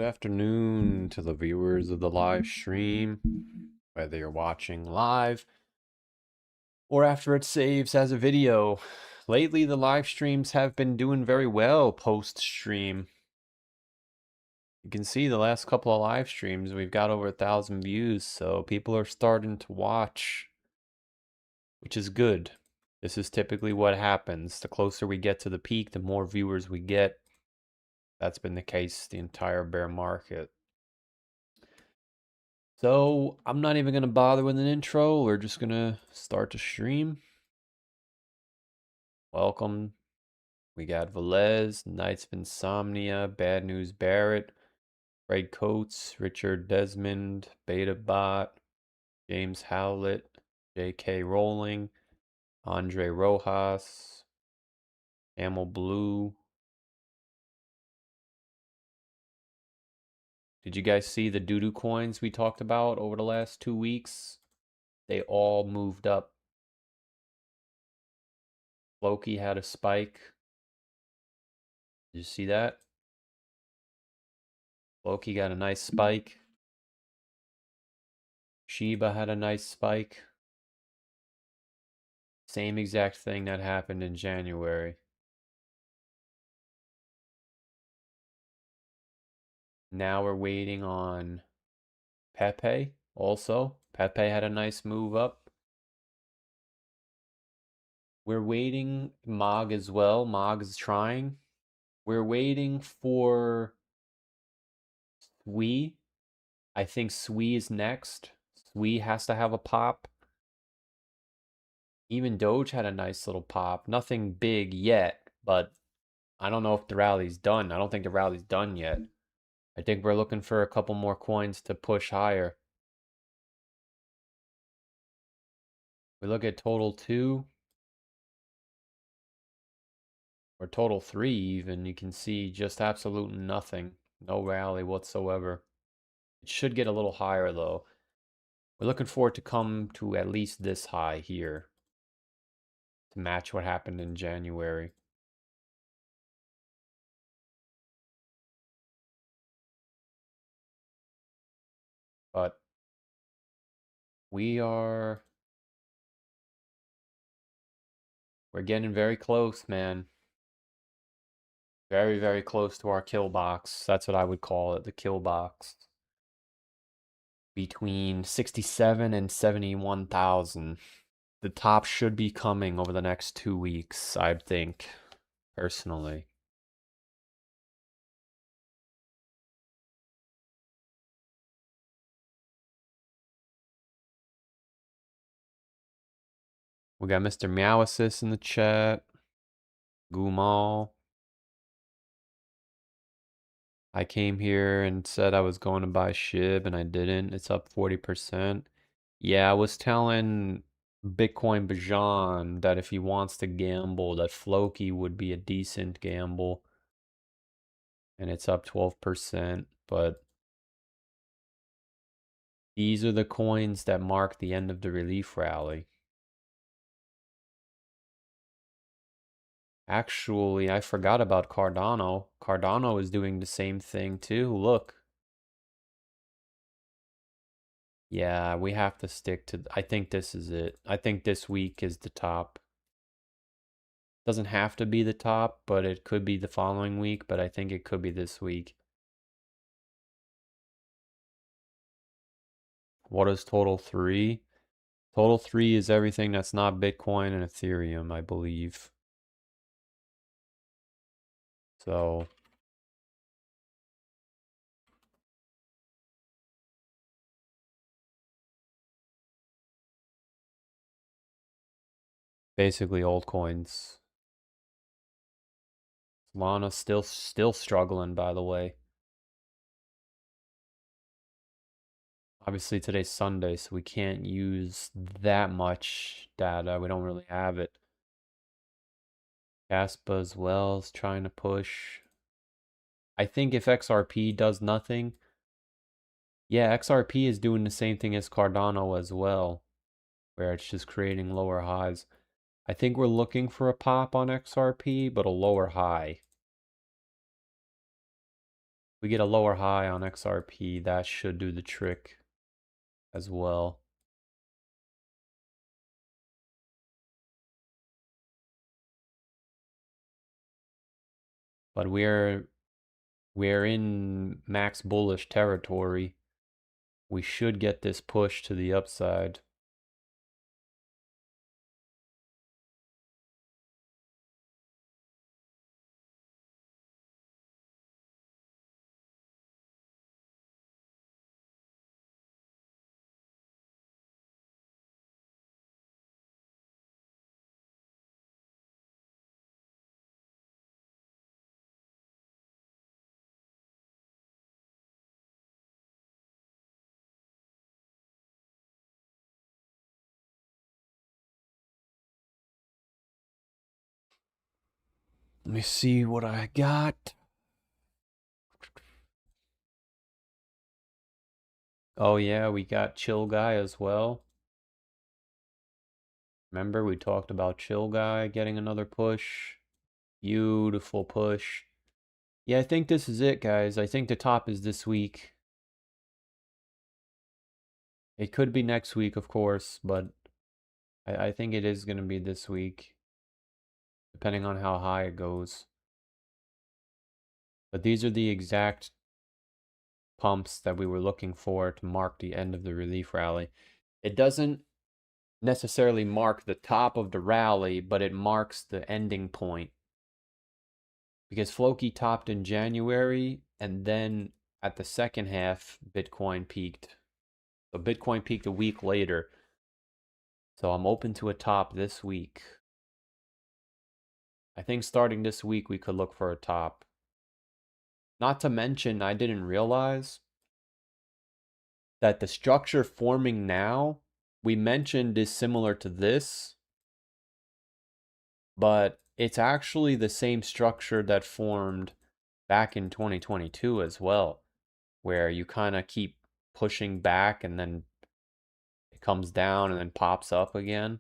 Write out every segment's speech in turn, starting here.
afternoon to the viewers of the live stream, whether you're watching live or after it saves as a video. Lately, the live streams have been doing very well post-stream. You can see the last couple of live streams, we've got over 1,000 views, so people are starting to watch, which is good. This is typically what happens. The closer we get to the peak, the more viewers we get. That's been the case the entire bear market. So I'm not even going to bother with an intro. We're just going to start the stream. Welcome. We got Velez, Knights of Insomnia, Bad News Barrett, Greg Coates, Richard Desmond, BetaBot, James Howlett, J.K. Rowling, Andre Rojas, Camel Blue. Did you guys see the doo-doo coins we talked about over the last 2 weeks? They all moved up. Loki had a spike. Did you see that? Loki got a nice spike. Shiba had a nice spike. Same exact thing that happened in January. Now we're waiting on Pepe also. Pepe had a nice move up. We're waiting Mog as well. Mog is trying. We're waiting for Sui. I think Sui is next. Sui has to have a pop. Even Doge had a nice little pop. Nothing big yet, but I don't know if the rally's done. I don't think the rally's done yet. I think we're looking for a couple more coins to push higher. We look at total 2 or total 3 even, you can see just absolute nothing. No rally whatsoever. It should get a little higher though. We're looking for it to come to at least this high here to match what happened in January. But we're getting very close, man. Very, very close to our kill box. That's what I would call it, the kill box. Between 67 and 71,000. The top should be coming over the next 2 weeks, I think, personally. We got Mr. Meowasis in the chat. Gumal. I came here and said I was going to buy SHIB and I didn't. It's up 40%. Yeah, I was telling Bitcoin Bajan that if he wants to gamble, that Floki would be a decent gamble. And it's up 12%, but these are the coins that mark the end of the relief rally. Actually, I forgot about Cardano. Cardano is doing the same thing too. Look. Yeah, we have to stick to... I think this is it. I think this week is the top. Doesn't have to be the top, but it could be the following week, but I think it could be this week. What is total 3? Total 3 is everything that's not Bitcoin and Ethereum, I believe. So... basically altcoins. Solana still struggling, by the way. Obviously today's Sunday, so we can't use that much data. We don't really have it. Caspa as well is trying to push. I think if XRP does nothing, yeah, XRP is doing the same thing as Cardano as well, where it's just creating lower highs. I think we're looking for a pop on XRP, but a lower high. We get a lower high on XRP, that should do the trick as well. But we're in max bullish territory. We should get this push to the upside. Let me see what I got. Oh yeah, we got Chill Guy as well. Remember we talked about Chill Guy getting another push. Beautiful push. Yeah, I think this is it, guys. I think the top is this week. It could be next week, of course, but I think it is going to be this week, depending on how high it goes. But these are the exact pumps that we were looking for to mark the end of the relief rally. It doesn't necessarily mark the top of the rally, but it marks the ending point. Because Floki topped in January, and then at the second half, Bitcoin peaked. So Bitcoin peaked a week later. So I'm open to a top this week. I think starting this week, we could look for a top. Not to mention, I didn't realize that the structure forming now, we mentioned is similar to this, but it's actually the same structure that formed back in 2022 as well, where you kind of keep pushing back and then it comes down and then pops up again.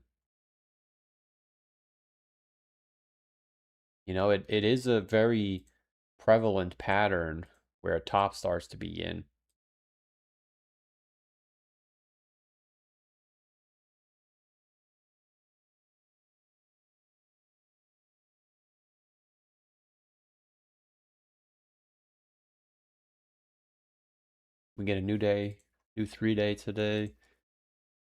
You know, it is a very prevalent pattern where a top starts to be in. We get a new day, new 3-day today,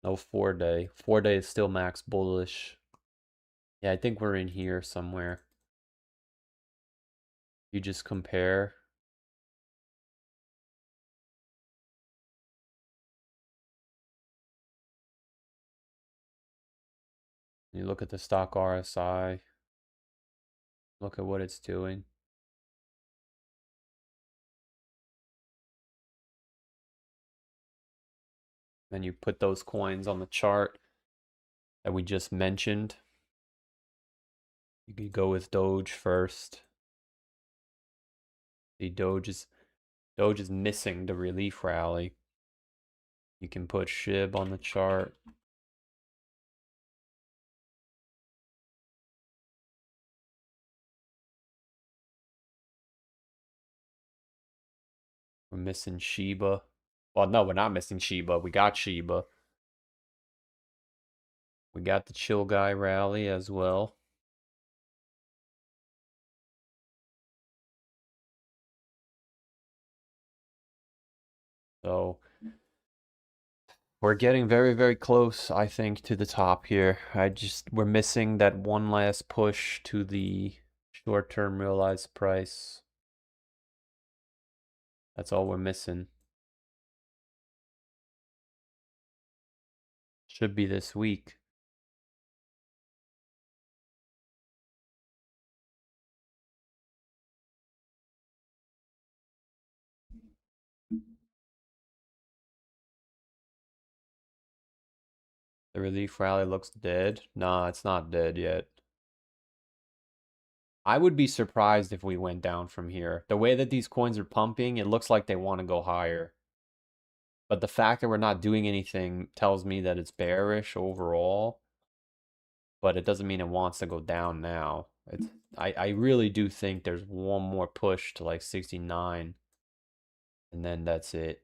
no 4-day. 4-day is still max bullish. Yeah, I think we're in here somewhere. You just compare. You look at the stock RSI. Look at what it's doing. Then you put those coins on the chart that we just mentioned. You could go with Doge first. See, Doge is missing the relief rally. You can put SHIB on the chart. We're missing Shiba. Well, no, we're not missing Shiba. We got Shiba. We got the Chill Guy rally as well. So we're getting very, very close, I think, to the top here. We're missing that one last push to the short-term realized price. That's all we're missing. Should be this week. The relief rally looks dead. Nah, it's not dead yet. I would be surprised if we went down from here. The way that these coins are pumping, it looks like they want to go higher. But the fact that we're not doing anything tells me that it's bearish overall. But it doesn't mean it wants to go down now. I really do think there's one more push to like 69. and then that's it.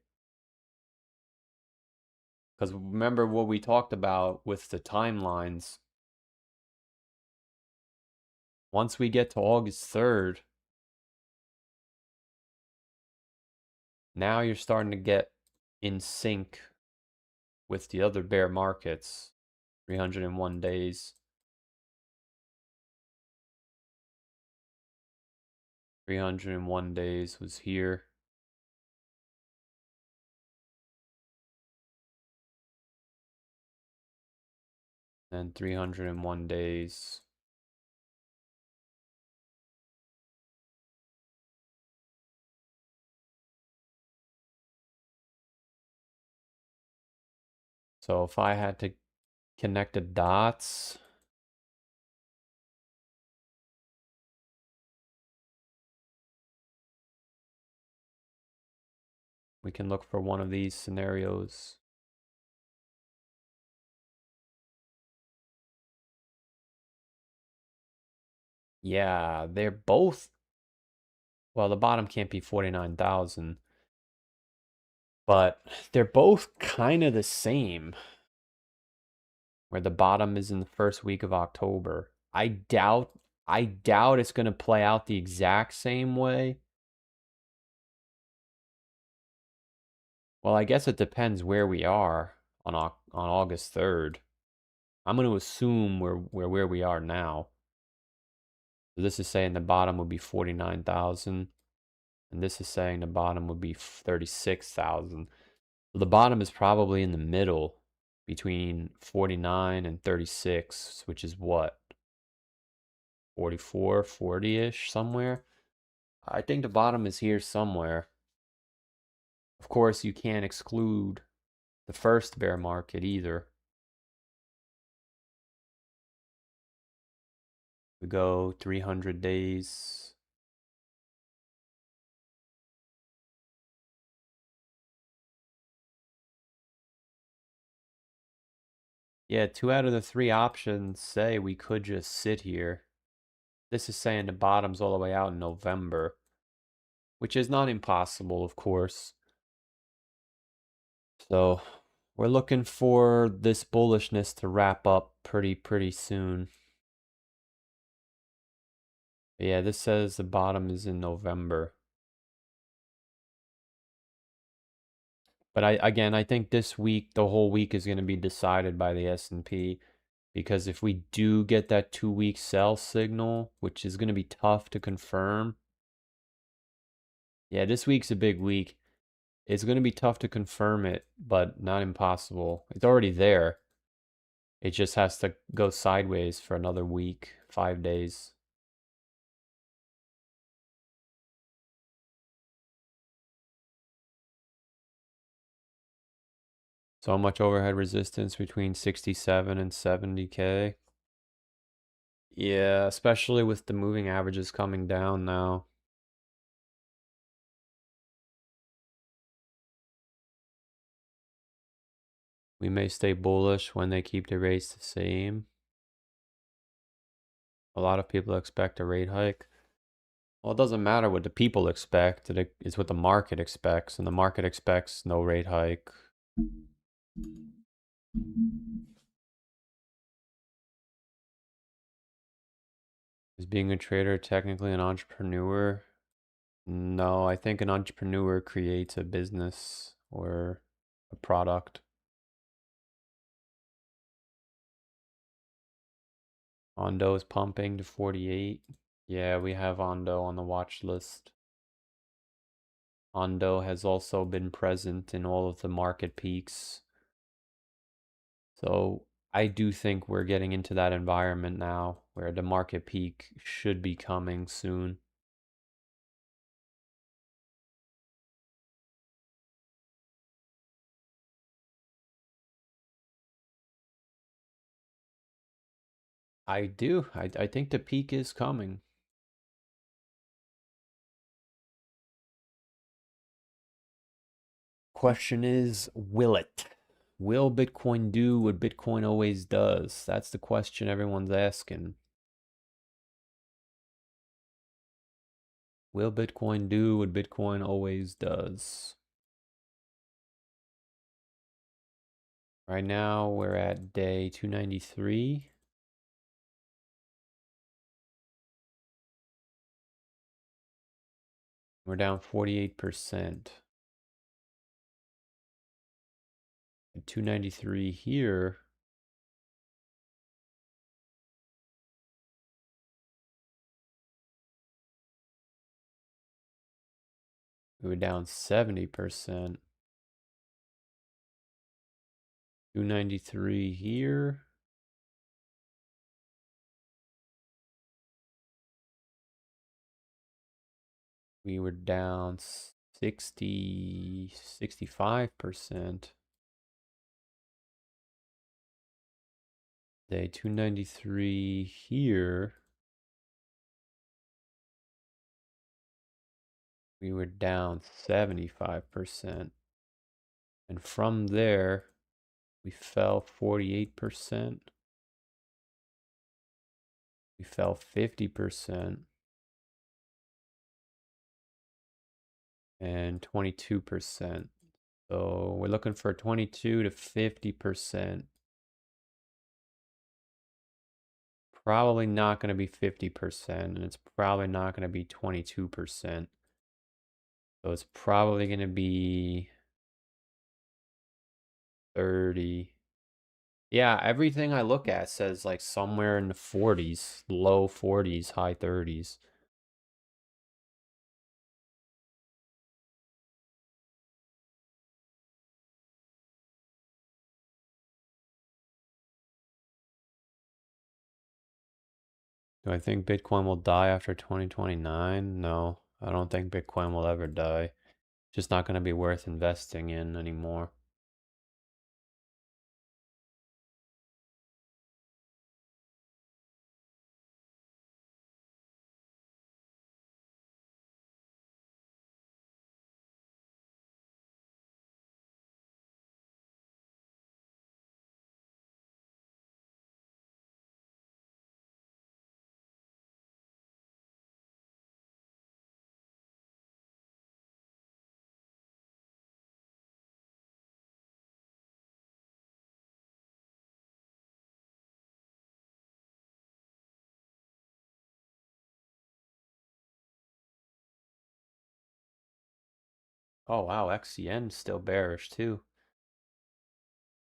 Because remember what we talked about with the timelines. Once we get to August 3rd, now you're starting to get in sync with the other bear markets. 301 days. 301 days was here. And 301 days. So if I had to connect the dots, we can look for one of these scenarios. Yeah, they're both, well, the bottom can't be 49,000, but they're both kind of the same, where the bottom is in the first week of October. I doubt it's going to play out the exact same way. Well, I guess it depends where we are on August 3rd. I'm going to assume we're where we are now. So this is saying the bottom would be 49,000, and this is saying the bottom would be 36,000. So the bottom is probably in the middle between 49 and 36, which is what? 44, 40-ish somewhere. I think the bottom is here somewhere. Of course, you can't exclude the first bear market either. We go 300 days. Yeah, 2 out of the 3 options say we could just sit here. This is saying the bottom's all the way out in November, which is not impossible, of course. So we're looking for this bullishness to wrap up pretty soon. Yeah, this says the bottom is in November. But I think this week, the whole week is going to be decided by the S&P, because if we do get that 2-week sell signal, which is going to be tough to confirm. Yeah, this week's a big week. It's going to be tough to confirm it, but not impossible. It's already there. It just has to go sideways for another week, 5 days. So much overhead resistance between 67 and 70K. Yeah, especially with the moving averages coming down now. We may stay bullish when they keep the rates the same. A lot of people expect a rate hike. Well, it doesn't matter what the people expect. It's what the market expects, and the market expects no rate hike. Is being a trader technically an entrepreneur? No, I think an entrepreneur creates a business or a product. Ondo is pumping to 48. Yeah, we have Ondo on the watch list. Ondo has also been present in all of the market peaks. So I do think we're getting into that environment now where the market peak should be coming soon. I do. I think the peak is coming. Question is, will it? Will Bitcoin do what Bitcoin always does? That's the question everyone's asking. Will Bitcoin do what Bitcoin always does? Right now we're at day 293. We're down 48%. At 293 here. We were down 70%. 293 here. We were down 65%. Day 293 here. We were down 75%. And from there, we fell 48%. We fell 50%. And 22%. So we're looking for 22 to 50%. Probably not going to be 50%, and it's probably not going to be 22%. So it's probably going to be 30. Yeah, everything I look at says like somewhere in the 40s, low 40s, high 30s. Do I think Bitcoin will die after 2029? No, I don't think Bitcoin will ever die. Just not going to be worth investing in anymore. Oh wow, XCN's still bearish too.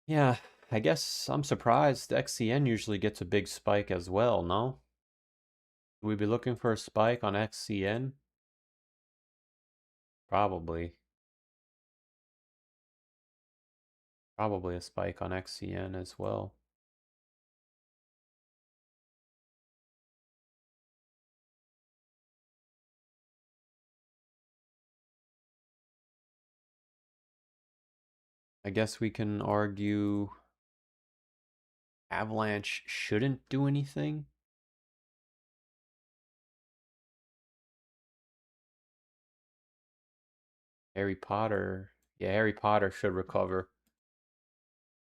Yeah, I guess I'm surprised. XCN usually gets a big spike as well, no? Would we be looking for a spike on XCN? Probably. Probably a spike on XCN as well. I guess we can argue Avalanche shouldn't do anything. Harry Potter. Yeah, Harry Potter should recover.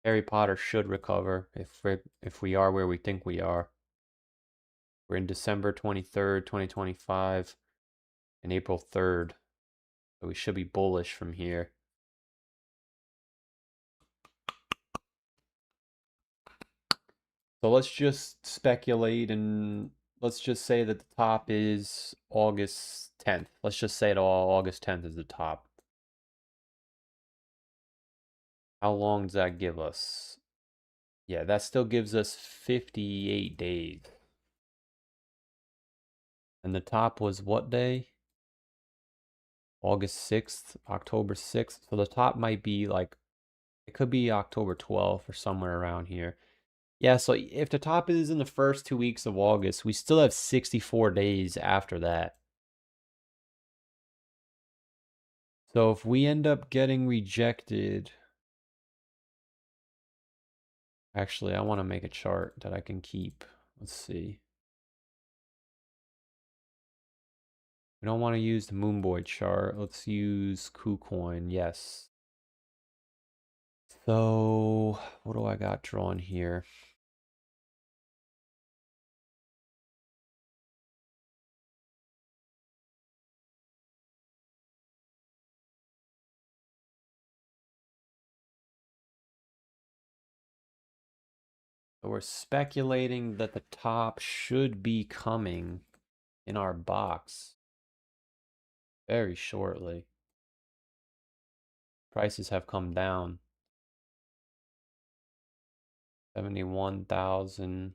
Harry Potter should recover if we are where we think we are. We're in December 23rd, 2025 and April 3rd. So we should be bullish from here. So let's just speculate and let's just say that the top is August 10th. Let's just say it all August 10th is the top. How long does that give us? Yeah, that still gives us 58 days. And the top was what day? August 6th, October 6th. So the top might be like, it could be October 12th or somewhere around here. Yeah, so if the top is in the first 2 weeks of August, we still have 64 days after that. So if we end up getting rejected, actually, I want to make a chart that I can keep. Let's see. We don't want to use the Moonboy chart. Let's use KuCoin. Yes. So what do I got drawn here? So we're speculating that the top should be coming in our box very shortly. Prices have come down. 71,000,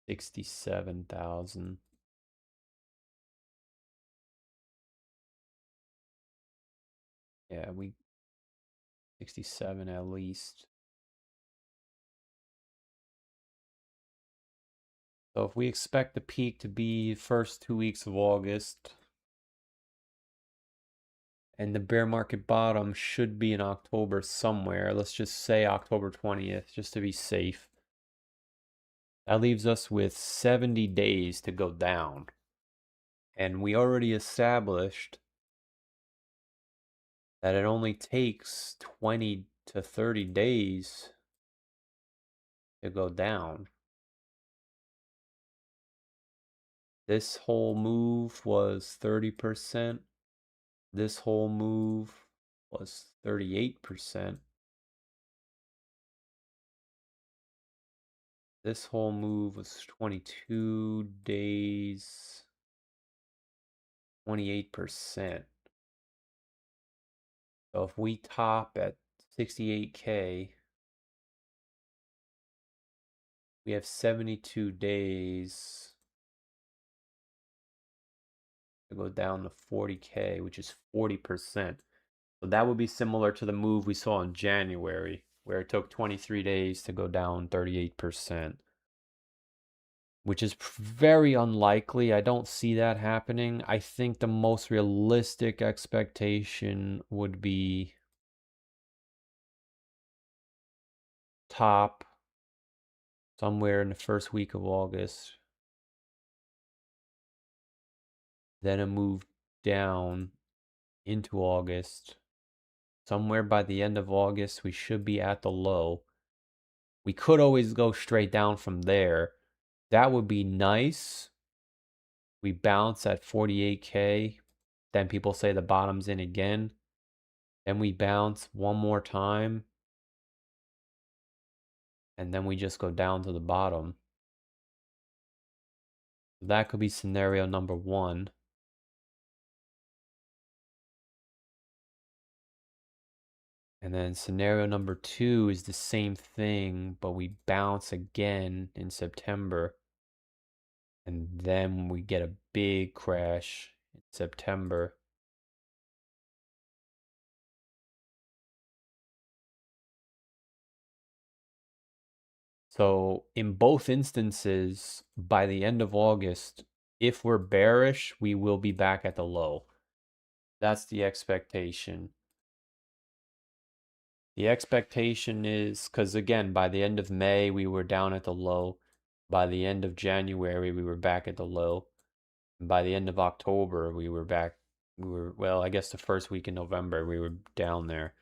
67,000. Yeah, 67 at least. So if we expect the peak to be first 2 weeks of August, and the bear market bottom should be in October somewhere, let's just say October 20th, just to be safe. That leaves us with 70 days to go down. And we already established that it only takes 20 to 30 days to go down. This whole move was 30%. This whole move was 38%. This whole move was 22 days, 28%. So if we top at 68K, we have 72 days to go down to 40K, which is 40%. So that would be similar to the move we saw in January, where it took 23 days to go down 38%, which is very unlikely. I don't see that happening. I think the most realistic expectation would be top somewhere in the first week of August, then a move down into August. Somewhere by the end of August, we should be at the low. We could always go straight down from there. That would be nice. We bounce at 48K. Then people say the bottom's in again. Then we bounce one more time. And then we just go down to the bottom. That could be scenario number one. And then scenario number two is the same thing, but we bounce again in September. And then we get a big crash in September. So in both instances, by the end of August, if we're bearish, we will be back at the low. That's the expectation. The expectation is, because again, by the end of May, we were down at the low. By the end of January, we were back at the low. And by the end of October, we were back. Well, I guess the first week in November, we were down there.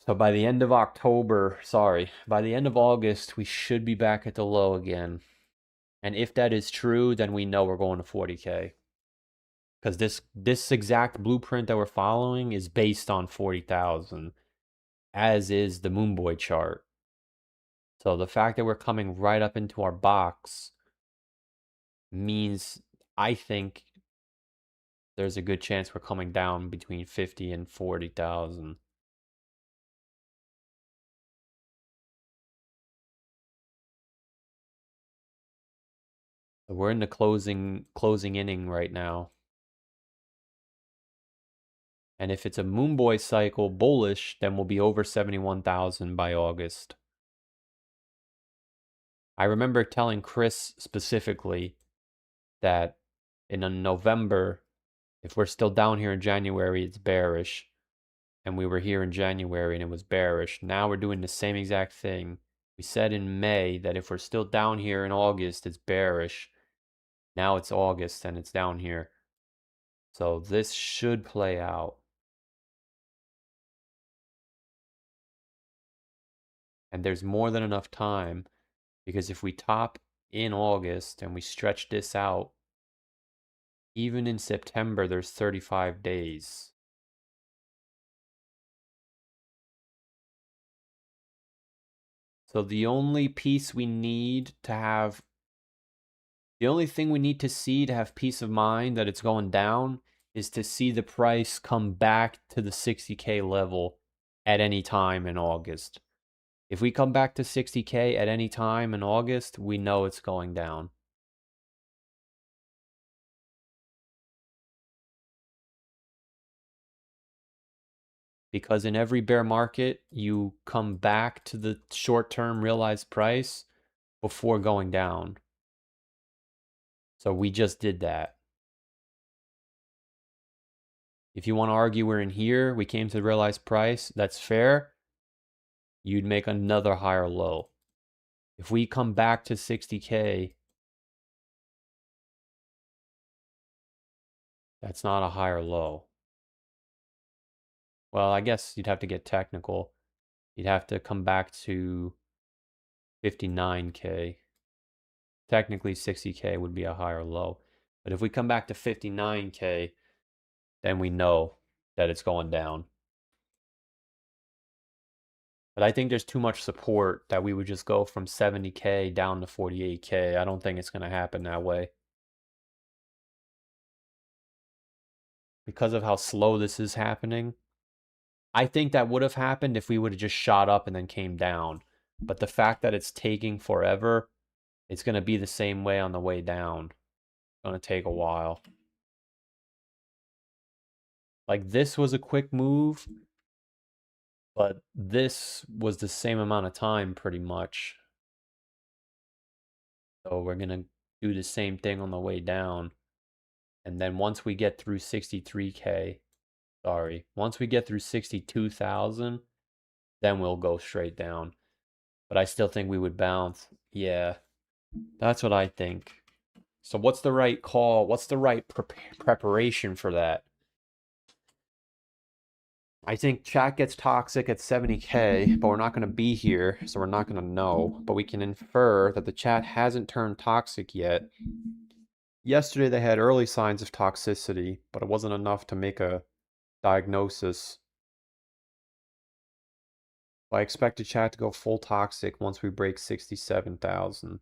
So by the end of by the end of August, we should be back at the low again. And if that is true, then we know we're going to 40K. Because this exact blueprint that we're following is based on 40,000, as is the Moonboy chart. So the fact that we're coming right up into our box means, I think, there's a good chance we're coming down between 50 and 40,000. So we're in the closing inning right now. And if it's a Moonboy cycle bullish, then we'll be over 71,000 by August. I remember telling Chris specifically that in November, if we're still down here in January, it's bearish. And we were here in January and it was bearish. Now we're doing the same exact thing. We said in May that if we're still down here in August, it's bearish. Now it's August and it's down here. So this should play out. And there's more than enough time, because if we top in August and we stretch this out, even in September, there's 35 days. So the only piece we need to have, the only thing we need to see to have peace of mind that it's going down is to see the price come back to the 60K level at any time in August. If we come back to 60K at any time in August, we know it's going down. Because in every bear market, you come back to the short-term realized price before going down. So we just did that. If you want to argue we're in here, we came to the realized price, that's fair. You'd make another higher low. If we come back to 60K, that's not a higher low. Well, I guess you'd have to get technical. You'd have to come back to 59K. Technically, 60K would be a higher low. But if we come back to 59K, then we know that it's going down. But I think there's too much support that we would just go from 70K down to 48K. I don't think it's going to happen that way. Because of how slow this is happening, I think that would have happened if we would have just shot up and then came down. But the fact that it's taking forever, it's going to be the same way on the way down. It's going to take a while. Like this was a quick move, but this was the same amount of time pretty much. So we're going to do the same thing on the way down. And then once we get through 63K, once we get through 62,000, then we'll go straight down. But I still think we would bounce. Yeah, that's what I think. So what's the right call? What's the right preparation for that? I think chat gets toxic at 70K, but we're not going to be here, so we're not going to know. But we can infer that the chat hasn't turned toxic yet. Yesterday they had early signs of toxicity, but it wasn't enough to make a diagnosis. I expect the chat to go full toxic once we break 67,000.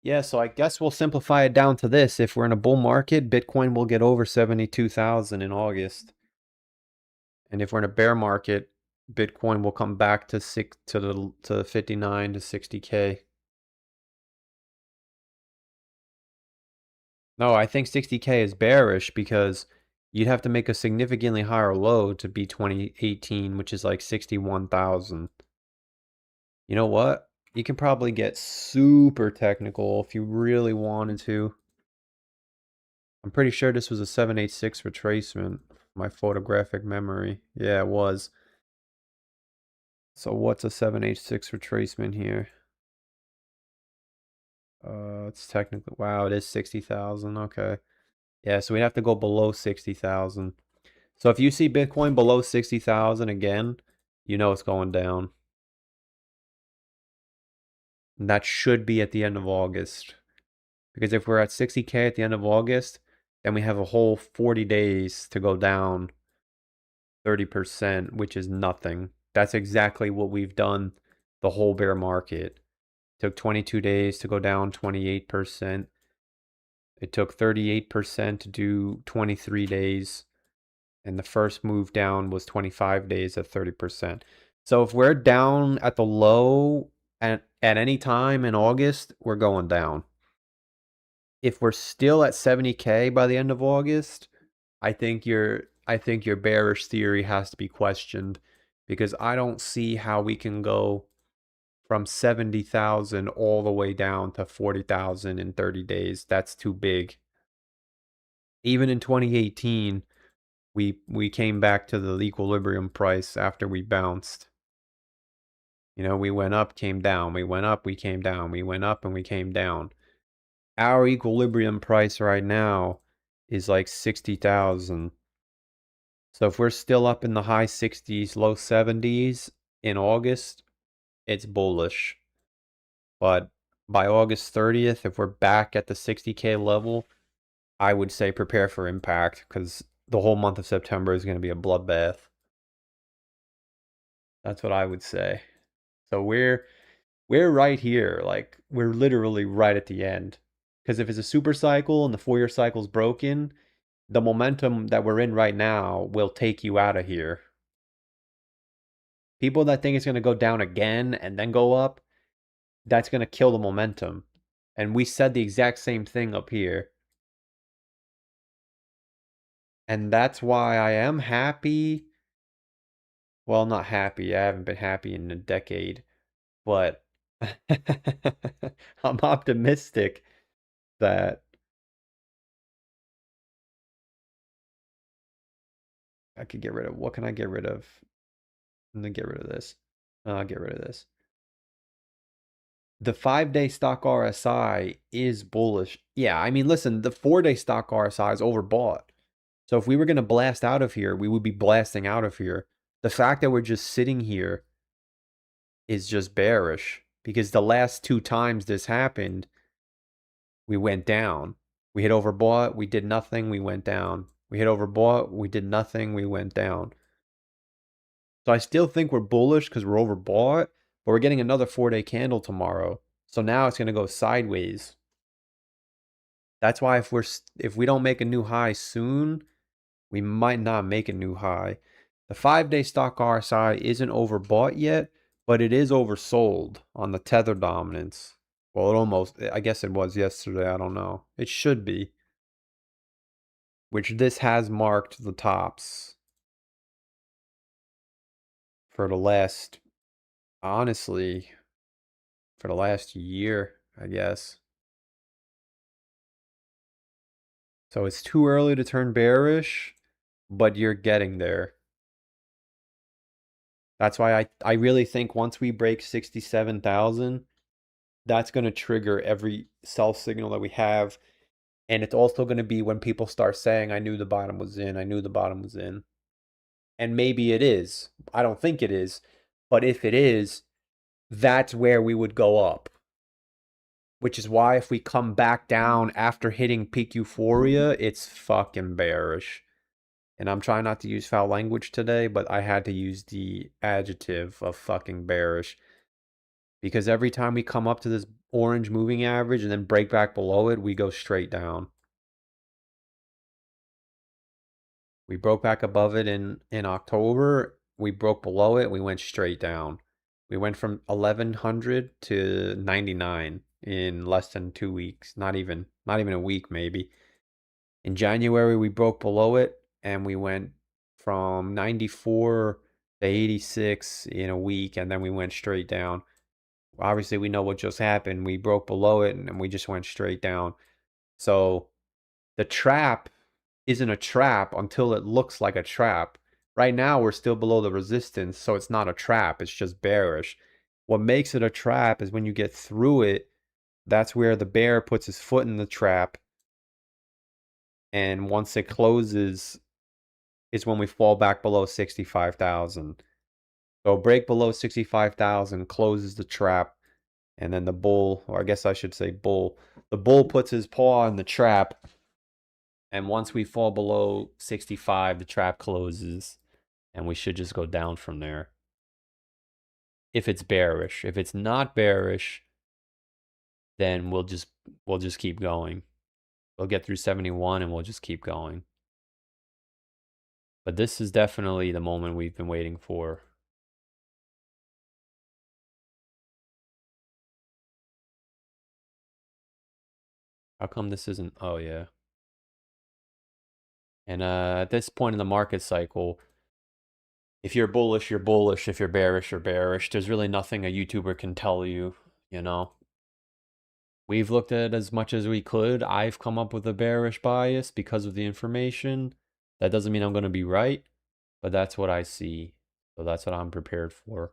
Yeah, so I guess we'll simplify it down to this. If we're in a bull market, Bitcoin will get over 72,000 in August. And if we're in a bear market, Bitcoin will come back to 59 to 60K. No, I think 60K is bearish because you'd have to make a significantly higher low to be 2018, which is like 61,000. You know what? You can probably get super technical if you really wanted to. I'm pretty sure this was a 786 retracement. My photographic memory. Yeah, it was. So what's a 786 retracement here? It's technically, wow, it is 60,000. Okay. Yeah, so we have to go below 60,000. So if you see Bitcoin below 60,000 again, you know it's going down. And that should be at the end of August. Because if we're at 60K at the end of August, then we have a whole 40 days to go down 30%, which is nothing. That's exactly what we've done the whole bear market. It took 22 days to go down 28%. It took 38% to do 23 days. And the first move down was 25 days at 30%. So if we're down at the low at any time in August, we're going down. If we're still at 70K by the end of August, I think your bearish theory has to be questioned because I don't see how we can go from 70,000 all the way down to 40,000 in 30 days. That's too big. Even in 2018, we came back to the equilibrium price after we bounced. You know, we went up, came down, we went up, we came down, we went up and we came down. Our equilibrium price right now is like 60,000. So if we're still up in the high 60s, low 70s in August, it's bullish. But by August 30th, if we're back at the 60K level, I would say prepare for impact because the whole month of September is going to be a bloodbath. That's what I would say. So we're right here. Like we're literally right at the end. Because if it's a super cycle and the 4-year cycle's broken, the momentum that we're in right now will take you out of here. People that think it's going to go down again and then go up, that's going to kill the momentum. And we said the exact same thing up here. And that's why I am happy. Well, not happy. I haven't been happy in a decade. But I'm optimistic that I could get rid of. What can I get rid of? I'm gonna get rid of this. I'll get rid of this. The 5-day stock RSI is bullish. Yeah, I mean, listen, the 4-day stock RSI is overbought. So if we were going to blast out of here, we would be blasting out of here. The fact that we're just sitting here is just bearish because the last 2 times this happened, we went down. We hit overbought, we did nothing, we went down. We hit overbought, we did nothing, we went down. So I still think we're bullish because we're overbought, but we're getting another 4-day candle tomorrow. So now it's going to go sideways. That's why if we don't make a new high soon, we might not make a new high. The 5-day stock RSI isn't overbought yet, but it is oversold on the tether dominance. Well, I guess it was yesterday. I don't know. It should be. Which this has marked the tops for the last, honestly, for the last year, I guess. So it's too early to turn bearish, but you're getting there. That's why I really think once we break 67,000, that's going to trigger every sell signal that we have. And it's also going to be when people start saying, I knew the bottom was in, I knew the bottom was in. And maybe it is. I don't think it is. But if it is, that's where we would go up. Which is why if we come back down after hitting peak euphoria, it's fucking bearish. And I'm trying not to use foul language today, but I had to use the adjective of fucking bearish. Because every time we come up to this orange moving average and then break back below it, we go straight down. We broke back above it in October. We broke below it. We went straight down. We went from 1100 to 99 in less than 2 weeks. Not even a week, maybe. In January, we broke below it and we went from 94 to 86 in a week, and then we went straight down. Obviously, we know what just happened. We broke below it and we just went straight down. So the trap isn't a trap until it looks like a trap. Right now, we're still below the resistance, so it's not a trap. It's just bearish. What makes it a trap is when you get through it, that's where the bear puts his foot in the trap. And once it closes, is when we fall back below 65,000. So break below 65,000 closes the trap, and then the bull, or I guess I should say bull, the bull puts his paw in the trap, and once we fall below 65, the trap closes, and we should just go down from there. If it's bearish. If it's not bearish, then we'll just keep going. We'll get through 71 and we'll just keep going. But this is definitely the moment we've been waiting for. How come this isn't? Oh, yeah. And at this point in the market cycle, if you're bullish, you're bullish. If you're bearish, you're bearish. There's really nothing a YouTuber can tell you, you know? We've looked at it as much as we could. I've come up with a bearish bias because of the information. That doesn't mean I'm going to be right, but that's what I see. So that's what I'm prepared for.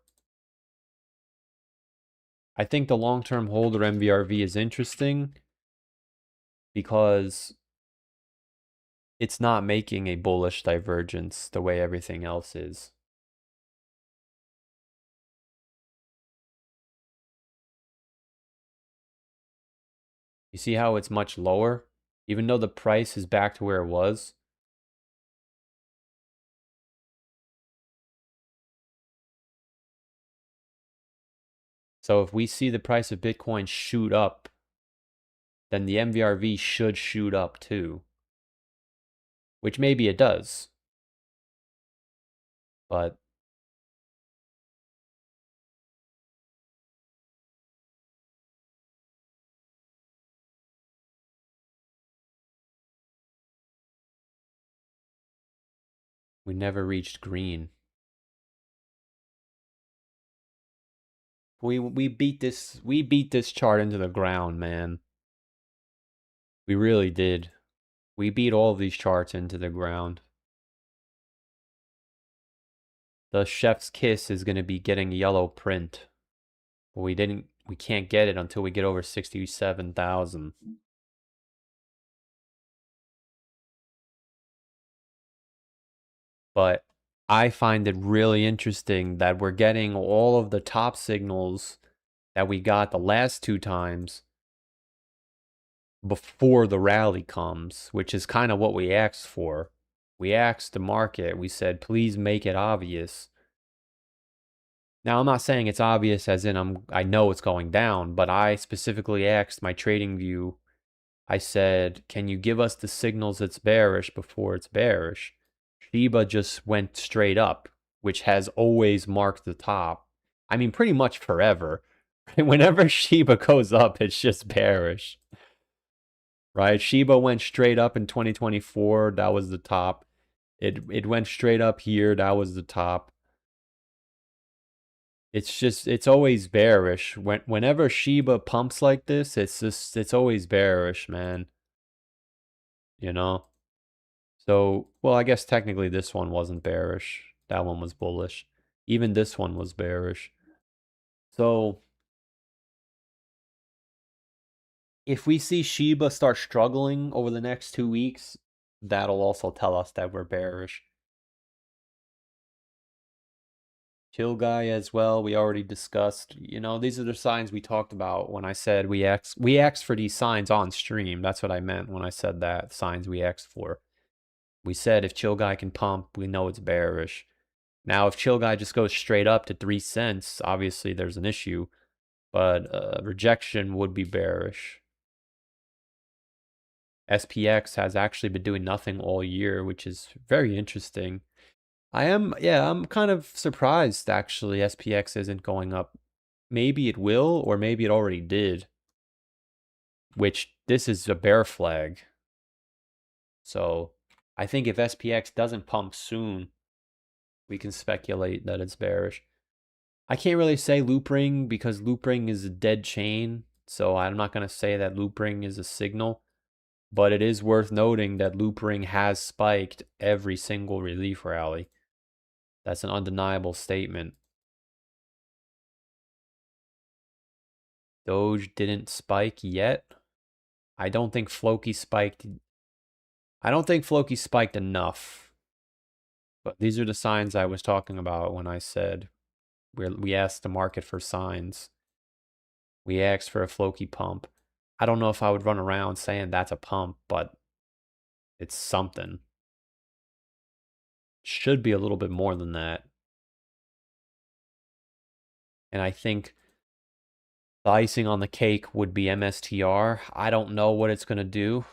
I think the long-term hold or MVRV is interesting because it's not making a bullish divergence the way everything else is. You see how it's much lower? Even though the price is back to where it was. So if we see the price of Bitcoin shoot up, then the MVRV should shoot up too. Which maybe it does. But we never reached green. We beat this chart into the ground, man. We really did. We beat all of these charts into the ground. The chef's kiss is going to be getting yellow print. But we can't get it until we get over 67,000. But I find it really interesting that we're getting all of the top signals that we got the last two times before the rally comes, which is kind of what we asked for. We asked the market, we said, please make it obvious. Now, I'm not saying it's obvious as in I know it's going down, but I specifically asked my trading view, I said, can you give us the signals it's bearish before it's bearish? Shiba just went straight up, which has always marked the top. I mean, pretty much forever. Whenever Shiba goes up, it's just bearish. Right? Shiba went straight up in 2024. That was the top. It went straight up here. That was the top. It's always bearish. Whenever Shiba pumps like this, it's always bearish, man. You know? So, well, I guess technically this one wasn't bearish. That one was bullish. Even this one was bearish. So, if we see Shiba start struggling over the next 2 weeks, that'll also tell us that we're bearish. Chill guy as well, we already discussed. You know, these are the signs we talked about when I said we asked for these signs on stream. That's what I meant when I said that, signs we asked for. We said if chill guy can pump, we know it's bearish. Now, if chill guy just goes straight up to 3 cents, obviously there's an issue, but rejection would be bearish. SPX has actually been doing nothing all year, which is very interesting. I'm kind of surprised actually SPX isn't going up. Maybe it will, or maybe it already did. Which, this is a bear flag. So, I think if SPX doesn't pump soon, we can speculate that it's bearish. I can't really say loop ring because loop ring is a dead chain. So I'm not going to say that loop ring is a signal. But it is worth noting that loop ring has spiked every single relief rally. That's an undeniable statement. Doge didn't spike yet. I don't think Floki spiked. I don't think Floki spiked enough. But these are the signs I was talking about when I said we asked the market for signs. We asked for a Floki pump. I don't know if I would run around saying that's a pump, but it's something. Should be a little bit more than that. And I think the icing on the cake would be MSTR. I don't know what it's going to do.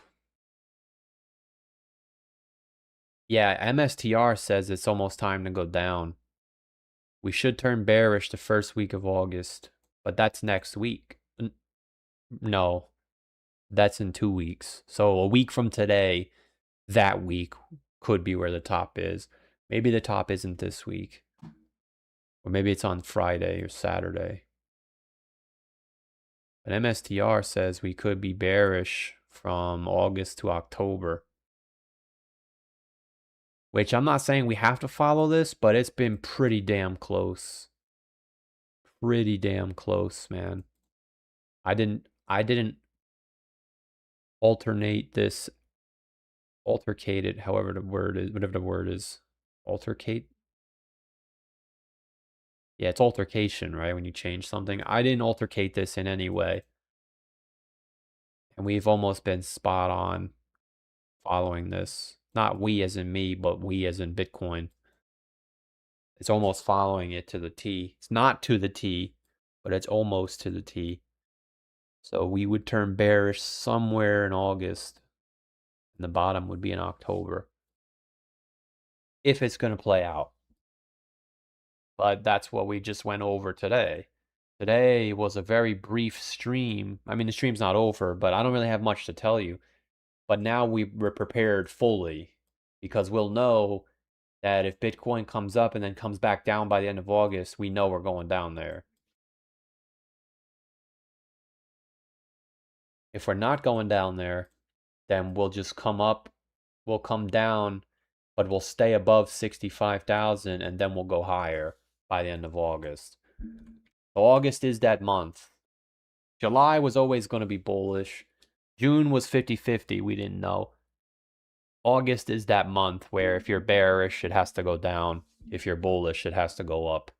Yeah, MSTR says it's almost time to go down. We should turn bearish the first week of August, but that's next week. No, that's in 2 weeks. So a week from today, that week could be where the top is. Maybe the top isn't this week. Or maybe it's on Friday or Saturday. But MSTR says we could be bearish from August to October. Which I'm not saying we have to follow this, but it's been pretty damn close. Pretty damn close, man. I didn't alternate this altercated, however the word is, whatever the word is. Altercate? Yeah, it's altercation, right? When you change something. I didn't altercate this in any way. And we've almost been spot on following this. Not we as in me, but we as in Bitcoin. It's almost following it to the T. It's not to the T, but it's almost to the T. So we would turn bearish somewhere in August, and the bottom would be in October. If it's going to play out. But that's what we just went over today. Today was a very brief stream. I mean, the stream's not over, but I don't really have much to tell you. But now we're prepared fully because we'll know that if Bitcoin comes up and then comes back down by the end of August, we know we're going down there. If we're not going down there, then we'll just come up, we'll come down, but we'll stay above 65,000 and then we'll go higher by the end of August. So August is that month. July was always going to be bullish. June was 50-50, we didn't know. August is that month where if you're bearish, it has to go down. If you're bullish, it has to go up.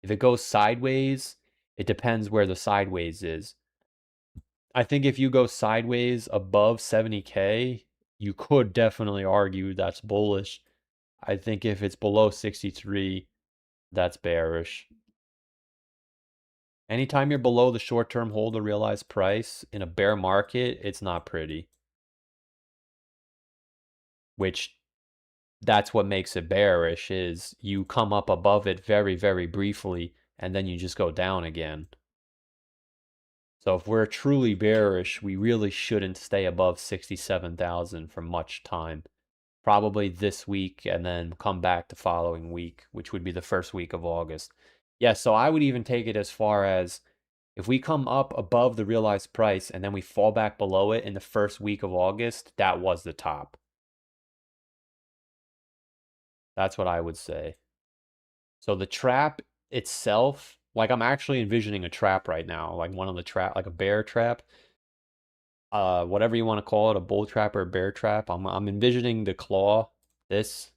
If it goes sideways, it depends where the sideways is. I think if you go sideways above 70K, you could definitely argue that's bullish. I think if it's below 63, that's bearish. Anytime you're below the short-term hold to realized price in a bear market, it's not pretty. Which, that's what makes it bearish, is you come up above it very, very briefly, and then you just go down again. So if we're truly bearish, we really shouldn't stay above 67,000 for much time. Probably this week and then come back the following week, which would be the first week of August. Yeah, so I would even take it as far as if we come up above the realized price and then we fall back below it in the first week of August, that was the top. That's what I would say. So the trap itself, like I'm actually envisioning a trap right now, like one of the trap, like a bear trap. Whatever you want to call it, a bull trap or a bear trap. I'm envisioning the claw, this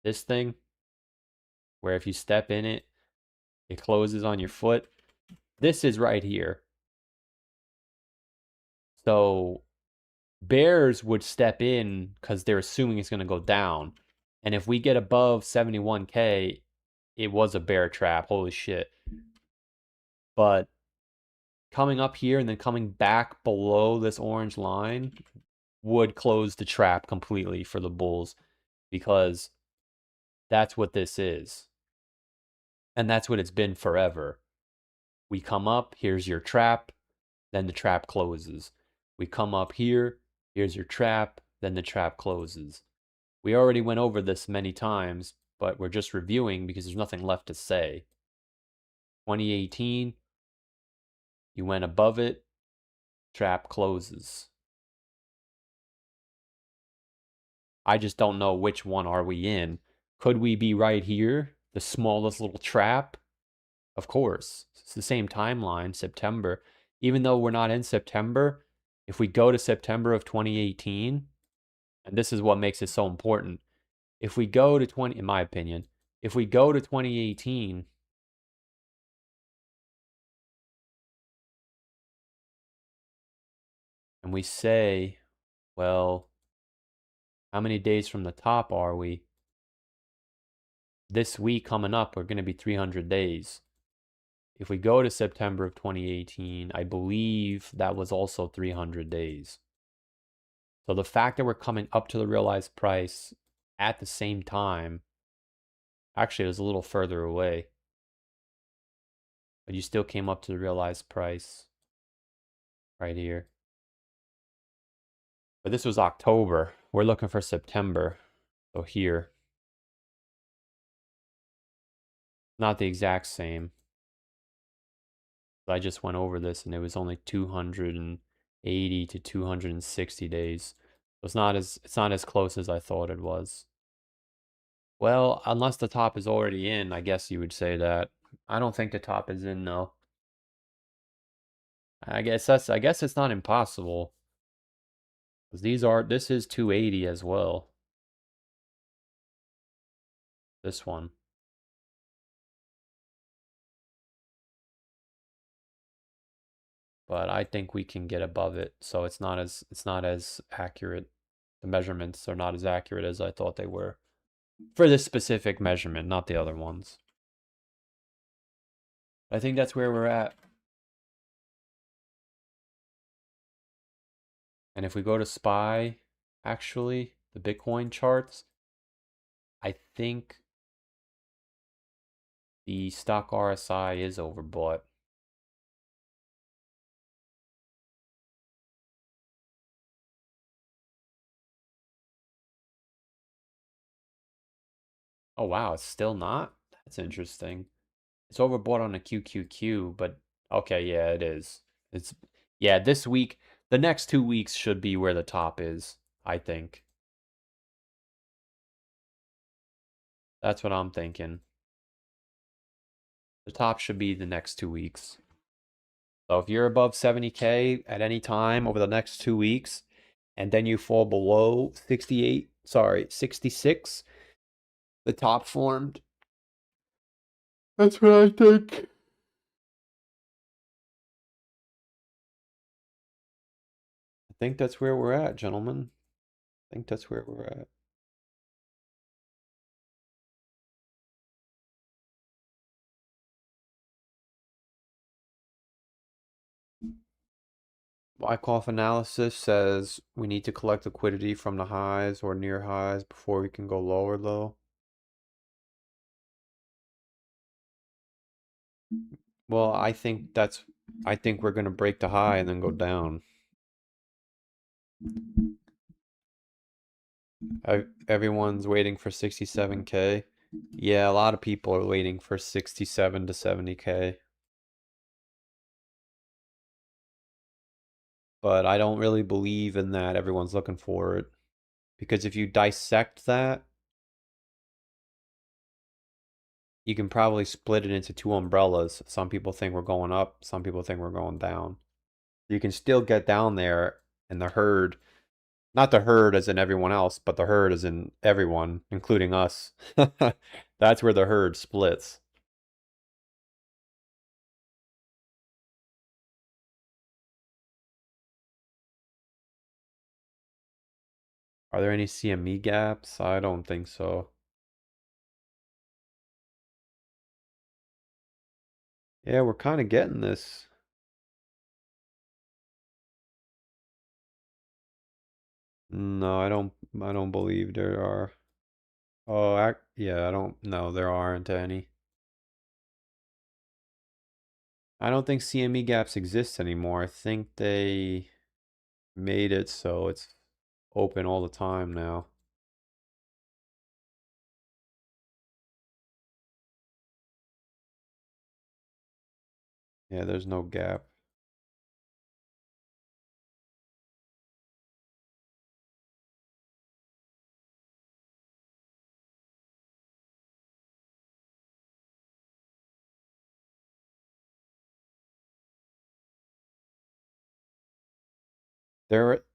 thing, where if you step in it, it closes on your foot. This is right here. So bears would step in because they're assuming it's going to go down. And if we get above 71K, it was a bear trap. Holy shit. But coming up here and then coming back below this orange line would close the trap completely for the bulls because that's what this is. And that's what it's been forever. We come up, here's your trap, then the trap closes. We come up here, here's your trap, then the trap closes. We already went over this many times, but we're just reviewing because there's nothing left to say. 2018, you went above it, trap closes. I just don't know which one are we in. Could we be right here, the smallest little trap? Of course, it's the same timeline, September. Even though we're not in September, if we go to September of 2018, and this is what makes it so important, if we go to in my opinion, if we go to 2018, and we say, well, how many days from the top are we? This week coming up, we're going to be 300 days. If we go to September of 2018, I believe that was also 300 days. So the fact that we're coming up to the realized price at the same time, actually it was a little further away, but you still came up to the realized price right here. But this was October. We're looking for September. So here. Not the exact same. I just went over this and it was only 280 to 260 days. So it's not as close as I thought it was. Well, unless the top is already in, I guess you would say that. I don't think the top is in, though. I guess it's not impossible. Because this is 280 as well. This one. But I think we can get above it, so it's not as accurate. The measurements are not as accurate as I thought they were for this specific measurement, not the other ones. I think that's where we're at. And if we go to SPY, actually, the Bitcoin charts, I think the stock RSI is overbought. Oh wow, it's still not? That's interesting. It's overbought on a QQQ, but okay, yeah, it is. It's yeah, this week, the next 2 weeks should be where the top is, I think. That's what I'm thinking. The top should be the next 2 weeks. So if you're above 70K at any time over the next 2 weeks, and then you fall below 66, the top formed. That's what I think. I think that's where we're at, gentlemen. I think that's where we're at. Wyckoff analysis says we need to collect liquidity from the highs or near highs before we can go lower, though. Well, I think we're going to break the high and then go down. Everyone's waiting for 67K. Yeah, a lot of people are waiting for 67 to 70K. But I don't really believe in that everyone's looking for it. Because if you dissect that, you can probably split it into two umbrellas. Some people think we're going up, some people think we're going down. You can still get down there and the herd, not the herd as in everyone else, but the herd as in everyone, including us. That's where the herd splits. Are there any CME gaps? I don't think so. Yeah, we're kind of getting this. No, I don't believe there are. Oh, yeah, I don't know. There aren't any. I don't think CME gaps exist anymore. I think they made it so it's open all the time now. Yeah, there's no gap.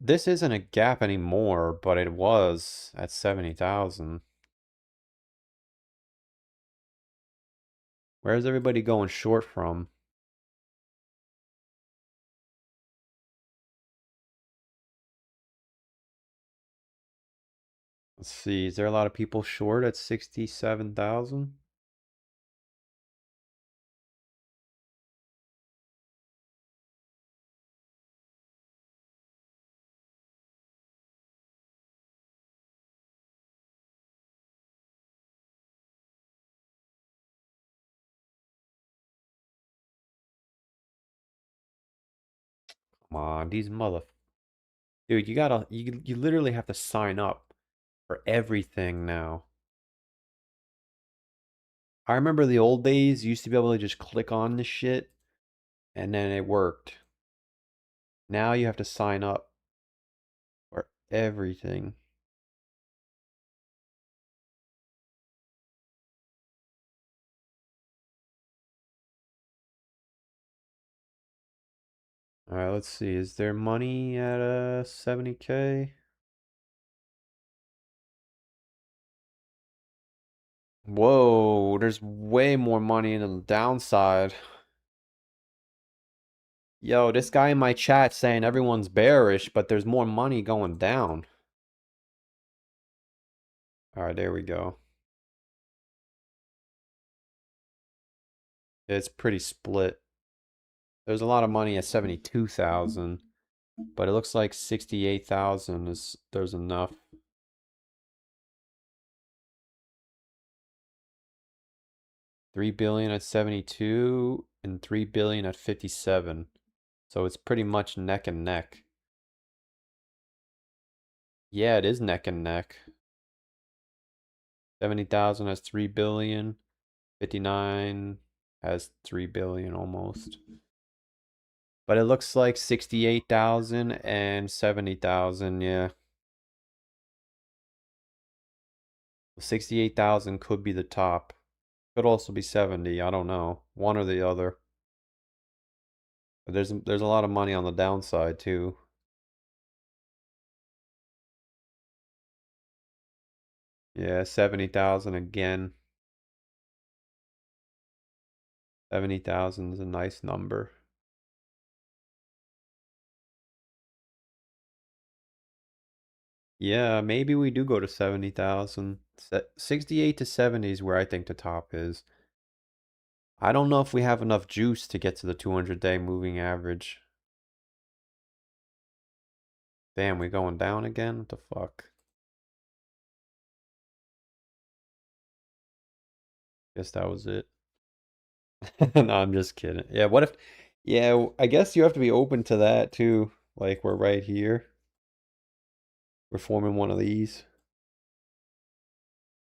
This isn't a gap anymore, but it was at 70,000. Where's everybody going short from? Let's see, is there a lot of people short at 67,000? Come on, these mother... Dude, you literally have to sign up for everything now. I remember the old days, you used to be able to just click on this shit and then it worked. Now you have to sign up for everything. All right, let's see. Is there money at 70K? Whoa, there's way more money in the downside. Yo, this guy in my chat saying everyone's bearish, but there's more money going down. All right, there we go. It's pretty split. There's a lot of money at 72,000, but it looks like 68,000 there's enough. 3 billion at 72 and 3 billion at 57. So it's pretty much neck and neck. Yeah, it is neck and neck. 70,000 has 3 billion. 59 has 3 billion almost. But it looks like 68,000 and 70,000, yeah. 68,000 could be the top. Could also be 70, I don't know. One or the other. But there's a lot of money on the downside too. Yeah, 70,000 again. 70,000 is a nice number. Yeah, maybe we do go to 70,000. 68 to 70 is where I think the top is. I don't know if we have enough juice to get to the 200-day moving average. Damn, we going down again? What the fuck? Guess that was it. No, I'm just kidding. Yeah, what if... Yeah, I guess you have to be open to that too. Like, we're right here. We're forming one of these.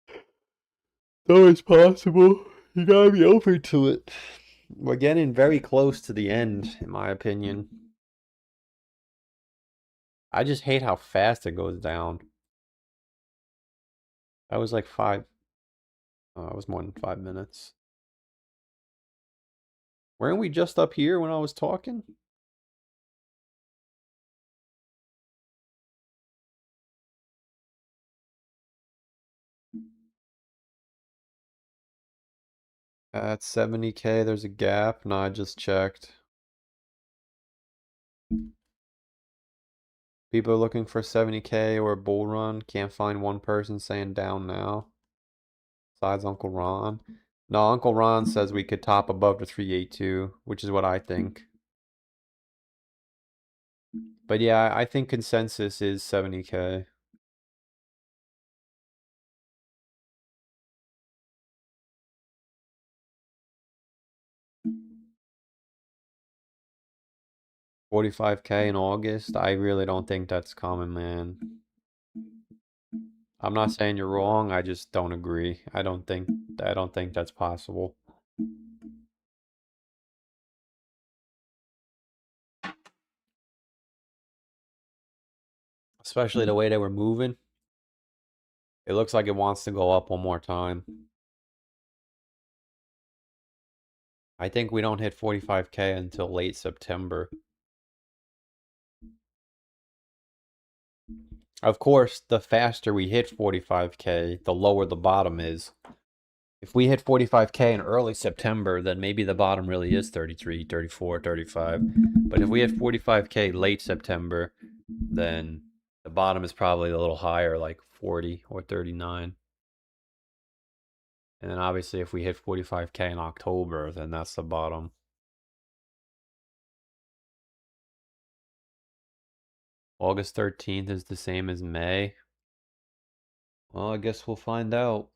It's always possible. You gotta be open to it. We're getting very close to the end, in my opinion. I just hate how fast it goes down. That was like five. Oh, it was more than 5 minutes. Weren't we just up here when I was talking? At 70K, there's a gap. No, I just checked. People are looking for 70K or a bull run. Can't find one person saying down now. Besides Uncle Ron. No, Uncle Ron says we could top above the 382, which is what I think. But yeah, I think consensus is 70K. $45K in August. I really don't think that's common, man. I'm not saying you're wrong. I just don't agree. I don't think that's possible. Especially the way they were moving. It looks like it wants to go up one more time. I think we don't hit 45K until late September. Of course, the faster we hit 45K, the lower the bottom is. If we hit 45K in early September, then maybe the bottom really is 33, 34, 35. But if we hit 45K late September, then the bottom is probably a little higher, like 40 or 39. And then obviously if we hit 45K in October, then that's the bottom. August 13th is the same as May. Well, I guess we'll find out.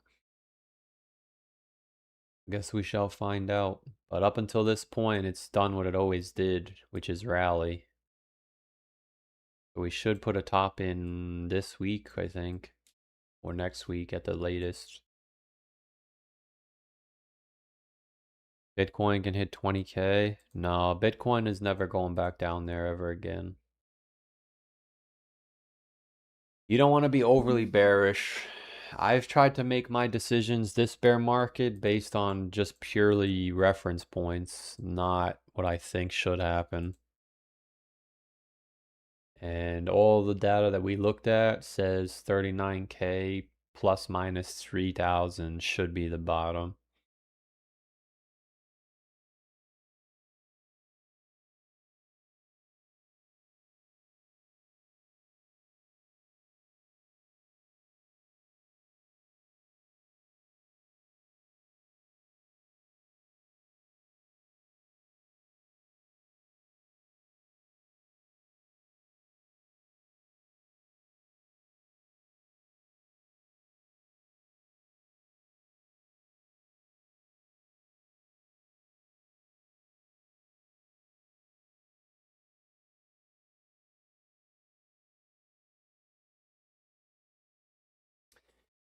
Guess we shall find out. But up until this point, it's done what it always did, which is rally. So we should put a top in this week, I think. Or next week at the latest. Bitcoin can hit 20K. No, Bitcoin is never going back down there ever again. You don't want to be overly bearish. I've tried to make my decisions this bear market based on just purely reference points, not what I think should happen. And all the data that we looked at says 39K plus minus 3,000 should be the bottom.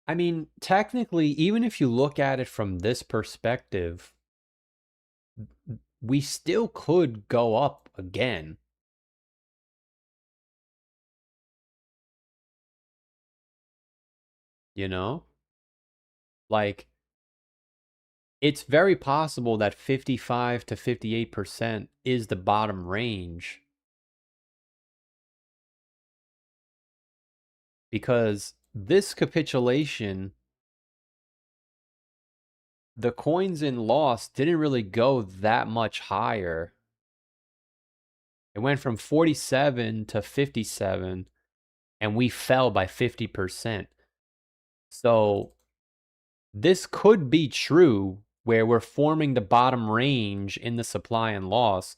I mean, technically, even if you look at it from this perspective, we still could go up again. You know? Like, it's very possible that 55 to 58% is the bottom range. Because this capitulation, the coins in loss didn't really go that much higher. It went from 47 to 57, and we fell by 50%. So this could be true where we're forming the bottom range in the supply and loss,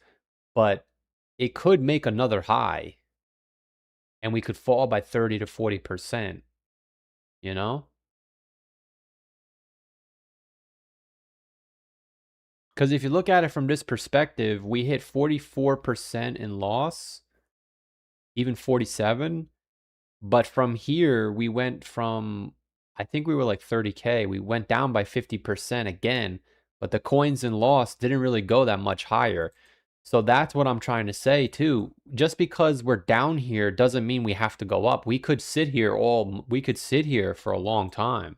but it could make another high and we could fall by 30 to 40%, you know? Because if you look at it from this perspective, we hit 44% in loss, even 47. But from here, we went from, I think we were like 30K. We went down by 50% again, but the coins in loss didn't really go that much higher. So that's what I'm trying to say too. Just because we're down here doesn't mean we have to go up. We could sit here for a long time.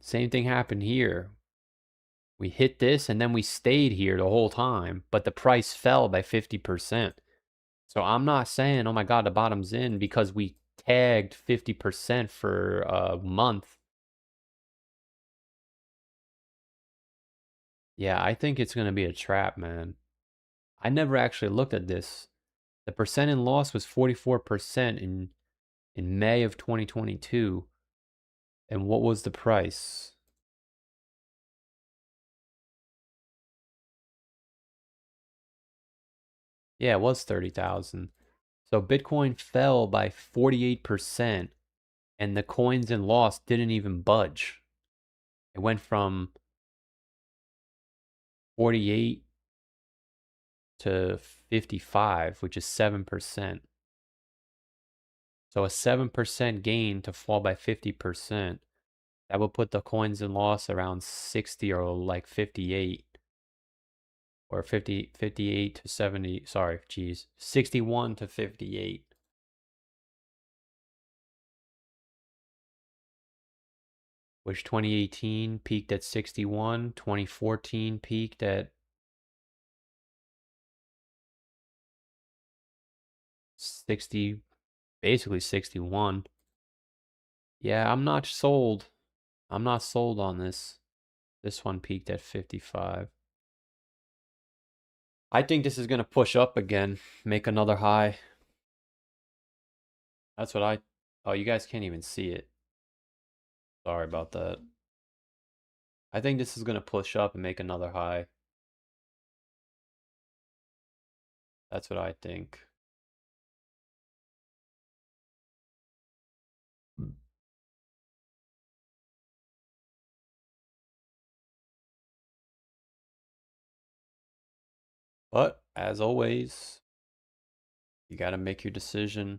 Same thing happened here. We hit this and then we stayed here the whole time, but the price fell by 50%. So I'm not saying, oh my God, the bottom's in because we tagged 50% for a month. Yeah, I think it's going to be a trap, man. I never actually looked at this. The percent in loss was 44% in May of 2022. And what was the price? Yeah, it was 30,000. So Bitcoin fell by 48% and the coins in loss didn't even budge. It went from 48 to 55, which is 7%. So a 7% gain to fall by 50%. That would put the coins in loss around 60 or like 58 or 50, 58 to 70. Sorry, geez, 61 to 58. Which 2018 peaked at 61, 2014 peaked at 60, basically 61. Yeah, I'm not sold. I'm not sold on this. This one peaked at 55. I think this is going to push up again, make another high. That's what I... Oh, you guys can't even see it. Sorry about that. I think this is going to push up and make another high. That's what I think. But, as always, you got to make your decision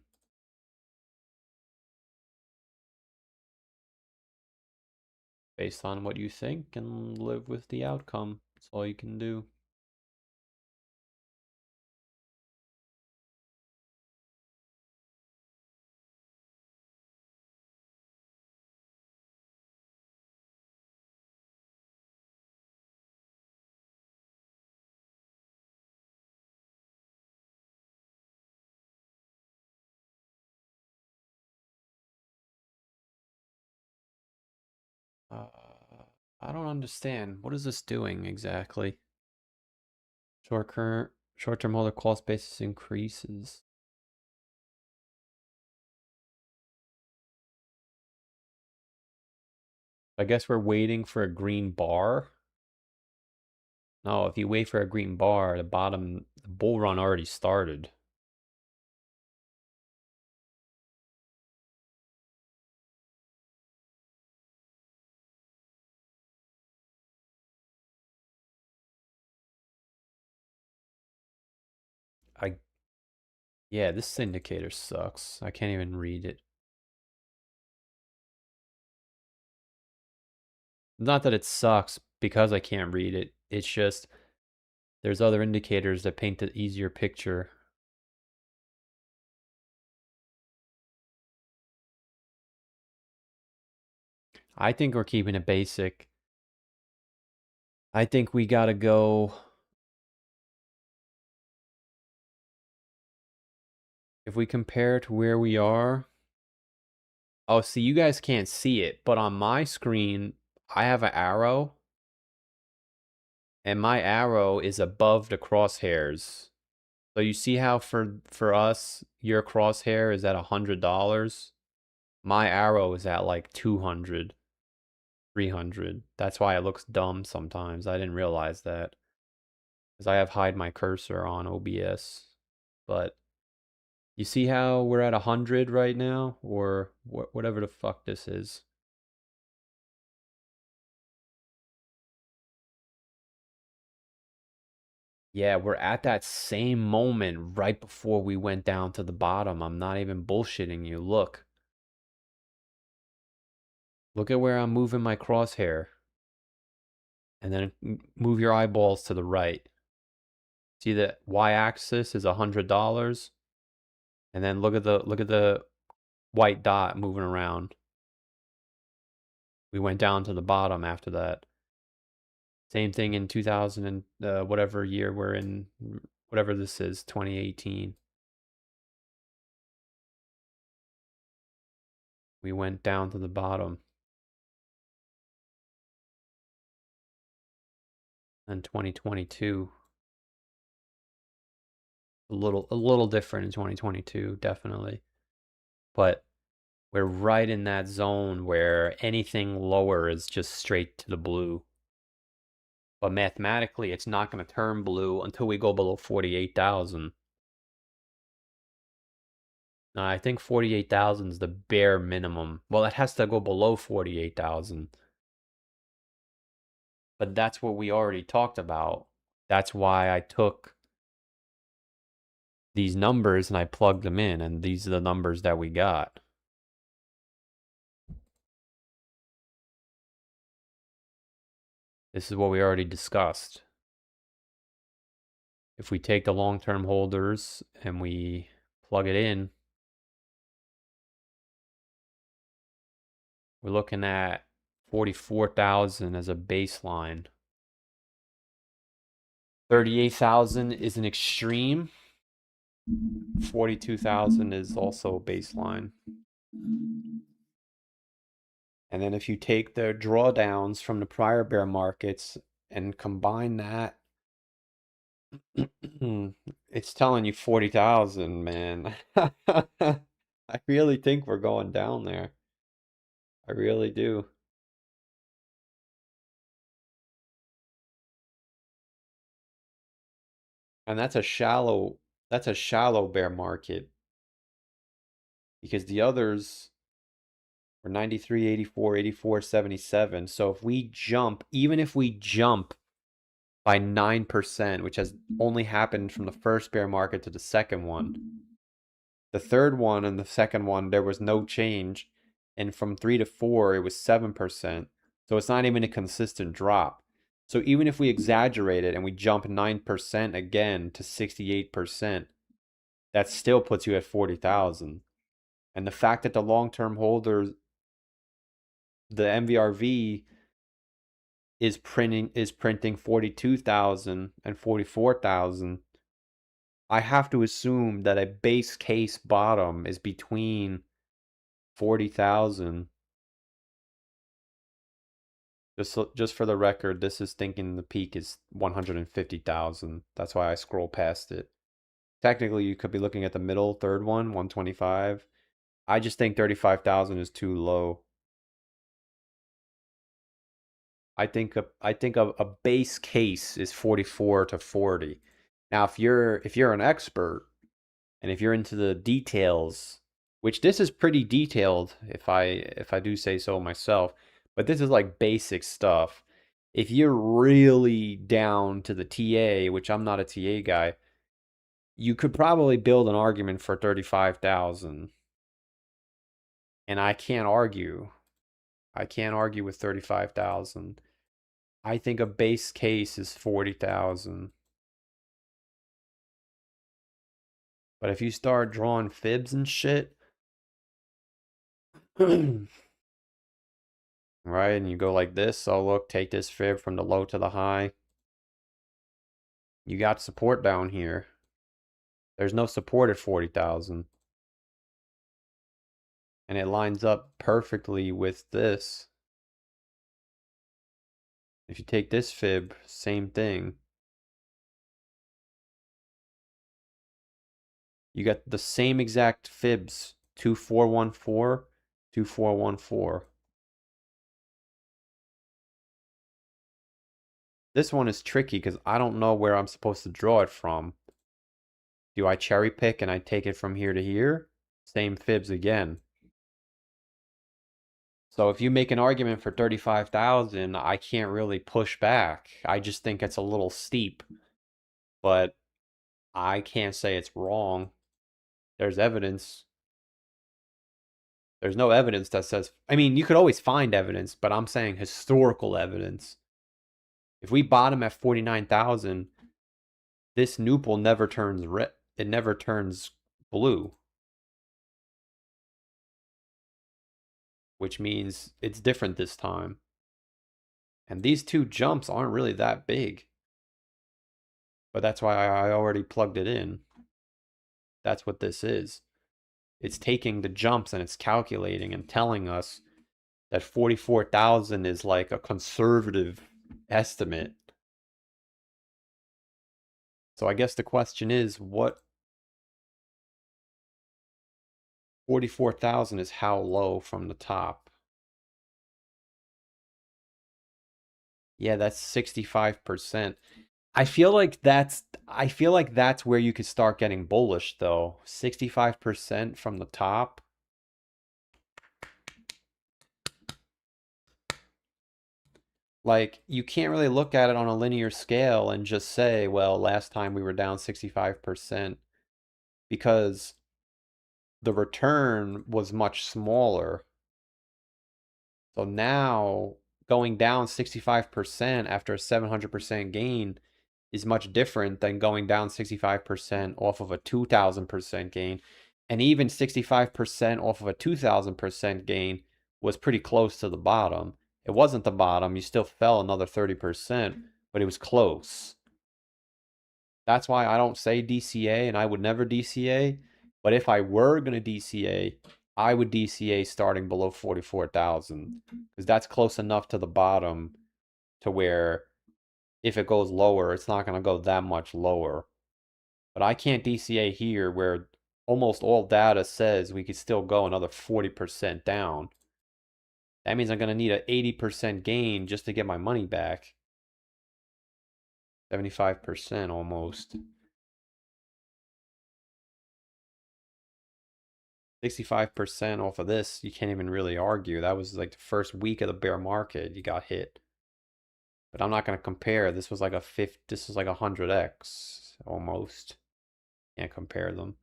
based on what you think and live with the outcome. That's all you can do. I don't understand. What is this doing exactly? Short-term holder cost basis increases. I guess we're waiting for a green bar. No, if you wait for a green bar, the bull run already started. Yeah, this indicator sucks. I can't even read it. Not that it sucks because I can't read it. It's just there's other indicators that paint an easier picture. I think we're keeping it basic. I think we gotta go. If we compare to where we are. Oh, see, you guys can't see it, but on my screen, I have an arrow. And my arrow is above the crosshairs. So you see how for us, your crosshair is at $100? My arrow is at like 200, 300. That's why it looks dumb sometimes. I didn't realize that. Because I have hide my cursor on OBS. But you see how we're at 100 right now? Or whatever the fuck this is. Yeah, we're at that same moment right before we went down to the bottom. I'm not even bullshitting you. Look. Look at where I'm moving my crosshair. And then move your eyeballs to the right. See the y-axis is $100. And then look at the white dot moving around. We went down to the bottom after that. Same thing in 2000 and whatever year we're in, whatever this is, 2018. We went down to the bottom. And 2022. A little different in 2022, definitely. But we're right in that zone where anything lower is just straight to the blue. But mathematically, it's not going to turn blue until we go below 48,000. I think 48,000 is the bare minimum. Well, it has to go below 48,000. But that's what we already talked about. That's why I took these numbers and I plugged them in, and these are the numbers that we got. This is what we already discussed. If we take the long-term holders and we plug it in, we're looking at 44,000 as a baseline. 38,000 is an extreme. 42,000 is also baseline. And then if you take the drawdowns from the prior bear markets and combine that, it's telling you 40,000, man. I really think we're going down there. I really do. And that's a shallow bear market because the others were 93, 84, 84, 77. So if we jump, even if we jump by 9%, which has only happened from the first bear market to the second one. The third one and the second one, there was no change. And from 3 to 4, it was 7%. So it's not even a consistent drop. So even if we exaggerate it and we jump 9% again to 68%, that still puts you at 40,000. And the fact that the long-term holders, the MVRV is printing 42,000 and 44,000, I have to assume that a base case bottom is between 40,000 Just for the record, this is thinking the peak is 150,000. That's why I scroll past it. Technically, you could be looking at the middle third one, 125. I just think 35,000 is too low. I think a base case is 44 to 40. Now, if you're an expert and if you're into the details, which this is pretty detailed if I do say so myself, but this is like basic stuff. If you're really down to the TA, which I'm not a TA guy, you could probably build an argument for 35,000. And I can't argue. I can't argue with 35,000. I think a base case is 40,000. But if you start drawing fibs and shit, right, and you go like this, oh look, take this fib from the low to the high. You got support down here. There's no support at 40,000. And it lines up perfectly with this. If you take this fib, same thing. You got the same exact fibs, 2414, 2414. This one is tricky because I don't know where I'm supposed to draw it from. Do I cherry pick and I take it from here to here? Same fibs again. So if you make an argument for 35,000, I can't really push back. I just think it's a little steep. But I can't say it's wrong. There's evidence. There's no evidence that says, I mean, you could always find evidence, but I'm saying historical evidence. If we bottom at 49,000, this nupal never turns red. It never turns blue. Which means it's different this time. And these two jumps aren't really that big. But that's why I already plugged it in. That's what this is. It's taking the jumps and it's calculating and telling us that 44,000 is like a conservative estimate. So I guess the question is, what 44,000 is how low from the top? Yeah, that's 65%. I feel like that's where you could start getting bullish though. 65% from the top. Like, you can't really look at it on a linear scale and just say, well, last time we were down 65% because the return was much smaller. So now going down 65% after a 700% gain is much different than going down 65% off of a 2,000% gain. And even 65% off of a 2,000% gain was pretty close to the bottom. It wasn't the bottom. You still fell another 30%, but it was close. That's why I don't say DCA, and I would never DCA. But if I were going to DCA, I would DCA starting below 44,000 because that's close enough to the bottom to where if it goes lower, it's not going to go that much lower. But I can't DCA here where almost all data says we could still go another 40% down. That means I'm going to need an 80% gain just to get my money back. 75% almost. 65% off of this, you can't even really argue. That was like the first week of the bear market, you got hit. But I'm not going to compare. This was like this was like 100x almost. Can't compare them.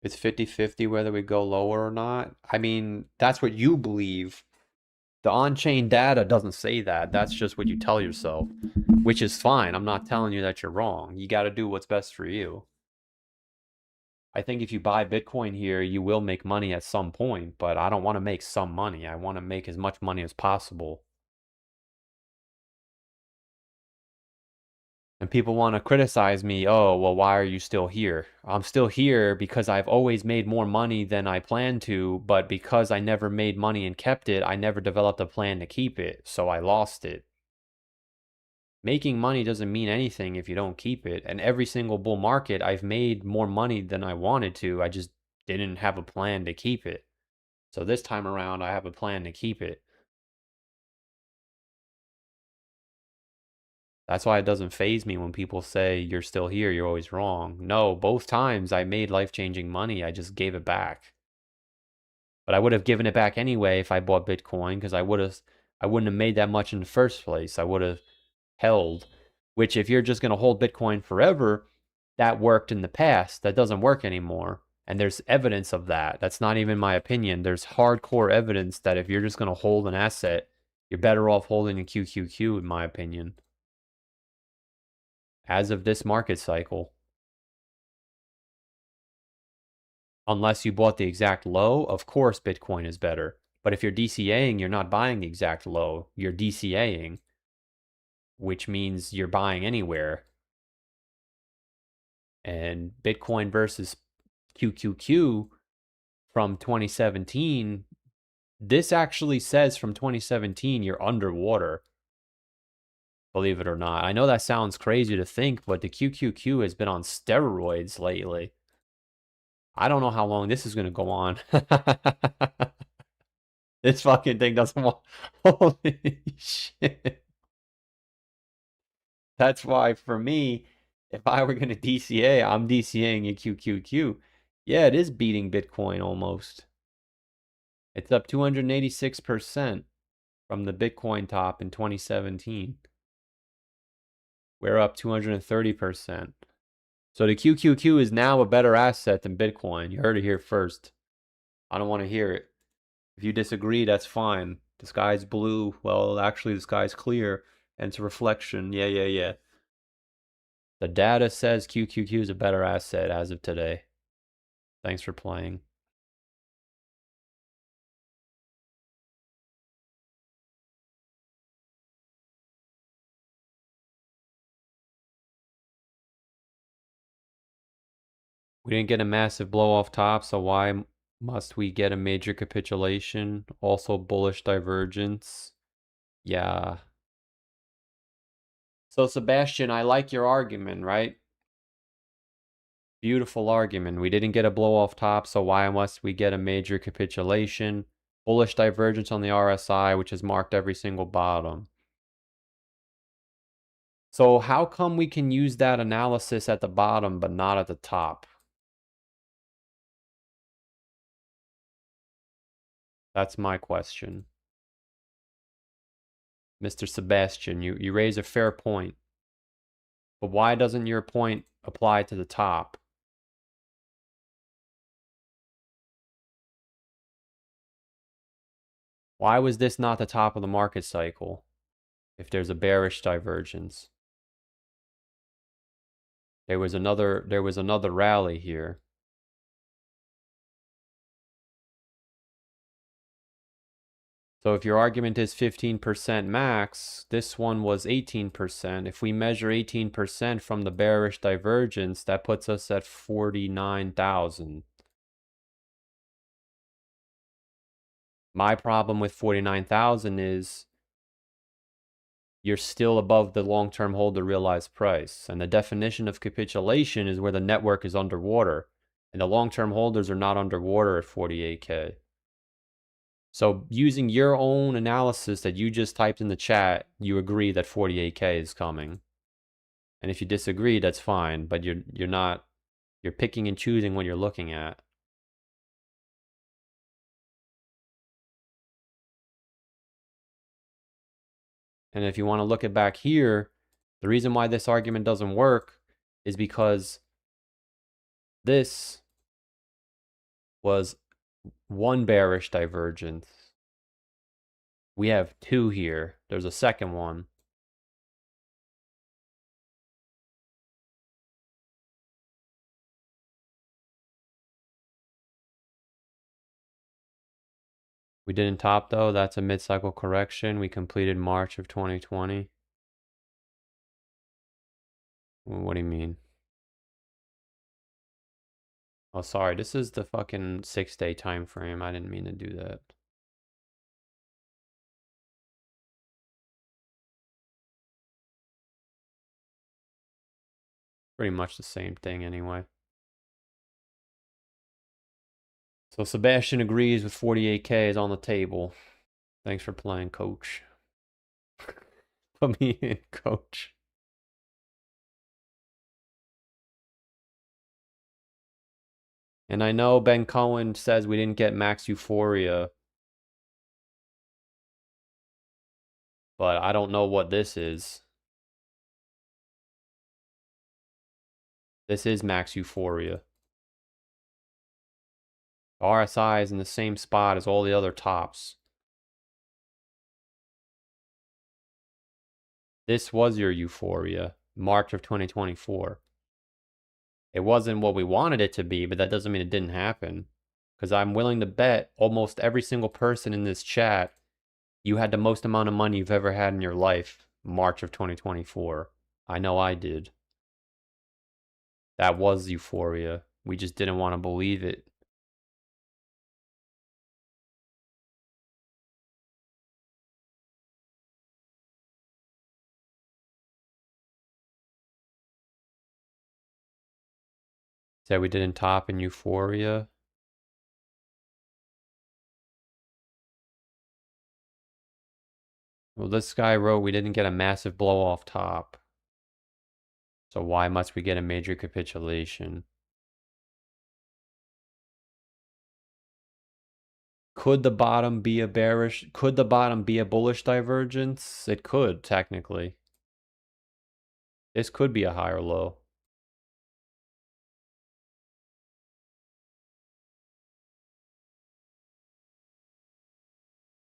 It's 50-50 whether we go lower or not. I mean, that's what you believe. The on-chain data doesn't say that. That's just what you tell yourself, which is fine. I'm not telling you that you're wrong. You got to do what's best for you. I think if you buy Bitcoin here, you will make money at some point, but I don't want to make some money. I want to make as much money as possible. And people want to criticize me. Oh, well, why are you still here? I'm still here because I've always made more money than I planned to, but because I never made money and kept it, I never developed a plan to keep it, so I lost it. Making money doesn't mean anything if you don't keep it. And every single bull market, I've made more money than I wanted to. I just didn't have a plan to keep it. So this time around, I have a plan to keep it. That's why it doesn't faze me when people say you're still here, you're always wrong. No, both times I made life-changing money, I just gave it back. But I would have given it back anyway if I bought Bitcoin because I wouldn't have made that much in the first place. I would have held, which if you're just going to hold Bitcoin forever, that worked in the past. That doesn't work anymore. And there's evidence of that. That's not even my opinion. There's hardcore evidence that if you're just going to hold an asset, you're better off holding a QQQ, in my opinion, as of this market cycle. Unless you bought the exact low, of course Bitcoin is better. But if you're DCAing, you're not buying the exact low. You're DCAing, which means you're buying anywhere. And Bitcoin versus QQQ from 2017, this actually says from 2017 you're underwater, believe it or not. I know that sounds crazy to think, but the QQQ has been on steroids lately. I don't know how long this is going to go on. This fucking thing doesn't want. Holy shit. That's why for me, if I were going to DCA, I'm DCAing a QQQ. Yeah, it is beating Bitcoin almost. It's up 286% from the Bitcoin top in 2017. We're up 230%. So the QQQ is now a better asset than Bitcoin. You heard it here first. I don't want to hear it. If you disagree, that's fine. The sky's blue. Well, actually, the sky's clear, and it's a reflection. Yeah, yeah, yeah. The data says QQQ is a better asset as of today. Thanks for playing. We didn't get a massive blow off top, so why must we get a major capitulation? Also bullish divergence. Yeah. So Sebastian, I like your argument, right? Beautiful argument. We didn't get a blow off top, so why must we get a major capitulation? Bullish divergence on the RSI, which has marked every single bottom. So how come we can use that analysis at the bottom but not at the top? That's my question. Mr. Sebastian, you raise a fair point. But why doesn't your point apply to the top? Why was this not the top of the market cycle if there's a bearish divergence? There was another rally here. So if your argument is 15% max, this one was 18%. If we measure 18% from the bearish divergence, that puts us at 49,000. My problem with 49,000 is you're still above the long-term hold to realized price. And the definition of capitulation is where the network is underwater. And the long-term holders are not underwater at 48K. So using your own analysis that you just typed in the chat, you agree that 48K is coming. And if you disagree, that's fine, but you're picking and choosing what you're looking at. And if you want to look at back here, the reason why this argument doesn't work is because this was one bearish divergence. We have two here. There's a second one. We didn't top though. That's a mid-cycle correction. We completed March of 2020. What do you mean? Oh, sorry. This is the fucking 6-day time frame. I didn't mean to do that. Pretty much the same thing anyway. So Sebastian agrees with 48K is on the table. Thanks for playing, coach. Put me in, coach. And I know Ben Cohen says we didn't get max euphoria, but I don't know what this is. This is max euphoria. RSI is in the same spot as all the other tops. This was your euphoria, March of 2024. It wasn't what we wanted it to be, but that doesn't mean it didn't happen. Because I'm willing to bet almost every single person in this chat, you had the most amount of money you've ever had in your life, March of 2024. I know I did. That was euphoria. We just didn't want to believe it. Said we didn't top in euphoria. Well, this guy wrote we didn't get a massive blow off top. So why must we get a major capitulation? Could the bottom be a bearish? Could the bottom be a bullish divergence? It could, technically. This could be a higher low.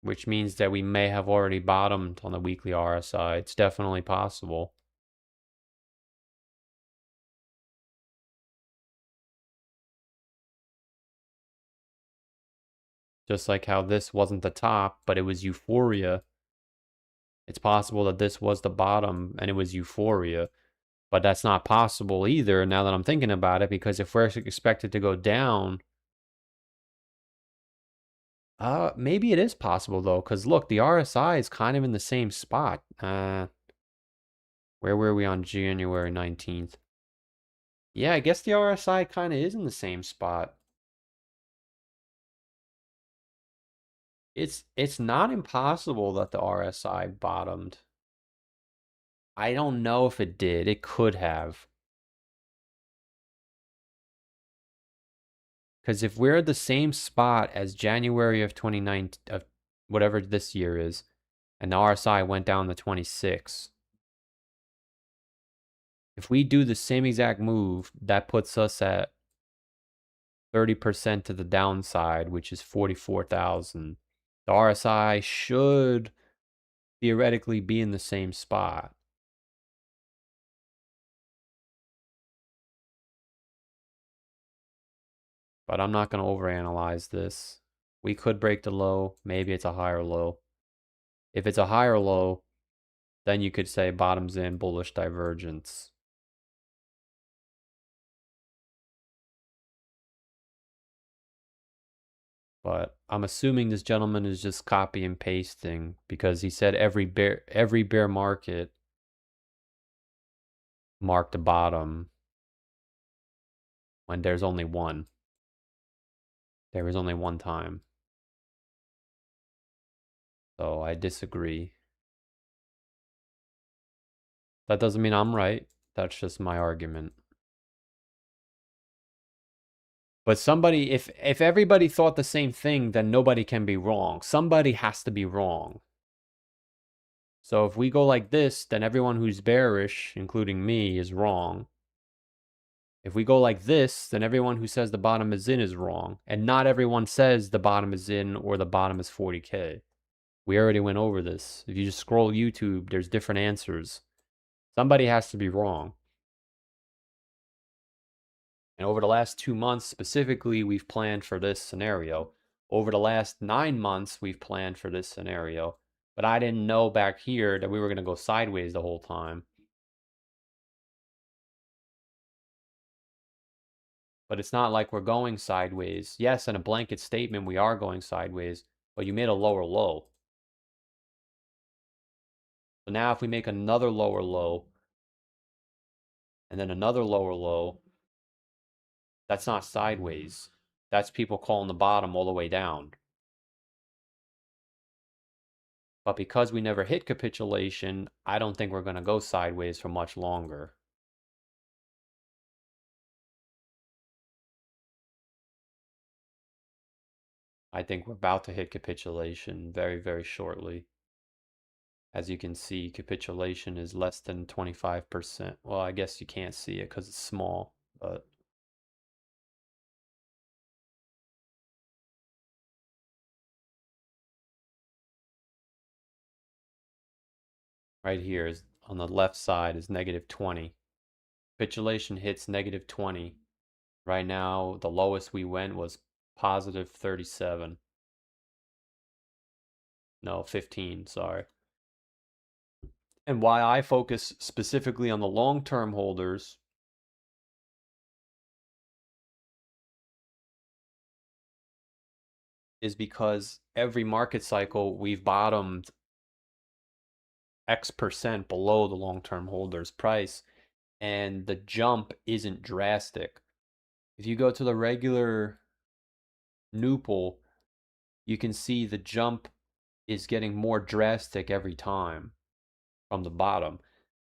Which means that we may have already bottomed on the weekly RSI. It's definitely possible. Just like how this wasn't the top, but it was euphoria. It's possible that this was the bottom and it was euphoria. But that's not possible either now that I'm thinking about it, because if we're expected to go down, maybe it is possible though, because look, the RSI is kind of in the same spot. Where were we on January 19th? Yeah, I guess the RSI kind of is in the same spot. It's not impossible that the RSI bottomed. I don't know if it did. It could have. Because if we're at the same spot as January of 2019, of whatever this year is, and the RSI went down to 26, if we do the same exact move, that puts us at 30% to the downside, which is 44,000. The RSI should theoretically be in the same spot. But I'm not going to overanalyze this. We could break the low. Maybe it's a higher low. If it's a higher low, then you could say bottoms in, bullish divergence. But I'm assuming this gentleman is just copy and pasting, because he said every bear market marked a bottom when there's only one. There was only one time. So I disagree. That doesn't mean I'm right. That's just my argument. But somebody, if everybody thought the same thing, then nobody can be wrong. Somebody has to be wrong. So if we go like this, then everyone who's bearish, including me, is wrong. If we go like this, then everyone who says the bottom is in is wrong. And not everyone says the bottom is in or the bottom is 40K. We already went over this. If you just scroll YouTube, there's different answers. Somebody has to be wrong. And over the last 2 months specifically, we've planned for this scenario. Over the last 9 months, we've planned for this scenario. But I didn't know back here that we were going to go sideways the whole time. But it's not like we're going sideways. Yes, in a blanket statement, we are going sideways, but you made a lower low. So now if we make another lower low, and then another lower low, that's not sideways. That's people calling the bottom all the way down. But because we never hit capitulation, I don't think we're going to go sideways for much longer. I think we're about to hit capitulation very, very shortly. As you can see, capitulation is less than 25%. Well, I guess you can't see it because it's small, but right here is on the left side is -20. Capitulation hits -20. Right now, the lowest we went was +37. No, 15, sorry. And why I focus specifically on the long-term holders is because every market cycle we've bottomed X% below the long-term holders price, and the jump isn't drastic. If you go to the regular Newpol, you can see the jump is getting more drastic every time from the bottom,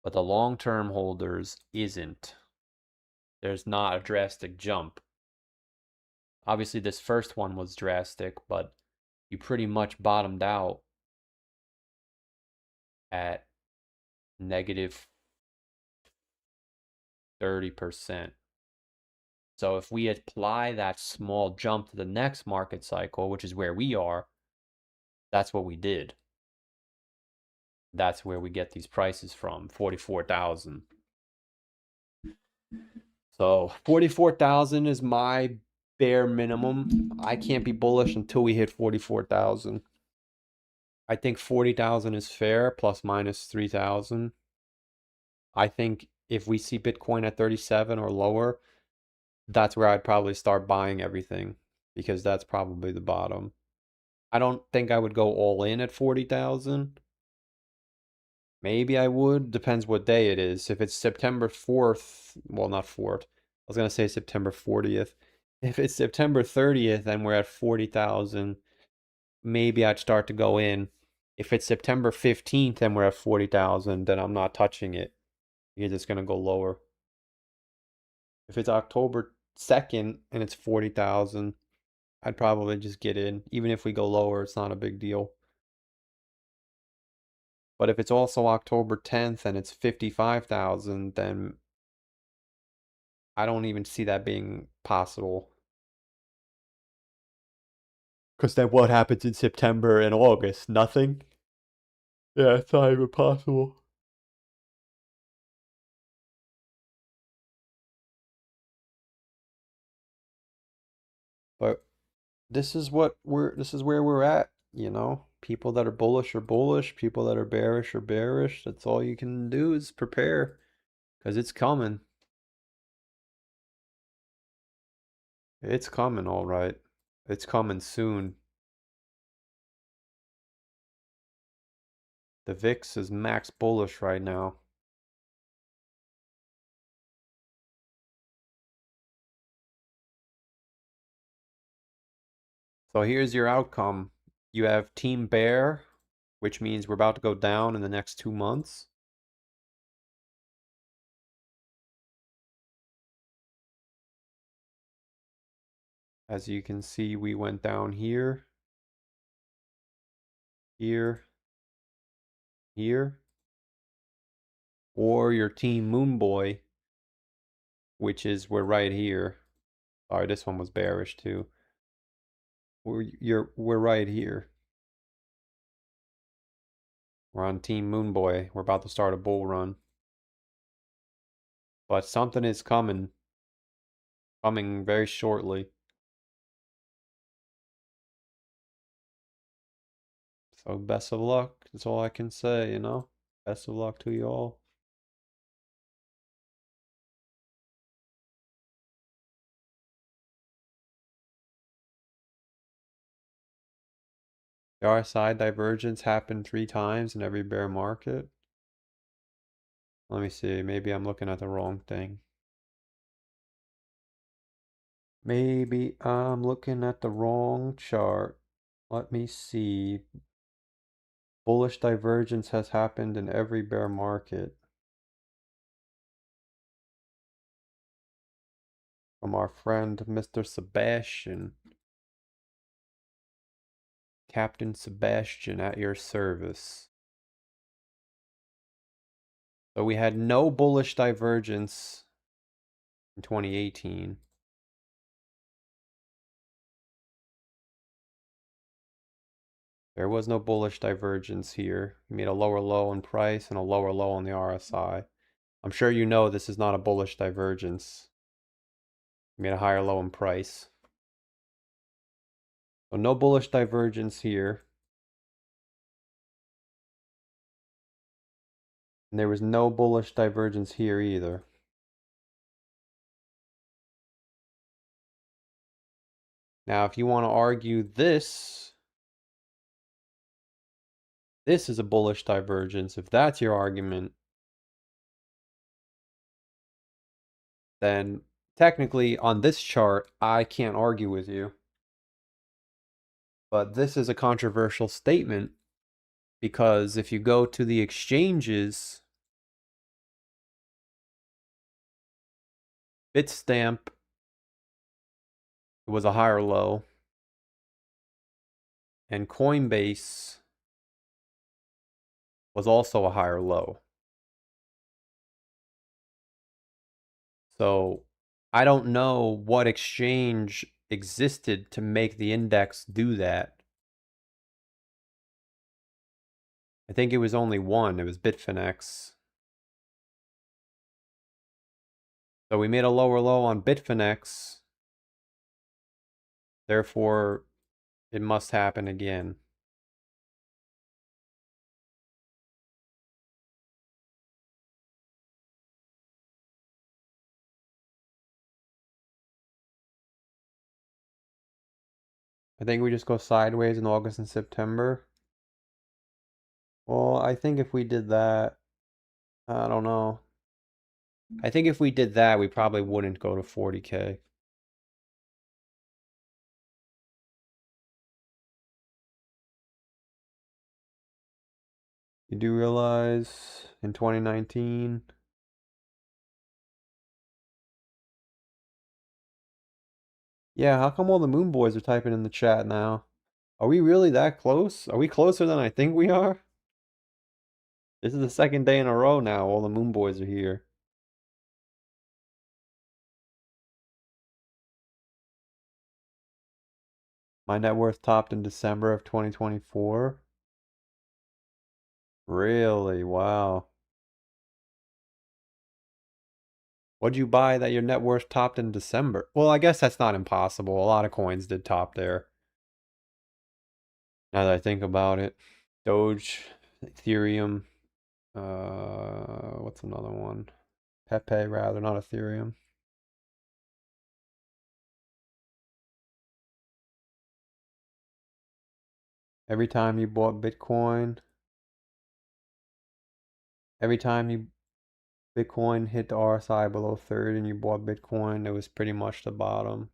but the long-term holders isn't. There's not a drastic jump. Obviously, this first one was drastic, but you pretty much bottomed out at -30%. So if we apply that small jump to the next market cycle, which is where we are, that's what we did. That's where we get these prices from, 44,000. So 44,000 is my bare minimum. I can't be bullish until we hit 44,000. I think 40,000 is fair, plus minus 3,000. I think if we see Bitcoin at 37 or lower, that's where I'd probably start buying everything, because that's probably the bottom. I don't think I would go all in at 40,000. Maybe I would, depends what day it is. If it's September 4th, well, not 4th. I was going to say September 40th. If it's September 30th and we're at 40,000, maybe I'd start to go in. If it's September 15th and we're at 40,000, then I'm not touching it. Because it's going to go lower. If it's October 2nd and it's 40,000, I'd probably just get in. Even if we go lower, it's not a big deal. But if it's also October 10th and it's 55,000, then I don't even see that being possible. Because then what happens in September and August? Nothing? Yeah, it's not even possible. But this is where we're at, you know? People that are bullish are bullish, people that are bearish are bearish. That's all you can do is prepare. Because it's coming. It's coming, all right. It's coming soon. The VIX is max bullish right now. So here's your outcome. You have Team Bear, which means we're about to go down in the next 2 months. As you can see, we went down here, here, here. Or your Team Moonboy, which is we're right here. Sorry, this one was bearish too. We're right here. We're on Team Moonboy. We're about to start a bull run. But something is coming very shortly. So best of luck. That's all I can say, you know? Best of luck to you all. The RSI divergence happened 3 times in every bear market. Let me see. Maybe I'm looking at the wrong thing. Maybe I'm looking at the wrong chart. Let me see. Bullish divergence has happened in every bear market. From our friend Mr. Sebastian. Captain Sebastian at your service. So we had no bullish divergence in 2018. There was no bullish divergence here. We made a lower low in price and a lower low on the RSI. I'm sure you know this is not a bullish divergence. We made a higher low in price. So no bullish divergence here. And there was no bullish divergence here either. Now, if you want to argue this is a bullish divergence, if that's your argument, then technically on this chart, I can't argue with you. But this is a controversial statement because if you go to the exchanges, Bitstamp was a higher low, and Coinbase was also a higher low. So I don't know what exchange existed to make the index do that. I think it was only one. It was Bitfinex. So we made a lower low on Bitfinex. Therefore, it must happen again. I think we just go sideways in August and September. Well, I think if we did that, I don't know. I think if we did that, we probably wouldn't go to 40K. You do realize in 2019, yeah, how come all the Moon Boys are typing in the chat now? Are we really that close? Are we closer than I think we are? This is the second day in a row now, all the Moon Boys are here. My net worth topped in December of 2024. Really? Wow. What'd you buy that your net worth topped in December? Well, I guess that's not impossible. A lot of coins did top there. Now that I think about it. Doge, Ethereum, what's another one? Pepe, rather, not Ethereum. Every time you bought Bitcoin, every time you Bitcoin hit the RSI below 30 and you bought Bitcoin, it was pretty much the bottom.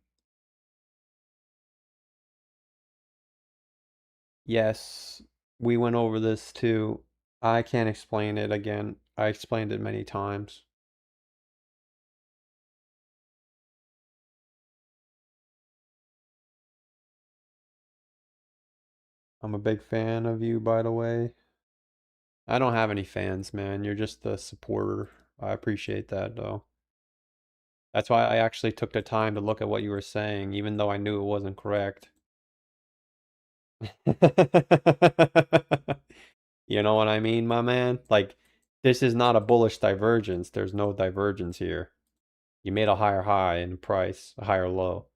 Yes, we went over this too. I can't explain it again. I explained it many times. I'm a big fan of you, by the way. I don't have any fans, man. You're just a supporter. I appreciate that, though. That's why I actually took the time to look at what you were saying, even though I knew it wasn't correct. You know what I mean, my man? Like, this is not a bullish divergence. There's no divergence here. You made a higher high in price, a higher low.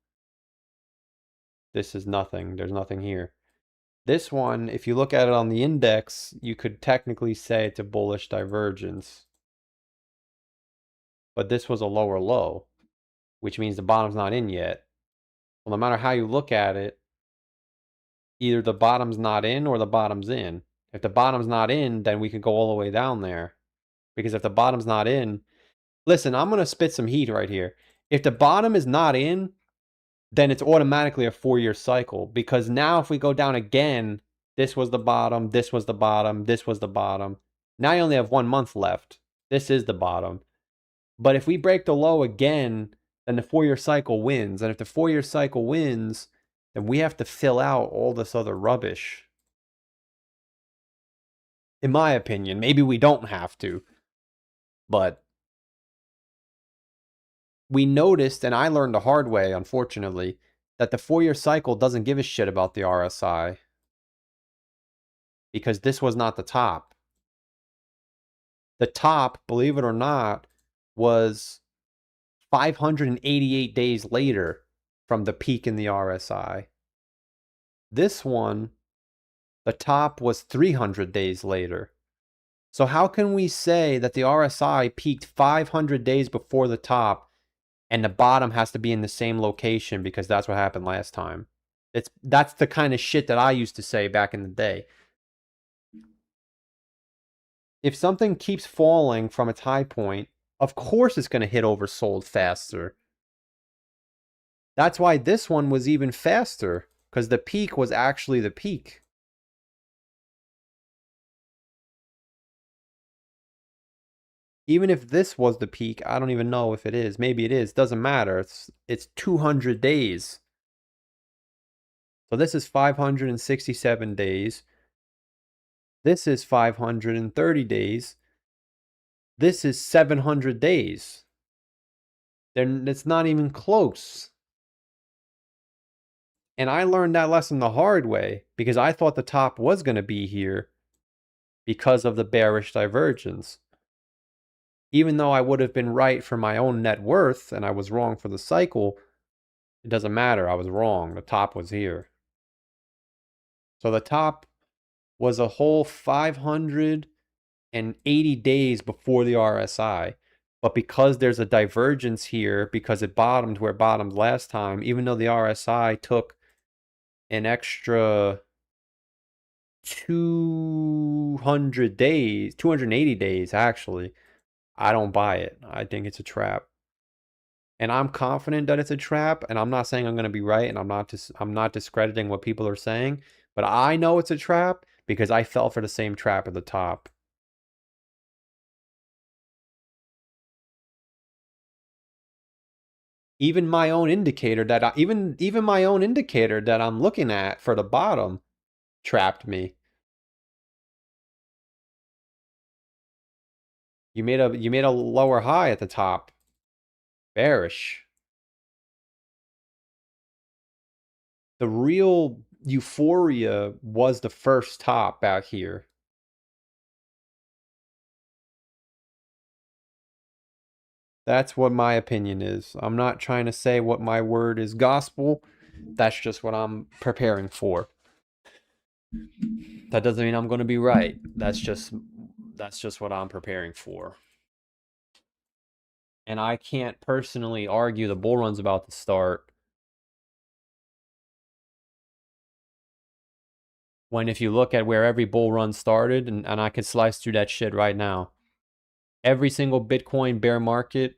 This is nothing. There's nothing here. This one, if you look at it on the index, you could technically say it's a bullish divergence. But this was a lower low, which means the bottom's not in yet. Well, no matter how you look at it, either the bottom's not in or the bottom's in. If the bottom's not in, then we can go all the way down there. Because if the bottom's not in, listen, I'm going to spit some heat right here. If the bottom is not in, then it's automatically a 4-year cycle. Because now if we go down again, this was the bottom, this was the bottom, this was the bottom. Now you only have 1 month left. This is the bottom. But if we break the low again, then the 4-year cycle wins. And if the 4-year cycle wins, then we have to fill out all this other rubbish. In my opinion, maybe we don't have to. But we noticed, and I learned the hard way, unfortunately, that the 4-year cycle doesn't give a shit about the RSI. Because this was not the top. The top, believe it or not, was 588 days later from the peak in the RSI. This one, the top was 300 days later. So how can we say that the RSI peaked 500 days before the top and the bottom has to be in the same location because that's what happened last time? That's the kind of shit that I used to say back in the day. If something keeps falling from its high point, of course it's going to hit oversold faster. That's why this one was even faster, because the peak was actually the peak. Even if this was the peak, I don't even know if it is. Maybe it is. Doesn't matter. It's 200 days. So this is 567 days. This is 530 days. This is 700 days. Then it's not even close. And I learned that lesson the hard way because I thought the top was going to be here because of the bearish divergence. Even though I would have been right for my own net worth and I was wrong for the cycle, it doesn't matter. I was wrong. The top was here. So the top was a whole 580 days before the RSI. But because there's a divergence here, because it bottomed where it bottomed last time, even though the RSI took an extra 200 days, 280 days actually, I don't buy it. I think it's a trap. And I'm confident that it's a trap, and I'm not saying I'm going to be right, and I'm not discrediting what people are saying, but I know it's a trap because I fell for the same trap at the top. Even my own indicator that even my own indicator that I'm looking at for the bottom trapped me. You made a lower high at the top. Bearish. The real euphoria was the first top back here. That's what my opinion is. I'm not trying to say what my word is gospel. That's just what I'm preparing for. That doesn't mean I'm going to be right. That's just what I'm preparing for. And I can't personally argue the bull run's about to start when if you look at where every bull run started, and I could slice through that shit right now. Every single Bitcoin bear market,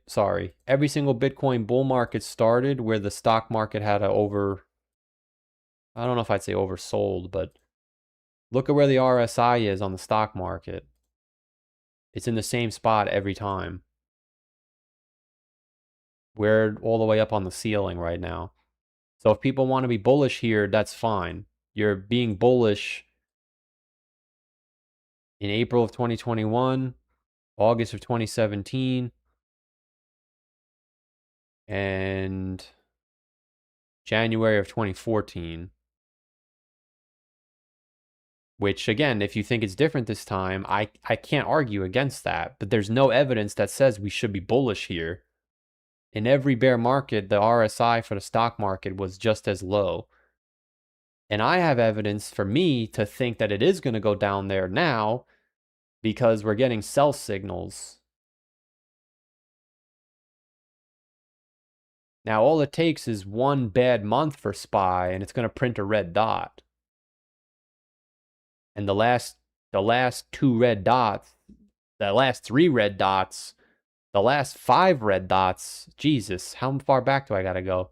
every single Bitcoin bull market started where the stock market had I don't know if I'd say oversold, but look at where the RSI is on the stock market. It's in the same spot every time. We're all the way up on the ceiling right now. So if people want to be bullish here, that's fine. You're being bullish in April of 2021, August of 2017, and January of 2014. Which, again, if you think it's different this time, I can't argue against that. But there's no evidence that says we should be bullish here. In every bear market, the RSI for the stock market was just as low. And I have evidence for me to think that it is going to go down there now because we're getting sell signals. Now, all it takes is one bad month for SPY, and it's going to print a red dot. And the last two red dots, the last three red dots, the last five red dots, Jesus, how far back do I gotta go?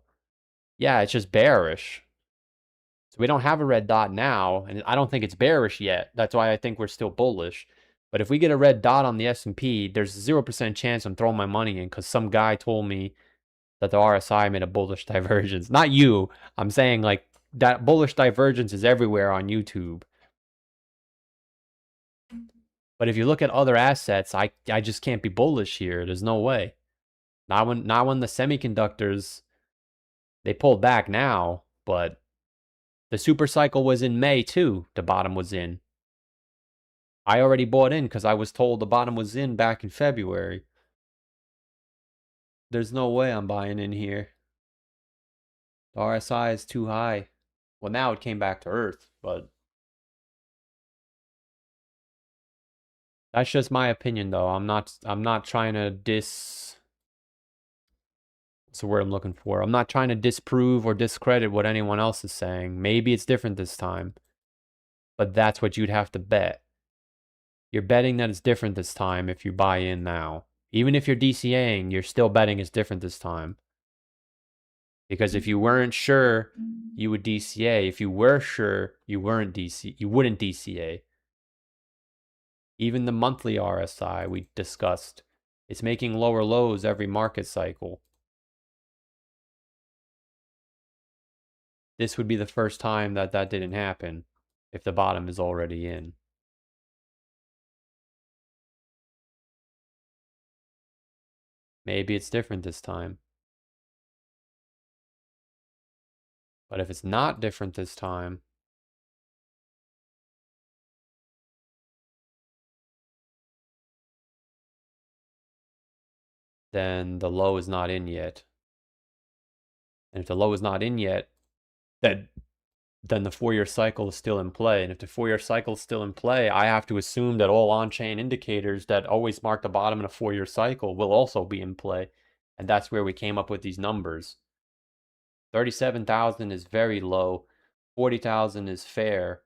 Yeah, it's just bearish. So we don't have a red dot now, and I don't think it's bearish yet. That's why I think we're still bullish. But if we get a red dot on the S&P, there's a 0% chance I'm throwing my money in because some guy told me that the RSI made a bullish divergence. Not you. I'm saying like that bullish divergence is everywhere on YouTube. But if you look at other assets, I just can't be bullish here. There's no way. Not when the semiconductors, they pulled back now, but the super cycle was in May too. The bottom was in. I already bought in because I was told the bottom was in back in February. There's no way I'm buying in here. The RSI is too high. Well, now it came back to earth, but that's just my opinion though. I'm not trying to what's the word I'm looking for? I'm not trying to disprove or discredit what anyone else is saying. Maybe it's different this time, but that's what you'd have to bet. You're betting that it's different this time if you buy in now. Even if you're DCAing, you're still betting it's different this time. Because if you weren't sure, you would DCA. If you were sure, you wouldn't DCA. Even the monthly RSI we discussed, it's making lower lows every market cycle. This would be the first time that didn't happen if the bottom is already in. Maybe it's different this time. But if it's not different this time, then the low is not in yet. And if the low is not in yet, then the 4-year cycle is still in play. And if the 4-year cycle is still in play, I have to assume that all on-chain indicators that always mark the bottom in a 4-year cycle will also be in play. And that's where we came up with these numbers. 37,000 is very low. 40,000 is fair.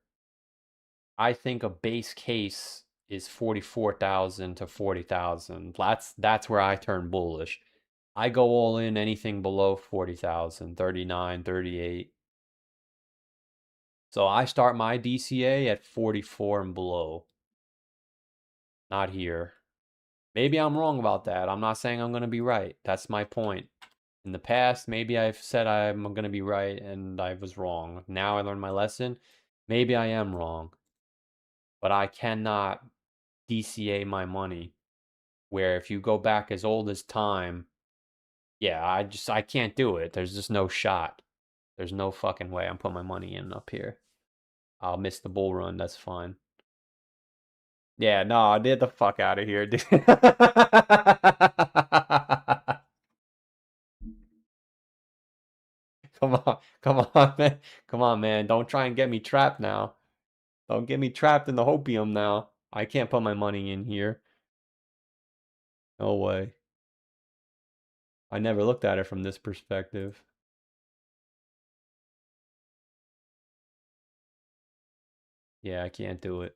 I think a base case is 44,000 to 40,000. That's where I turn bullish. I go all in anything below 40,000, 39, 38. So I start my DCA at 44 and below. Not here. Maybe I'm wrong about that. I'm not saying I'm going to be right. That's my point. In the past, maybe I've said I'm going to be right and I was wrong. Now I learned my lesson. Maybe I am wrong. But I cannot DCA my money. Where if you go back as old as time, yeah, I can't do it. There's just no shot. There's no fucking way I'm putting my money in up here. I'll miss the bull run. That's fine. Yeah, no, get the fuck out of here, dude. Come on, man. Come on, man. Don't try and get me trapped now. Don't get me trapped in the hopium now. I can't put my money in here. No way. I never looked at it from this perspective. Yeah, I can't do it.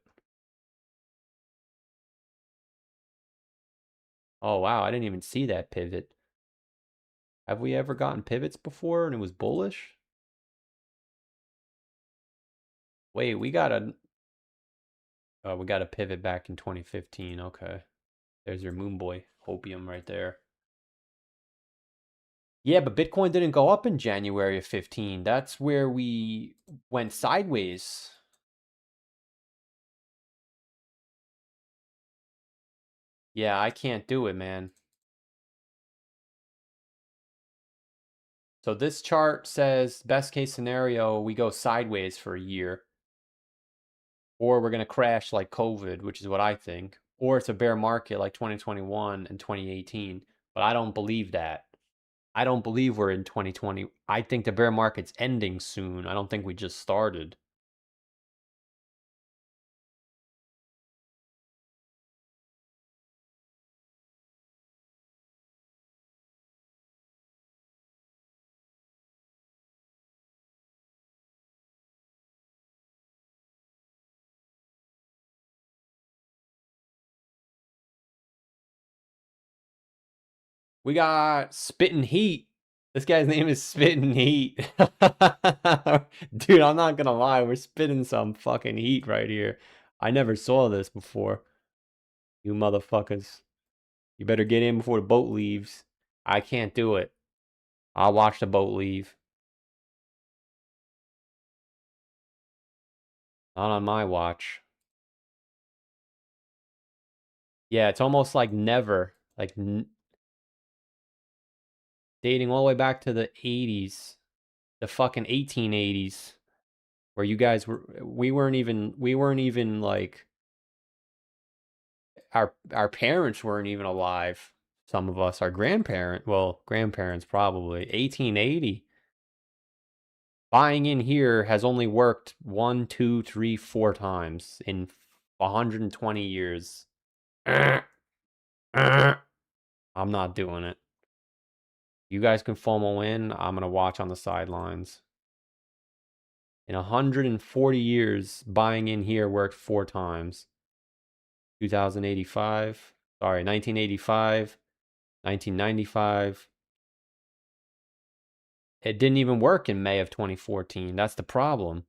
Oh, wow. I didn't even see that pivot. Have we ever gotten pivots before and it was bullish? Wait, we got a pivot back in 2015. Okay. There's your moon boy hopium right there. Yeah, but Bitcoin didn't go up in January of 15. That's where we went sideways. Yeah, I can't do it, man. So this chart says best case scenario, we go sideways for a year. Or we're going to crash like COVID, which is what I think. Or it's a bear market like 2021 and 2018. But I don't believe that. I don't believe we're in 2020. I think the bear market's ending soon. I don't think we just started. We got Spittin' Heat. This guy's name is Spittin' Heat. Dude, I'm not gonna lie. We're spitting some fucking heat right here. I never saw this before. You motherfuckers. You better get in before the boat leaves. I can't do it. I'll watch the boat leave. Not on my watch. Yeah, it's almost like never. Like dating all the way back to the 80s. The fucking 1880s. Where you guys were we weren't even like our parents weren't even alive. Some of us, our grandparents probably. 1880. Buying in here has only worked 1, 2, 3, 4 times in 120 years. I'm not doing it. You guys can FOMO in. I'm gonna watch on the sidelines. In 140 years, buying in here worked 4 times. 2085. Sorry, 1985. 1995. It didn't even work in May of 2014. That's the problem.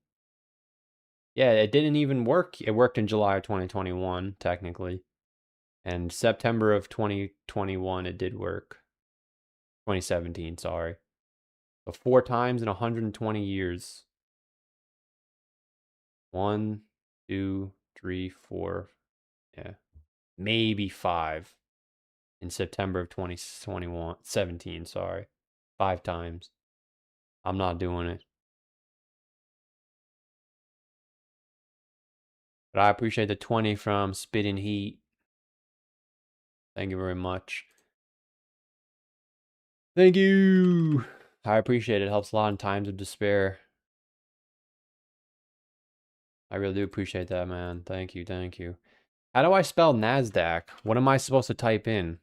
Yeah, it didn't even work. It worked in July of 2021, technically. And September of 2021, it did work. 2017, sorry. So 4 times in 120 years. 1, 2, 3, 4. Yeah. Maybe 5 in September of 2021, 17, sorry. 5 times. I'm not doing it. But I appreciate the 20 from Spittin' Heat. Thank you very much. Thank you. I appreciate it. It helps a lot in times of despair. I really do appreciate that, man. Thank you. Thank you. How do I spell NASDAQ? What am I supposed to type in?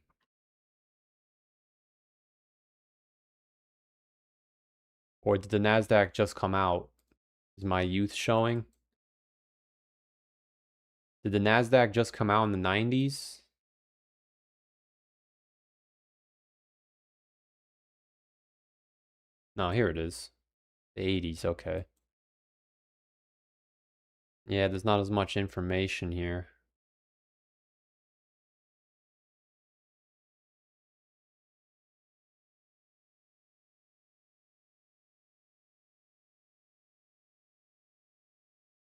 Or did the NASDAQ just come out? Is my youth showing? Did the NASDAQ just come out in the 90s? No, here it is. The 80s, okay. Yeah, there's not as much information here.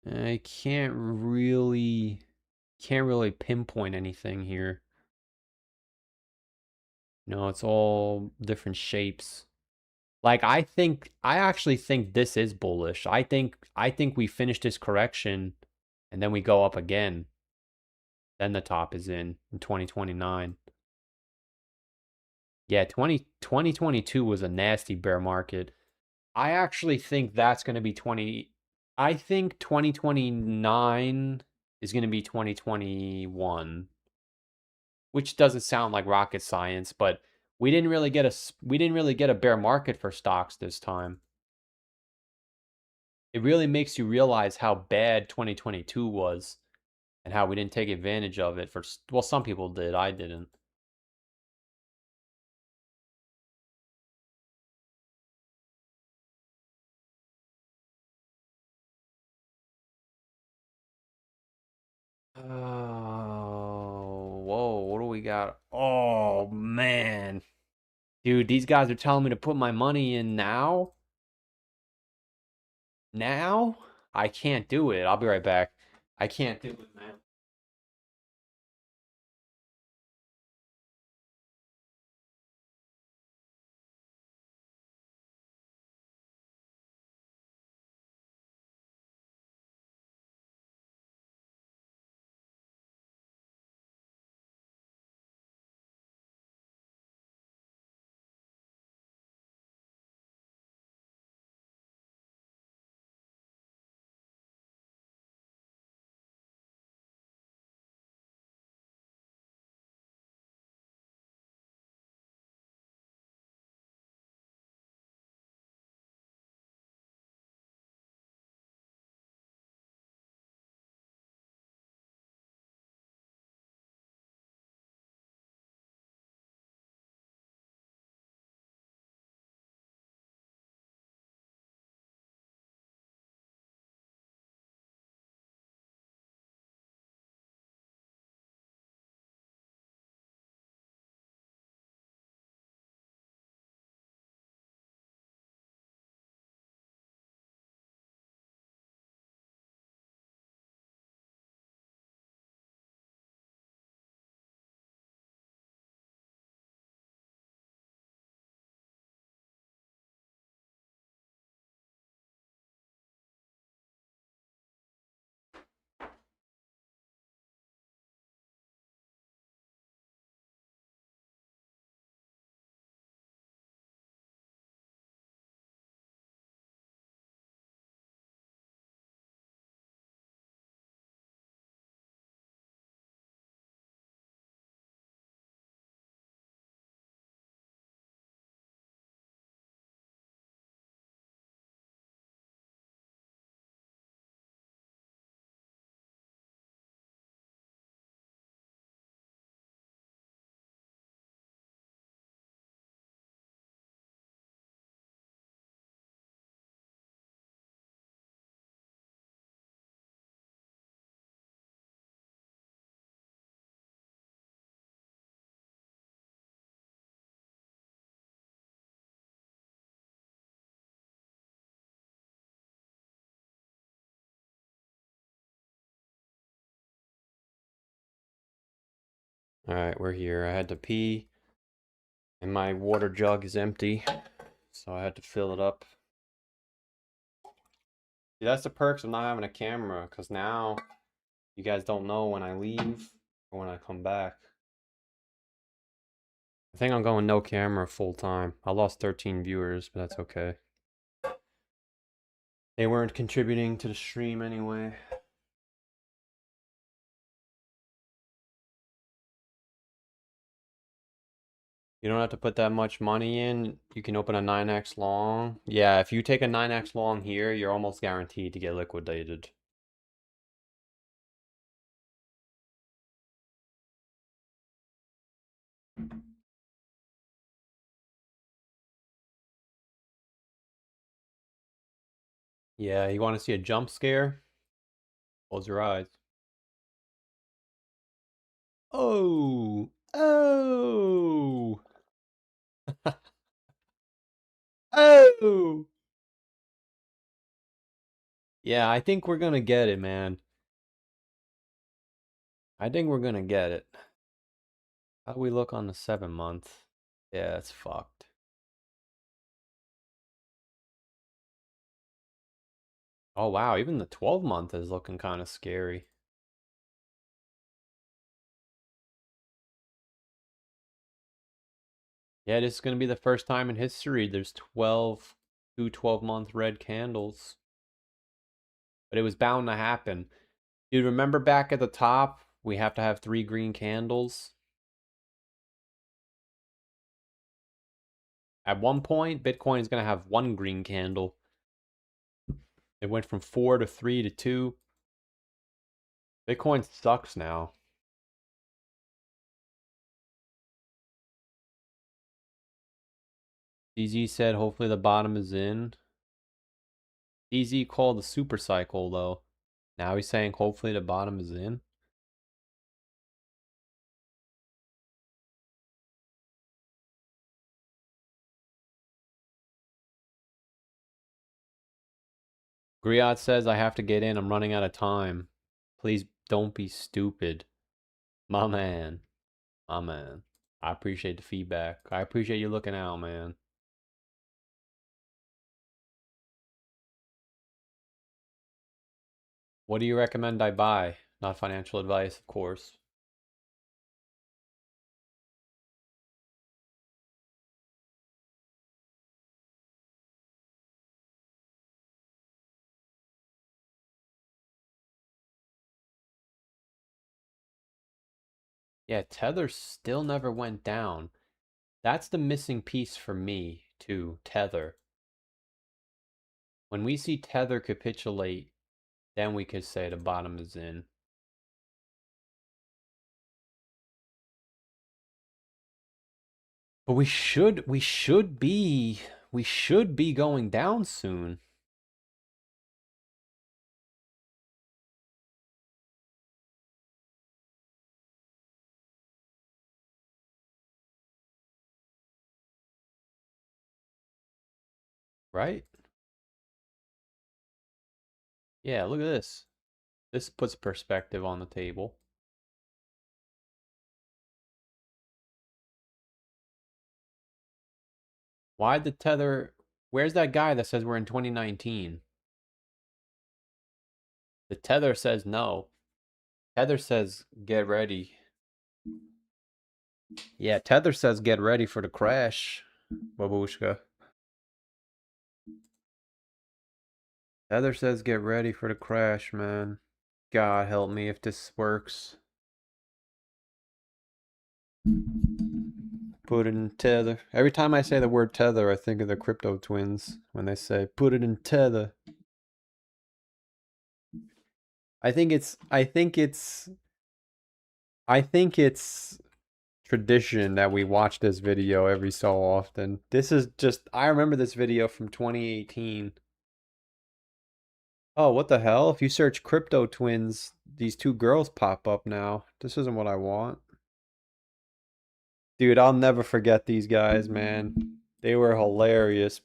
I can't really pinpoint anything here. No, it's all different shapes. Like I actually think this is bullish. I think we finish this correction and then we go up again. Then the top is in 2029. Yeah, 2022 was a nasty bear market. I actually think that's going to be 20 I think 2029 is going to be 2021, which doesn't sound like rocket science, but we didn't really get a bear market for stocks this time. It really makes you realize how bad 2022 was and how we didn't take advantage of it well, some people did, I didn't. Oh, whoa, what do we got? Oh, man. Dude, these guys are telling me to put my money in now? Now? I can't do it. I'll be right back. I can't do it, man. All right, we're here. I had to pee, and my water jug is empty, so I had to fill it up. See, that's the perks of not having a camera, because now you guys don't know when I leave or when I come back. I think I'm going no camera full time. I lost 13 viewers, but that's okay. They weren't contributing to the stream anyway. You don't have to put that much money in. You can open a 9x long. Yeah, if you take a 9x long here, you're almost guaranteed to get liquidated. Yeah, you want to see a jump scare? Close your eyes. Oh! Oh! Oh! Yeah, I think we're gonna get it, man. I think we're gonna get it. How do we look on the 7-month? Yeah, it's fucked. Oh wow, even the 12-month is looking kind of scary. Yeah, this is going to be the first time in history there's 12-month red candles. But it was bound to happen. Dude, remember back at the top, we have to have 3 green candles? At one point, Bitcoin is going to have 1 green candle. It went from 4 to 3 to 2. Bitcoin sucks now. DZ said hopefully the bottom is in. DZ called the super cycle though. Now he's saying hopefully the bottom is in. Griot says I have to get in. I'm running out of time. Please don't be stupid. My man. My man. I appreciate the feedback. I appreciate you looking out, man. What do you recommend I buy? Not financial advice, of course. Yeah, Tether still never went down. That's the missing piece for me, too. Tether. When we see Tether capitulate, then we could say the bottom is in. But we should be going down soon. Right? Yeah, look at this. This puts perspective on the table. Why the Tether? Where's that guy that says we're in 2019? The Tether says no. Tether says get ready. Yeah, Tether says get ready for the crash, Babushka. Tether says get ready for the crash, man. God help me if this works. Put it in Tether. Every time I say the word Tether, I think of the crypto twins when they say put it in Tether. I think it's tradition that we watch this video every so often. This is just, I remember this video from 2018. Oh, what the hell? If you search crypto twins, these 2 girls pop up now. This isn't what I want. Dude, I'll never forget these guys, man. They were hilarious.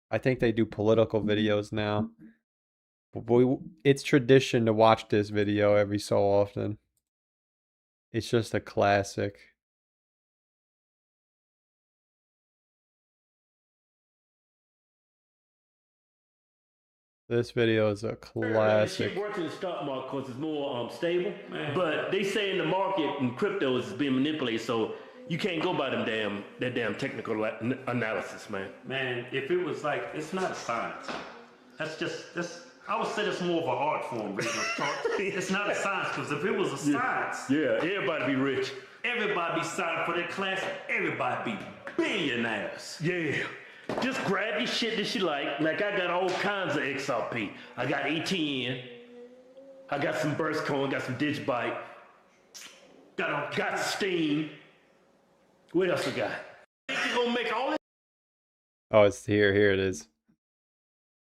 I think they do political videos now. But it's tradition to watch this video every so often. It's just a classic. This video is a classic. Shit works in the stock market because it's more stable. Man. But they say in the market and crypto is being manipulated, so you can't go by that damn technical analysis, man. Man, if it was like, it's not a science. I would say that's more of an art form. It's not a science, because if it was a science, yeah, everybody be rich. Everybody be signing for that class, everybody be billionaires. Yeah. Just grab your shit that you like. Like I got all kinds of XRP. I got ATN. I got some Burst Coin, got some Digibyte. Got Steam. What else we got? You gonna make all this? Oh, it's here. Here it is.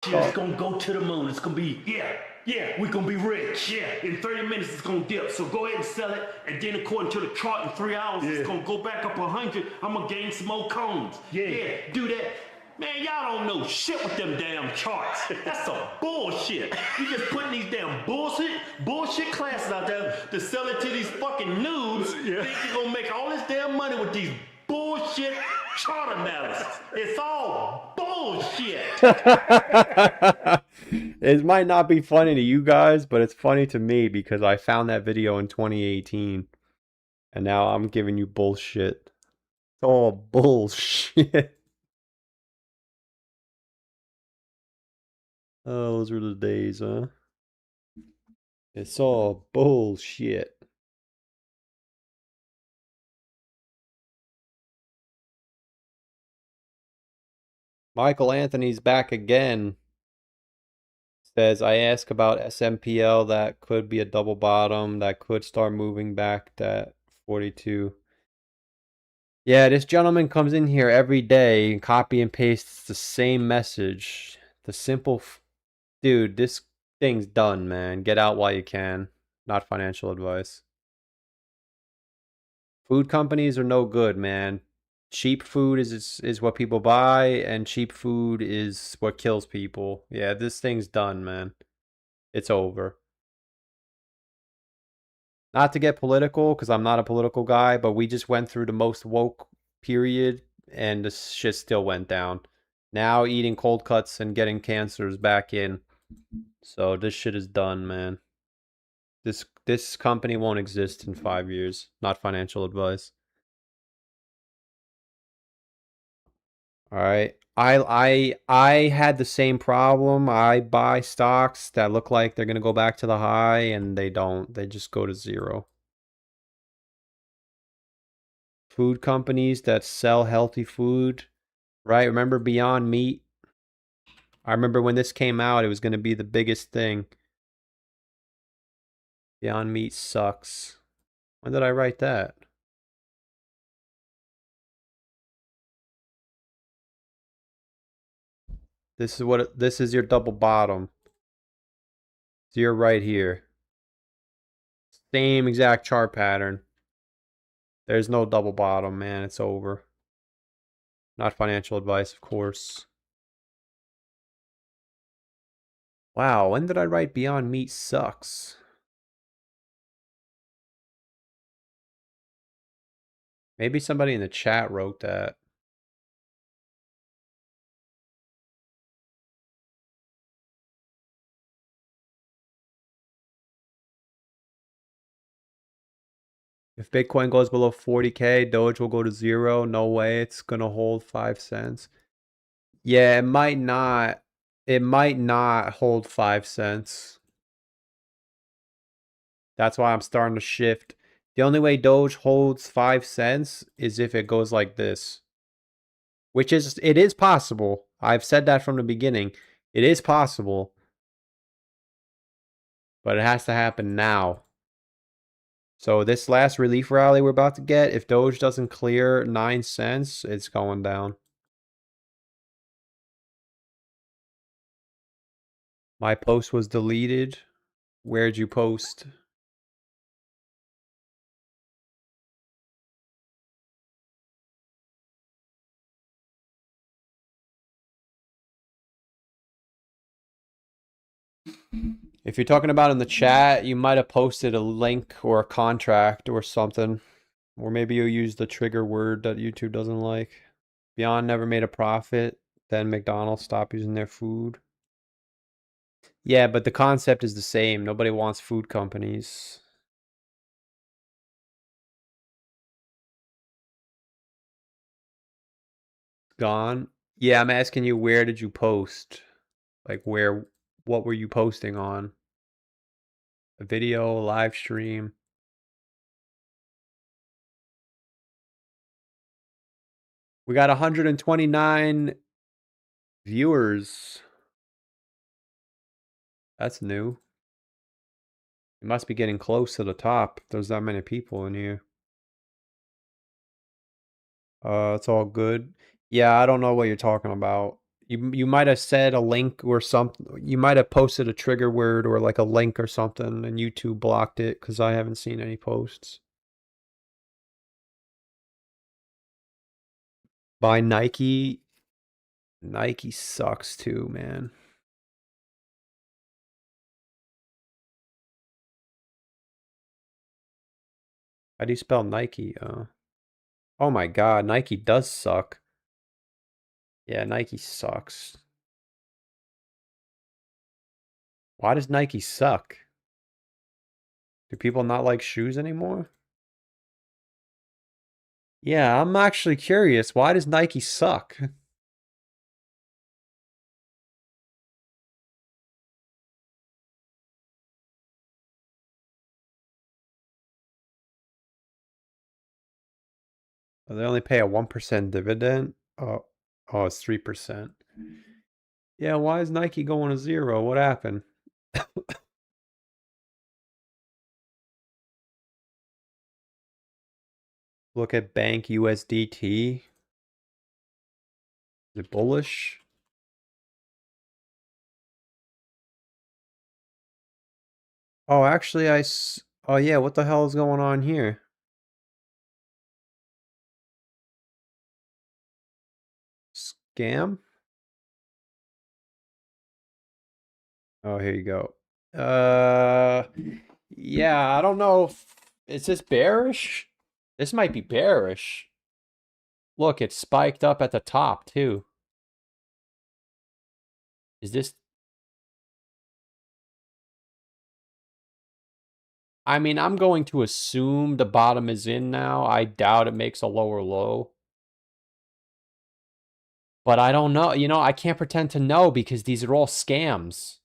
It's gonna go to the moon. It's gonna be, yeah, we're gonna be rich. Yeah, in 30 minutes it's gonna dip. So go ahead and sell it, and then according to the chart, in 3 hours it's gonna go back up 100. I'm gonna gain some more coins. Yeah, do that. Man, y'all don't know shit with them damn charts. That's some bullshit. You just putting these damn bullshit classes out there to sell it to these fucking noobs. Think you're gonna make all this damn money with these bullshit chart analysis. It's all bullshit. It might not be funny to you guys, but it's funny to me because I found that video in 2018. And now I'm giving you bullshit. It's all bullshit. Oh, those were the days, huh? It's all bullshit. Michael Anthony's back again. Says, I ask about SMPL, that could be a double bottom, that could start moving back to 42. Yeah, this gentleman comes in here every day and copy and pastes the same message. The simple... Dude, this thing's done, man. Get out while you can. Not financial advice. Food companies are no good, man. Cheap food is what people buy, and cheap food is what kills people. Yeah, this thing's done, man. It's over. Not to get political, because I'm not a political guy, but we just went through the most woke period, and this shit still went down. Now eating cold cuts and getting cancer is back in. So this shit is done, man. This company won't exist in 5 years. Not financial advice. All right. I had the same problem. I buy stocks that look like they're gonna go back to the high, and they don't. They just go to zero. Food companies that sell healthy food, right? Remember Beyond Meat? I remember when this came out, it was gonna be the biggest thing. Beyond Meat sucks. When did I write that? This is your double bottom. So you're right here. Same exact chart pattern. There's no double bottom, man. It's over. Not financial advice, of course. Wow, when did I write Beyond Meat sucks? Maybe somebody in the chat wrote that. If Bitcoin goes below 40K, Doge will go to zero. No way, it's gonna hold 5 cents. Yeah, it might not. It might not hold 5 cents. That's why I'm starting to shift. The only way Doge holds 5 cents is if it goes like this. Which is, it is possible. I've said that from the beginning. It is possible. But it has to happen now. So this last relief rally we're about to get, if Doge doesn't clear 9 cents, it's going down. My post was deleted. Where'd you post? If you're talking about in the chat, you might have posted a link or a contract or something. Or maybe you used the trigger word that YouTube doesn't like. Beyond never made a profit, then McDonald's stopped using their food. Yeah, but the concept is the same. Nobody wants food companies. Gone? Yeah, I'm asking you, where did you post? Like what were you posting on? A video, a live stream? We got 129 viewers. That's new. You must be getting close to the top. There's that many people in here. It's all good. Yeah, I don't know what you're talking about. You might have said a link or something. You might have posted a trigger word or like a link or something, and YouTube blocked it because I haven't seen any posts. Buy Nike. Nike sucks too, man. How do you spell Nike? Oh my God, Nike does suck. Yeah, Nike sucks. Why does Nike suck? Do people not like shoes anymore? Yeah, I'm actually curious. Why does Nike suck? They only pay a 1% dividend. Oh, it's 3%. Yeah, why is Nike going to zero? What happened? Look at Bank USDT. Is it bullish? Oh, actually, oh yeah, what the hell is going on here? Scam? Oh, here you go. Yeah, I don't know if, is this bearish? This might be bearish. Look, it's spiked up at the top too. Is this? I mean, I'm going to assume the bottom is in now. I doubt it makes a lower low. But I don't know. You know, I can't pretend to know because these are all scams.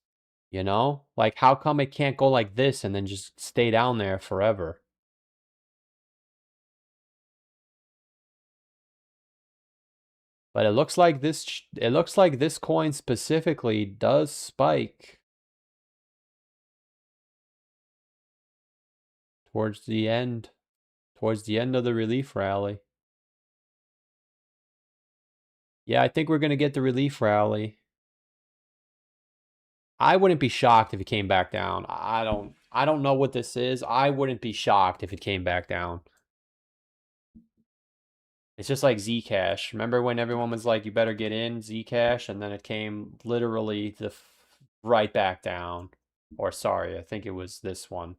You know? Like, how come it can't go like this and then just stay down there forever? But it looks like this coin specifically does spike towards the end of the relief rally. Yeah, I think we're going to get the relief rally. I wouldn't be shocked if it came back down. I don't know what this is. I wouldn't be shocked if it came back down. It's just like Zcash. Remember when everyone was like, you better get in Zcash, and then it came literally right back down. Or sorry, I think it was this one.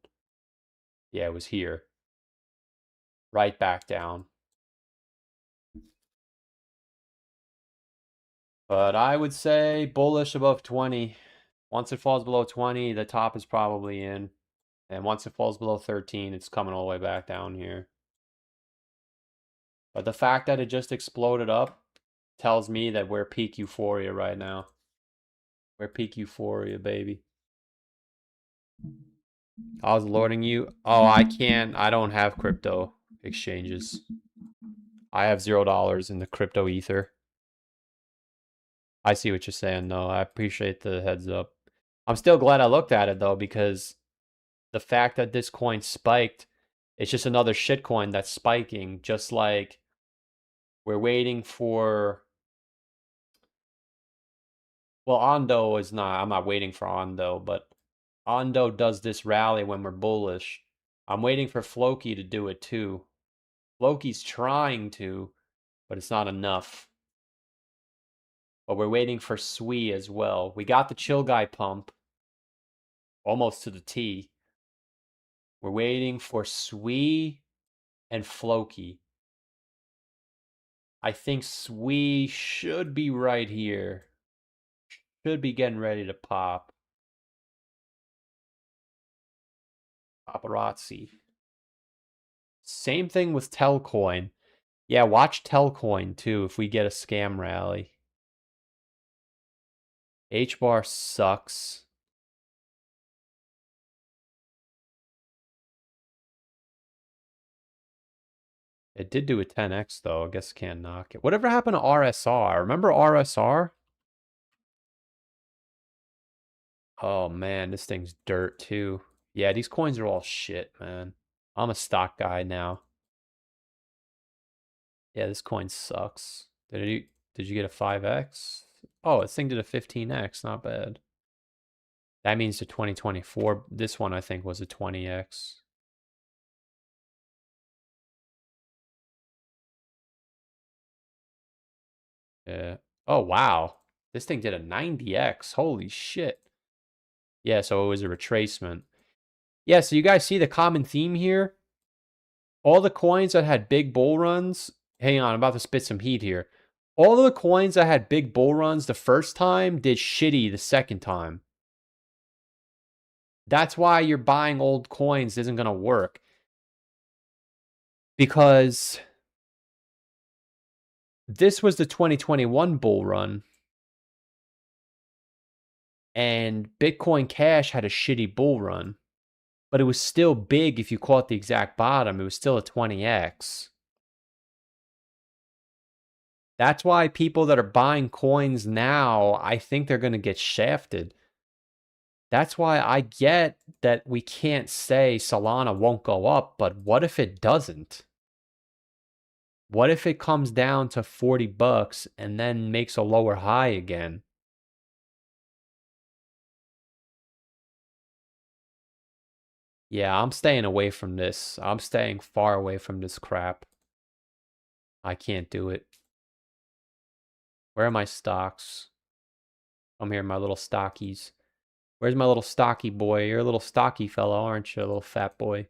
Yeah, it was here. Right back down. But I would say bullish above 20. Once it falls below 20, the top is probably in. And once it falls below 13, it's coming all the way back down here. But the fact that it just exploded up tells me that we're peak euphoria right now. We're peak euphoria, baby. I was loading you. Oh, I don't have crypto exchanges. I have $0 in the crypto ether. I see what you're saying, though. I appreciate the heads up. I'm still glad I looked at it, though, because the fact that this coin spiked, it's just another shitcoin that's spiking, just like we're waiting for. Well, Ondo is not. I'm not waiting for Ondo, but Ondo does this rally when we're bullish. I'm waiting for Floki to do it too. Floki's trying to, but it's not enough. But we're waiting for Sui as well. We got the chill guy pump. Almost to the T. We're waiting for Sui and Floki. I think Sui should be right here. Should be getting ready to pop. Paparazzi. Same thing with Telcoin. Yeah, watch Telcoin too if we get a scam rally. H-bar sucks. It did do a 10x though. I guess can't knock it. Whatever happened to RSR? Remember RSR? Oh man, this thing's dirt too. Yeah, these coins are all shit, man. I'm a stock guy now. Yeah, this coin sucks. Did you get a 5x? Oh, this thing did a 15x. Not bad. That means the 2024. This one I think was a 20x. Yeah. Oh wow. This thing did a 90x. Holy shit. Yeah, so it was a retracement. Yeah, so you guys see the common theme here? All the coins that had big bull runs. Hang on, I'm about to spit some heat here. All of the coins that had big bull runs the first time did shitty the second time. That's why you're buying old coins isn't going to work. Because this was the 2021 bull run. And Bitcoin Cash had a shitty bull run. But it was still big if you caught the exact bottom. It was still a 20x. That's why people that are buying coins now, I think they're going to get shafted. That's why I get that we can't say Solana won't go up, but what if it doesn't? What if it comes down to 40 bucks and then makes a lower high again? Yeah, I'm staying away from this. I'm staying far away from this crap. I can't do it. Where are my stocks? I'm here, my little stockies. Where's my little stocky boy? You're a little stocky fellow, aren't you, a little fat boy?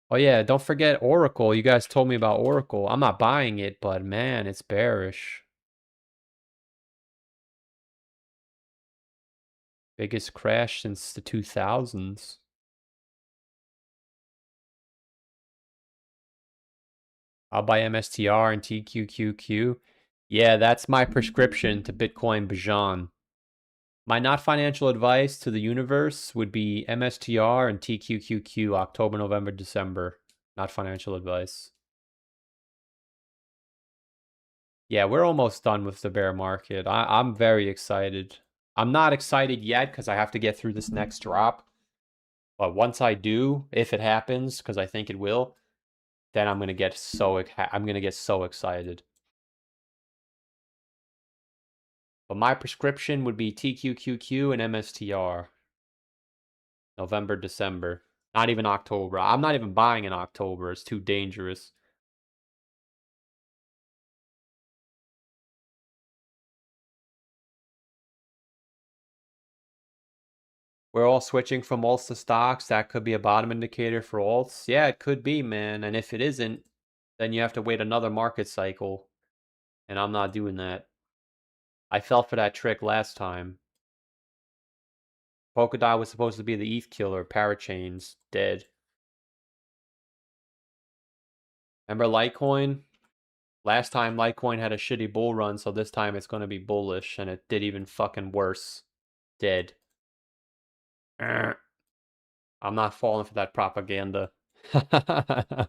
Oh yeah, don't forget Oracle. You guys told me about Oracle. I'm not buying it, but man, it's bearish. Biggest crash since the 2000s. I'll buy MSTR and TQQQ. Yeah, that's my prescription to Bitcoin Bajan. My not financial advice to the universe would be MSTR and TQQQ, October, November, December. Not financial advice. Yeah, we're almost done with the bear market. I'm very excited. I'm not excited yet because I have to get through this next drop. But once I do, if it happens, because I think it will, then I'm gonna get so excited. But my prescription would be TQQQ and MSTR. November, December. Not even October. I'm not even buying in October. It's too dangerous. We're all switching from alts to stocks. That could be a bottom indicator for alts. Yeah, it could be, man. And if it isn't, then you have to wait another market cycle. And I'm not doing that. I fell for that trick last time. Polkadot was supposed to be the ETH killer. Parachains, dead. Remember Litecoin? Last time Litecoin had a shitty bull run, so this time it's going to be bullish. And it did even fucking worse. Dead. I'm not falling for that propaganda. I'd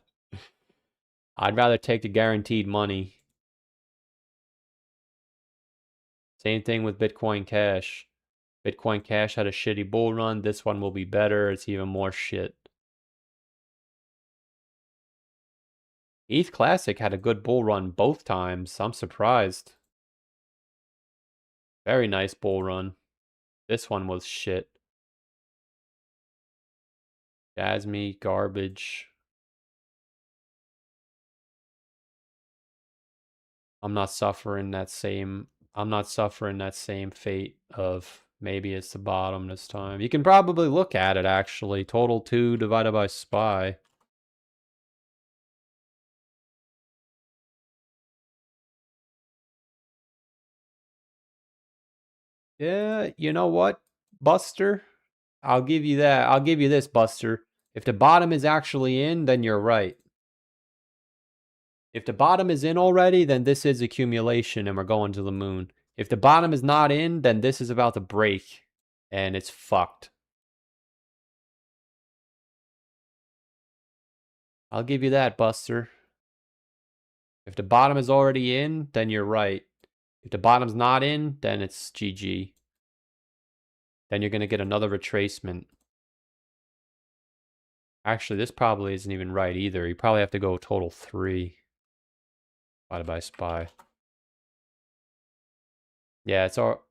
rather take the guaranteed money. Same thing with Bitcoin Cash. Bitcoin Cash had a shitty bull run. This one will be better. It's even more shit. ETH Classic had a good bull run both times. I'm surprised. Very nice bull run. This one was shit. Jasmine, garbage. I'm not suffering that same I'm not suffering that same fate of maybe it's the bottom this time. You can probably look at it actually. Total 2 divided by SPY. Yeah, you know what, Buster? I'll give you that. I'll give you this, Buster. If the bottom is actually in, then you're right. If the bottom is in already, then this is accumulation and we're going to the moon. If the bottom is not in, then this is about to break and it's fucked. I'll give you that, Buster. If the bottom is already in, then you're right. If the bottom's not in, then it's GG. Then you're going to get another retracement. Actually, this probably isn't even right either. You probably have to go total 3 divided by SPY. Yeah, it's all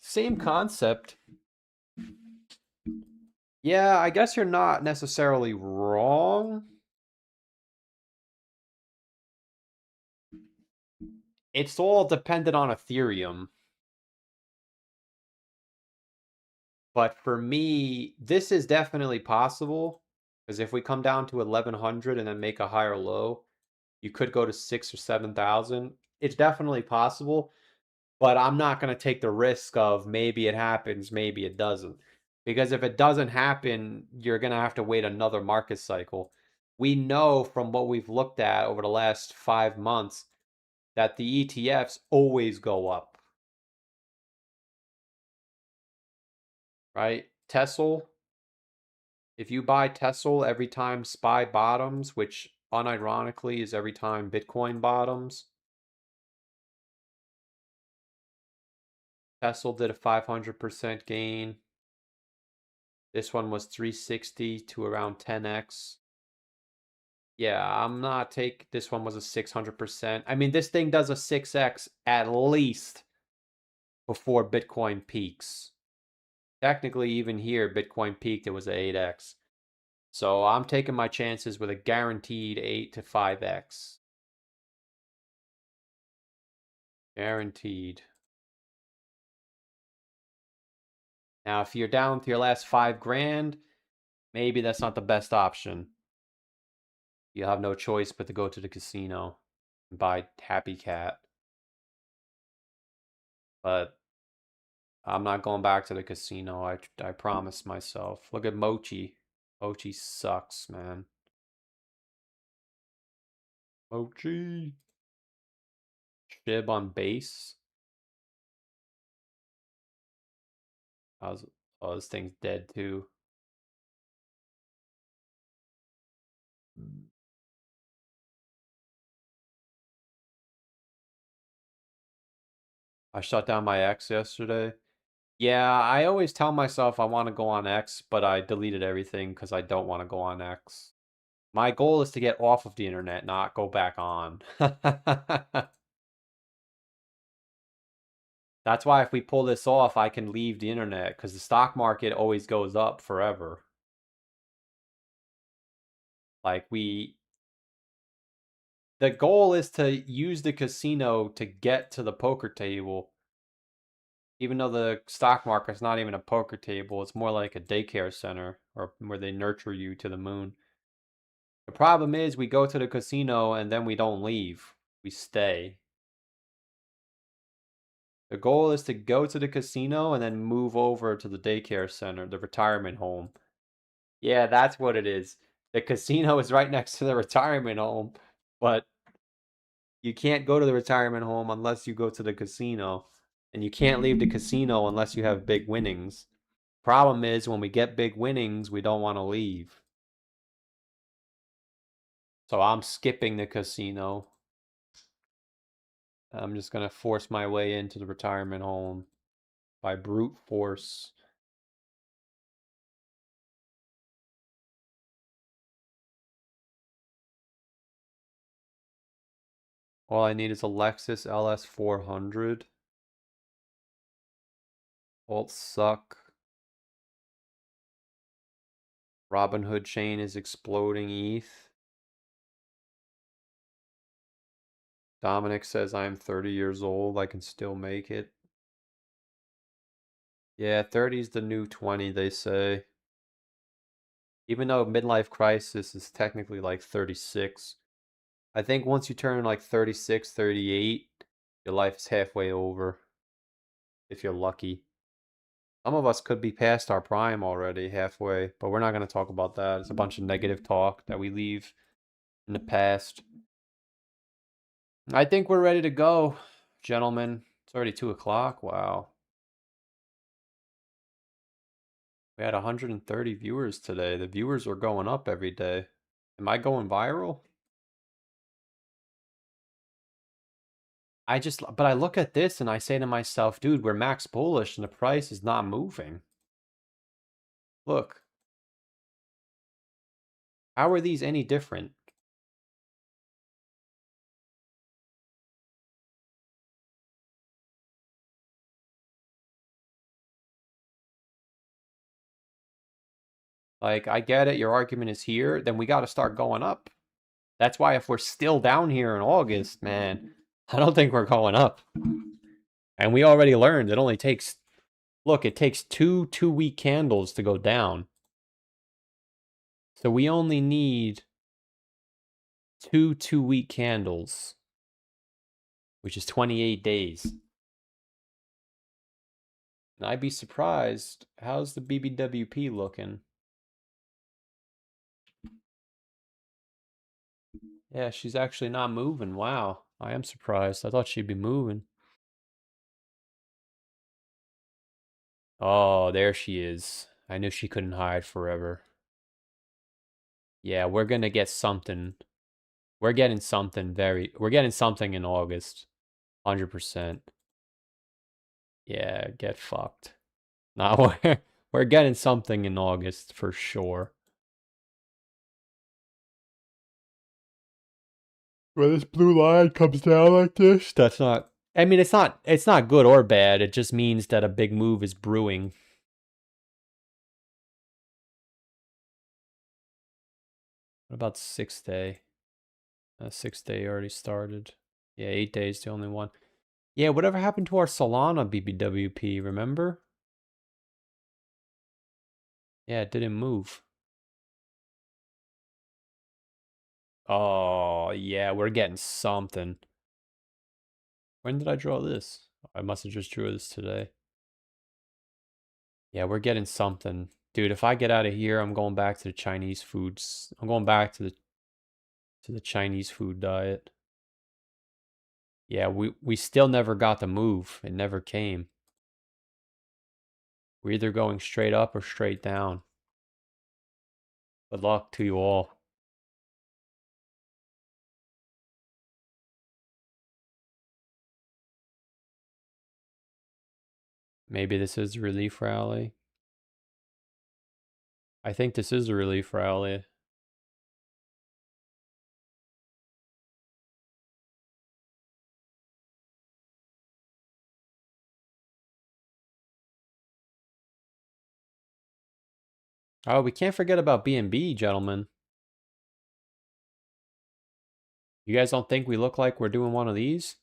same concept. Yeah, I guess you're not necessarily wrong. It's all dependent on Ethereum. But for me, this is definitely possible. Because if we come down to 1100 and then make a higher low, you could go to 6 or 7,000. It's definitely possible. But I'm not going to take the risk of maybe it happens, maybe it doesn't. Because if it doesn't happen, you're going to have to wait another market cycle. We know from what we've looked at over the last 5 months that the ETFs always go up. Right? Tesla, if you buy Tesla every time SPY bottoms, which unironically is every time Bitcoin bottoms, Tesla did a 500% gain. This one was 360 to around 10x. Yeah, I'm not this one was a 600%. I mean, this thing does a 6x at least before Bitcoin peaks. Technically, even here, Bitcoin peaked, it was a 8x. So I'm taking my chances with a guaranteed 8 to 5x. Guaranteed. Now, if you're down to your last 5 grand, maybe that's not the best option. You have no choice but to go to the casino and buy Happy Cat. But I'm not going back to the casino. I promised myself. Look at Mochi. Mochi sucks, man. Mochi. Shib on base. Oh, this thing's dead too. I shut down my X yesterday. Yeah, I always tell myself I want to go on X, but I deleted everything because I don't want to go on X. My goal is to get off of the internet, not go back on. That's why if we pull this off, I can leave the internet because the stock market always goes up forever. Like the goal is to use the casino to get to the poker table. Even though the stock market's not even a poker table, it's more like a daycare center or where they nurture you to the moon. The problem is we go to the casino and then we don't leave. We stay. The goal is to go to the casino and then move over to the daycare center, the retirement home. Yeah, that's what it is. The casino is right next to the retirement home, but you can't go to the retirement home unless you go to the casino. And you can't leave the casino unless you have big winnings. Problem is, when we get big winnings, we don't want to leave. So I'm skipping the casino. I'm just going to force my way into the retirement home by brute force. All I need is a Lexus LS400. Alts suck. Robinhood chain is exploding ETH. Dominic says I'm 30 years old. I can still make it. Yeah, 30 is the new 20, they say. Even though midlife crisis is technically like 36. I think once you turn like 36, 38, your life is halfway over. If you're lucky. Some of us could be past our prime already, halfway, but we're not going to talk about that. It's a bunch of negative talk that we leave in the past. I think we're ready to go, gentlemen. It's already 2 o'clock. Wow. We had 130 viewers today. The viewers are going up every day. Am I going viral? But I look at this and I say to myself, dude, we're max bullish and the price is not moving. Look. How are these any different? Like, I get it, your argument is here, then we got to start going up. That's why if we're still down here in August, man, I don't think we're going up. And we already learned it only takes, look, it takes two 2-week candles to go down. So we only need 2 2-week candles, which is 28 days. And I'd be surprised, how's the BBWP looking? Yeah, she's actually not moving. Wow. I am surprised. I thought she'd be moving. Oh, there she is. I knew she couldn't hide forever. Yeah, we're gonna get something. We're getting something in August. 100%. Yeah, get fucked. Nah, we're getting something in August for sure. When this blue line comes down like this, that's not, I mean, it's not good or bad. It just means that a big move is brewing. What about 6th day? 6th day already started. Yeah, 8 days, the only one. Yeah, whatever happened to our Solana BBWP, remember? Yeah, it didn't move. Oh, yeah, we're getting something. When did I draw this? I must have just drew this today. Yeah, we're getting something. Dude, if I get out of here, I'm going back to the Chinese foods. I'm going back to the Chinese food diet. Yeah, we still never got the move. It never came. We're either going straight up or straight down. Good luck to you all. Maybe this is a relief rally. I think this is a relief rally. Oh, we can't forget about BNB, gentlemen. You guys don't think we look like we're doing one of these?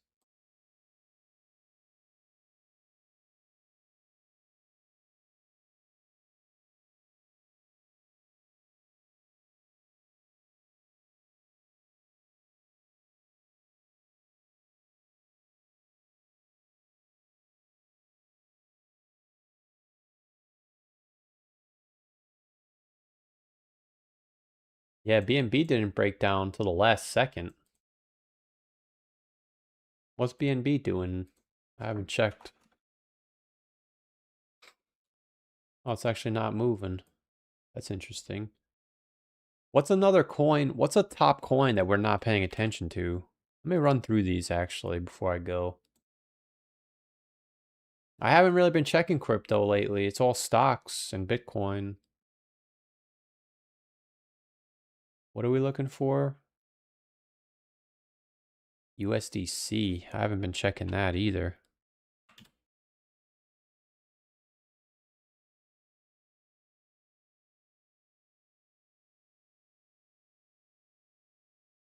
Yeah, BNB didn't break down till the last second. What's BNB doing? I haven't checked. Oh, it's actually not moving. That's interesting. What's another coin? What's a top coin that we're not paying attention to? Let me run through these actually before I go. I haven't really been checking crypto lately. It's all stocks and Bitcoin. What are we looking for? USDC. I haven't been checking that either.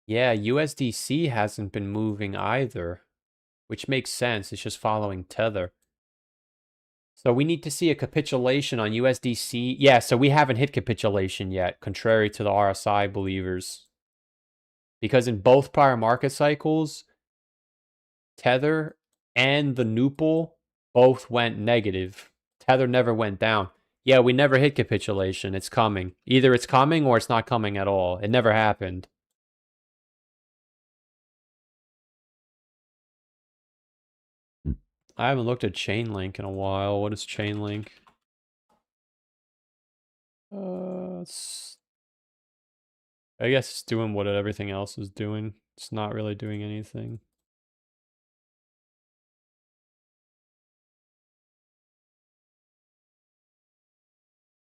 Yeah, USDC hasn't been moving either, which makes sense. It's just following Tether. So we need to see a capitulation on USDC. Yeah, so we haven't hit capitulation yet, contrary to the RSI believers. Because in both prior market cycles, Tether and the Nupal both went negative. Tether never went down. Yeah, we never hit capitulation. It's coming. Either it's coming or it's not coming at all. It never happened. I haven't looked at Chainlink in a while. What is Chainlink? I guess it's doing what everything else is doing. It's not really doing anything.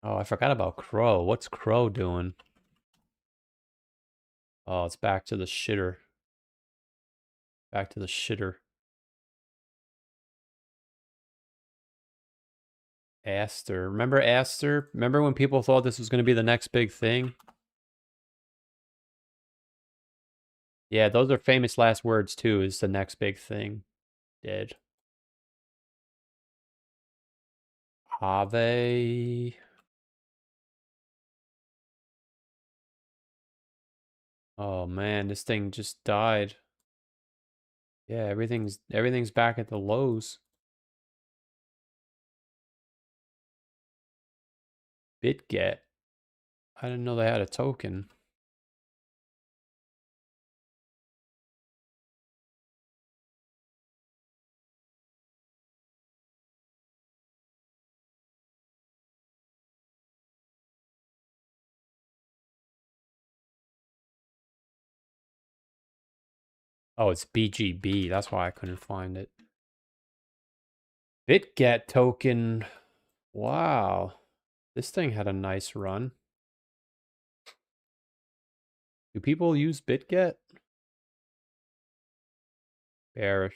Oh, I forgot about Crow. What's Crow doing? Oh, it's back to the shitter. Back to the shitter. Aster. Remember Aster? Remember when people thought this was going to be the next big thing? Yeah, those are famous last words too, is the next big thing. Dead. Have. Oh man, this thing just died. Yeah, everything's back at the lows. BitGet. I didn't know they had a token. Oh, it's BGB. That's why I couldn't find it. BitGet token. Wow. This thing had a nice run. Do people use BitGet? Bearish.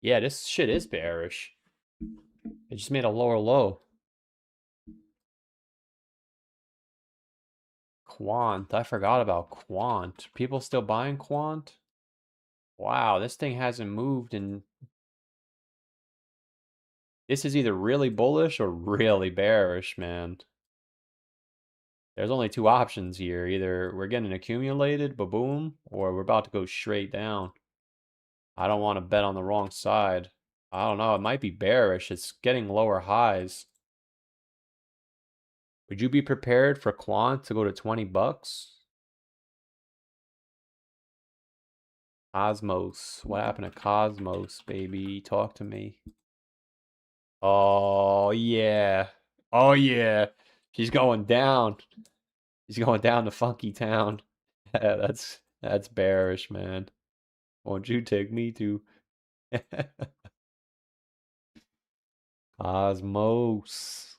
Yeah, this shit is bearish. It just made a lower low. Quant. I forgot about Quant. People still buying Quant? Wow, this thing hasn't moved in... This is either really bullish or really bearish, man. There's only two options here. Either we're getting accumulated, ba-boom, or we're about to go straight down. I don't want to bet on the wrong side. I don't know. It might be bearish. It's getting lower highs. Would you be prepared for Quant to go to 20 bucks? Cosmos. What happened to Cosmos, baby? Talk to me. Oh, yeah. Oh, yeah. She's going down. She's going down to Funky Town. That's bearish, man. Won't you take me to Cosmos?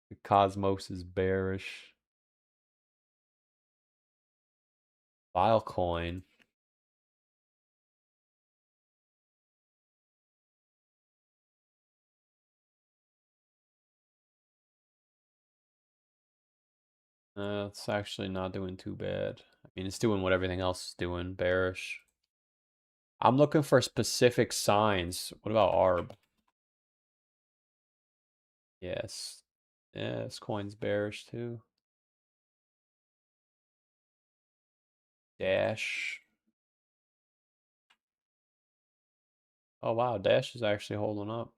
The Cosmos is bearish. Filecoin. It's actually not doing too bad. I mean, it's doing what everything else is doing, bearish. I'm looking for specific signs. What about ARB? Yes. Yeah, this coin's bearish too. Dash. Oh wow, Dash is actually holding up.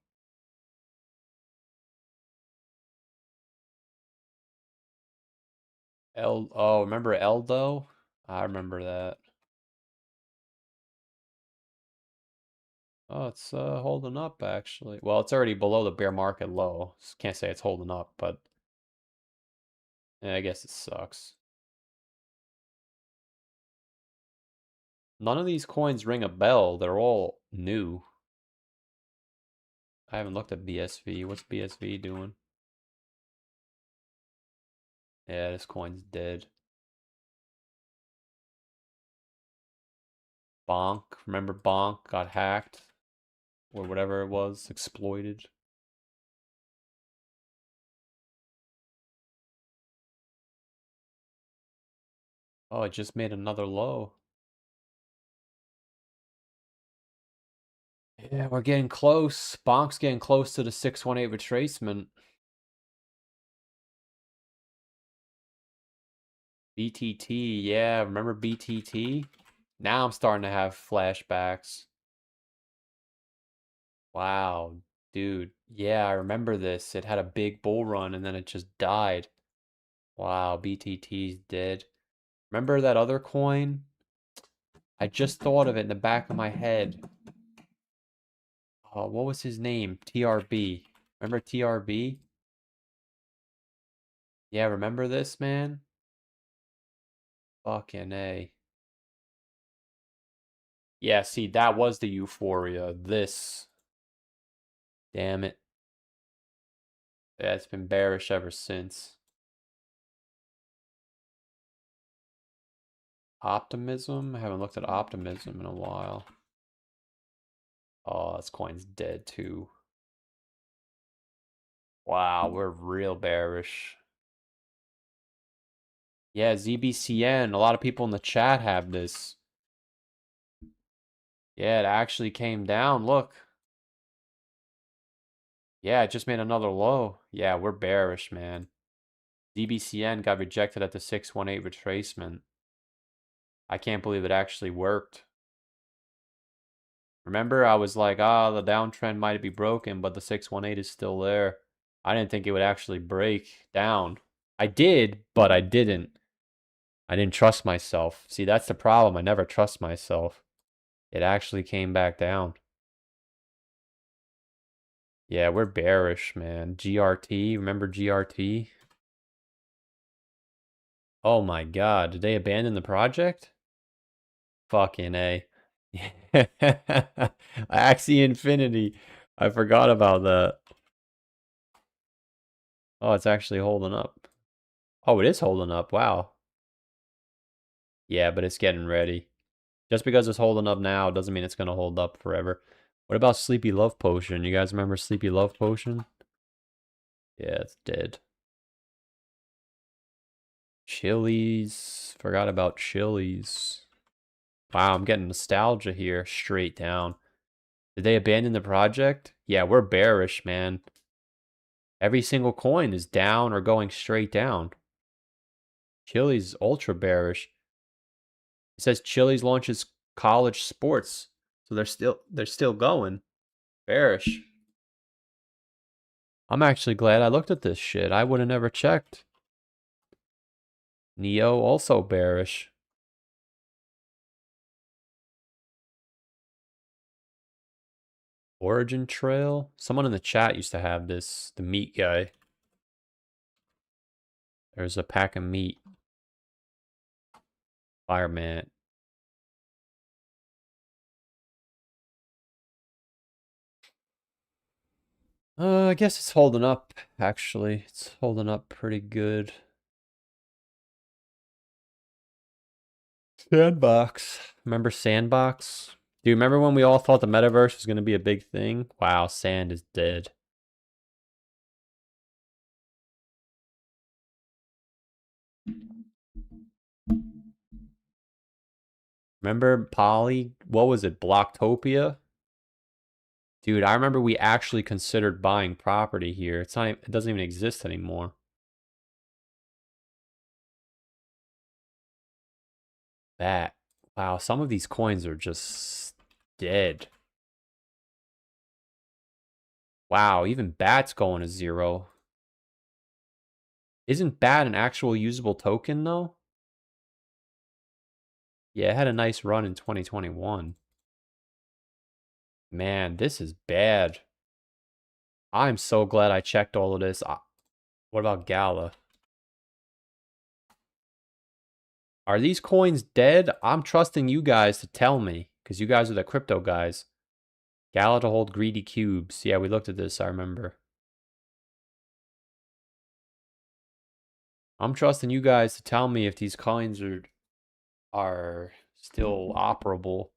Oh, remember Eldo? I remember that. Oh, it's holding up actually. Well, it's already below the bear market low. Can't say it's holding up, but yeah, I guess it sucks. None of these coins ring a bell. They're all new. I haven't looked at BSV. What's BSV doing? Yeah, this coin's dead. Bonk. Remember Bonk got hacked? Or whatever it was, exploited. Oh, it just made another low. Yeah, we're getting close. Bonk's getting close to the 618 retracement. BTT, yeah, remember BTT? Now I'm starting to have flashbacks. Wow, dude. Yeah, I remember this. It had a big bull run and then it just died. Wow, BTT's dead. Remember that other coin? I just thought of it in the back of my head. Oh, what was his name? TRB. Remember TRB? Yeah, remember this, man? Fucking A. Yeah, see, that was the euphoria. This. Damn it. Yeah, it's been bearish ever since. Optimism? I haven't looked at optimism in a while. Oh, this coin's dead too. Wow, we're real bearish. Yeah, ZBCN. A lot of people in the chat have this. Yeah, it actually came down. Look. Yeah, it just made another low. Yeah, we're bearish, man. ZBCN got rejected at the 618 retracement. I can't believe it actually worked. Remember, I was like, the downtrend might be broken, but the 618 is still there. I didn't think it would actually break down. I did, but I didn't. I didn't trust myself. See, that's the problem. I never trust myself. It actually came back down. Yeah, we're bearish, man. GRT, remember GRT? Oh my god, did they abandon the project? Fucking A. Axie Infinity. I forgot about that. Oh, it's actually holding up. Oh, it is holding up. Wow. Yeah, but it's getting ready. Just because it's holding up now doesn't mean it's going to hold up forever. What about Sleepy Love Potion? You guys remember Sleepy Love Potion? Yeah, it's dead. Chili's. Forgot about Chili's. Wow, I'm getting nostalgia here. Straight down. Did they abandon the project? Yeah, we're bearish, man. Every single coin is down or going straight down. Chili's ultra bearish. It says Chili's launches college sports. So they're still going. Bearish. I'm actually glad I looked at this shit. I would have never checked. Neo also bearish. Origin Trail. Someone in the chat used to have this. The meat guy. There's a pack of meat. Fireman. I guess it's holding up, actually. It's holding up pretty good. Sandbox. Remember Sandbox? Do you remember when we all thought the metaverse was going to be a big thing? Wow, Sand is dead. Remember Poly? What was it? Blocktopia? Dude, I remember we actually considered buying property here. It's not, it doesn't even exist anymore. Bat. Wow, some of these coins are just dead. Wow, even Bat's going to zero. Isn't Bat an actual usable token, though? Yeah, it had a nice run in 2021. Man, this is bad. I'm so glad I checked all of this. What about Gala? Are these coins dead? I'm trusting you guys to tell me, because you guys are the crypto guys. Gala to hold greedy cubes. Yeah, we looked at this, I remember. I'm trusting you guys to tell me if these coins are still operable.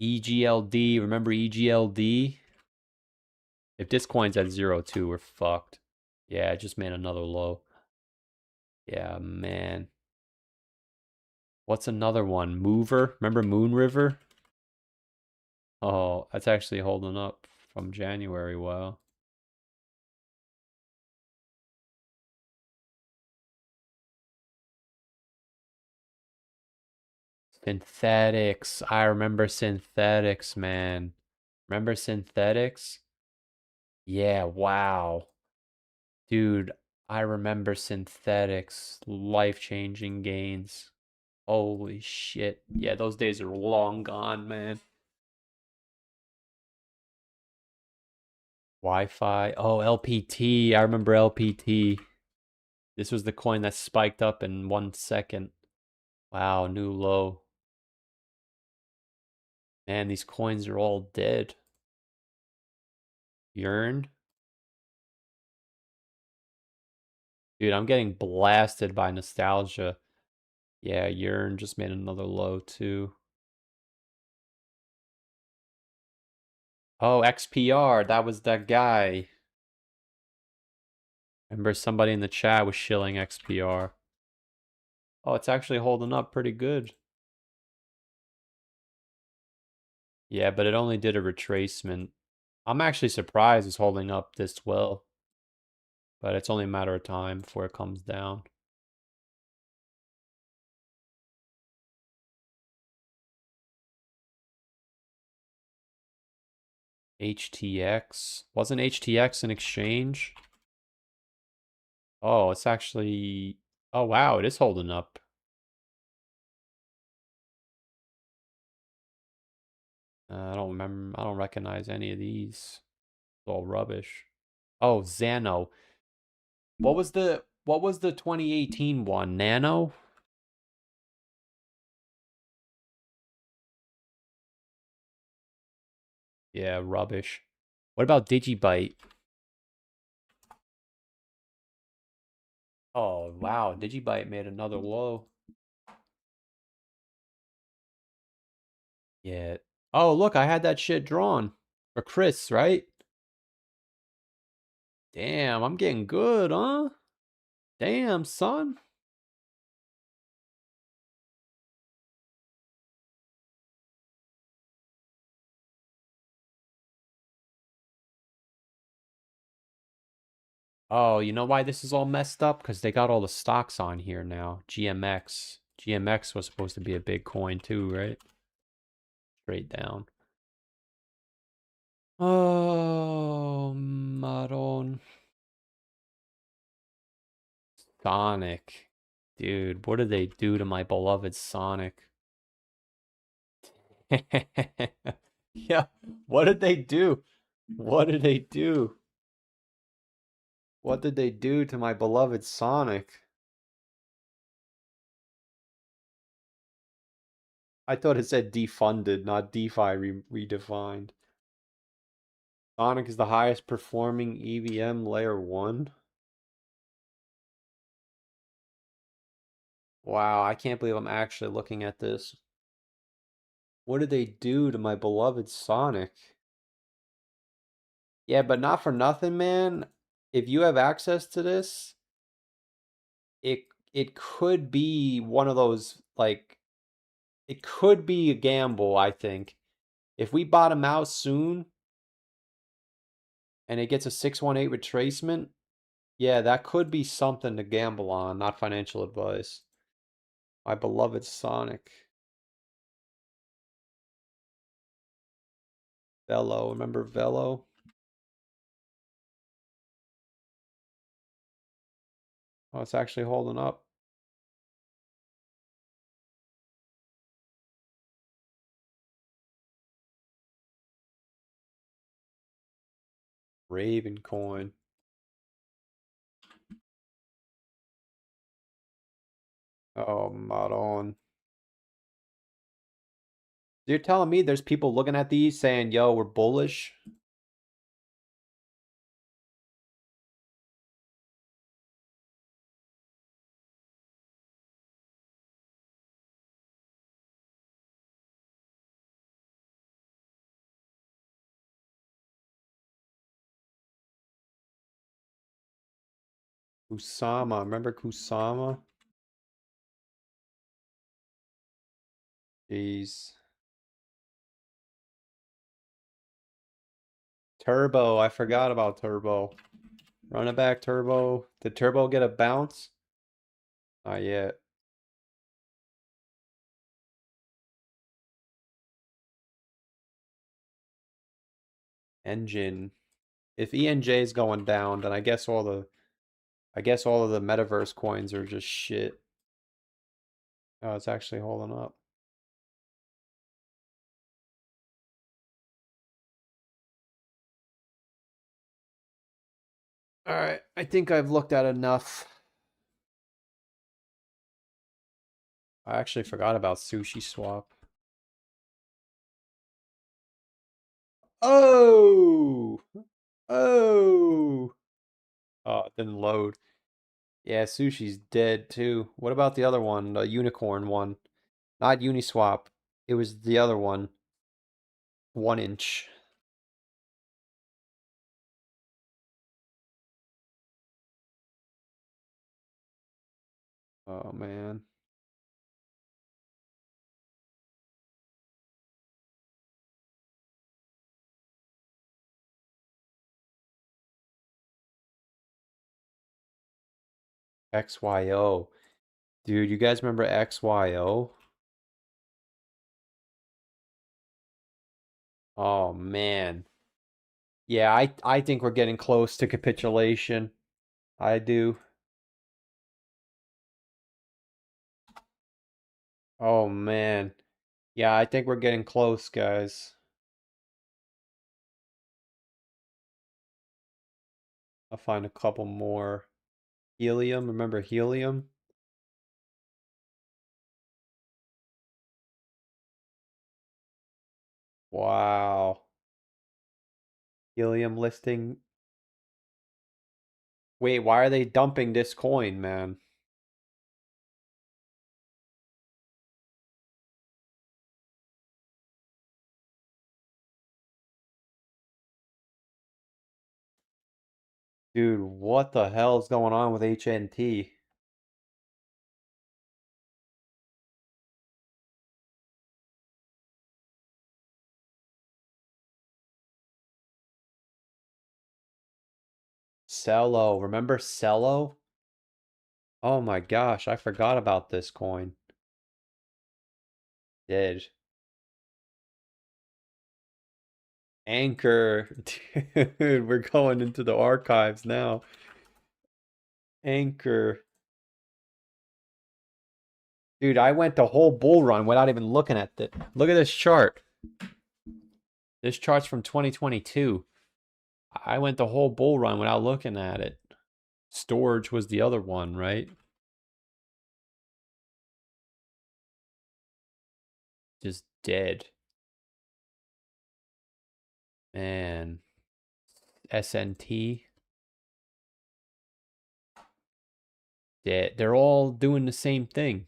EGLD, remember EGLD? If this coin's at 0.2, we're fucked. Yeah, it just made another low. Yeah, man. What's another one? Mover? Remember Moon River? Oh, that's actually holding up from January. Wow. Synthetics. I remember synthetics, man. Remember synthetics? Yeah, wow. Dude, I remember synthetics. Life-changing gains. Holy shit. Yeah, those days are long gone, man. Wi-Fi. Oh, LPT. I remember LPT. This was the coin that spiked up in 1 second. Wow, new low. Man, these coins are all dead. Yearn. Dude, I'm getting blasted by nostalgia. Yeah, Yearn just made another low too. Oh, XPR. That was that guy. Remember somebody in the chat was shilling XPR. Oh, it's actually holding up pretty good. Yeah, but it only did a retracement. I'm actually surprised it's holding up this well. But it's only a matter of time before it comes down. HTX. Wasn't HTX an exchange? Oh, it's actually... Oh, wow, it is holding up. I don't remember. I don't recognize any of these. It's all rubbish. Oh, Xano. What was the 2018 one? Nano? Yeah, rubbish. What about Digibyte? Oh, wow, Digibyte made another low. Yeah. Oh, look, I had that shit drawn. For Chris, right? Damn, I'm getting good, huh? Damn, son. Oh, you know why this is all messed up? Because they got all the stocks on here now. GMX. GMX was supposed to be a big coin too, right? Straight down. Oh, Maron. Sonic. Dude, what did they do to my beloved Sonic? Yeah, what did they do? What did they do? What did they do to my beloved Sonic? I thought it said defunded, not DeFi redefined. Sonic is the highest performing EVM layer 1. Wow, I can't believe I'm actually looking at this. What did they do to my beloved Sonic? Yeah, but not for nothing, man. If you have access to this, it could be one of those, like, it could be a gamble, I think. If we bottom out soon and it gets a 618 retracement, yeah, that could be something to gamble on, not financial advice. My beloved Sonic. Velo, remember Velo? Oh, it's actually holding up. Raven coin. Oh, Maron. You're telling me there's people looking at these saying, yo, we're bullish? Kusama. Remember Kusama? Jeez. Turbo. I forgot about Turbo. Run it back, Turbo. Did Turbo get a bounce? Not yet. Engine. If ENJ is going down, then I guess all of the metaverse coins are just shit. Oh, it's actually holding up. All right, I think I've looked at enough. I actually forgot about Sushi Swap. Oh! Oh! Oh, it didn't load. Yeah, Sushi's dead too. What about the other one, the unicorn one? Not Uniswap. It was the other one. 1 inch. Oh man. XYO. Dude, you guys remember XYO? Oh man. Yeah, I think we're getting close to capitulation. I do. Oh man. Yeah, I think we're getting close, guys. I'll find a couple more. Helium, remember helium? Wow. Helium listing. Wait, why are they dumping this coin, man? Dude, what the hell is going on with HNT? Cello, remember Cello? Oh my gosh, I forgot about this coin. Dead. Anchor. Dude, we're going into the archives now. Anchor. Dude, I went the whole bull run without even looking at it. Look at this chart. This chart's from 2022. I went the whole bull run without looking at it. Storage was the other one, right? Just dead. Man. SNT. Dead. They're all doing the same thing.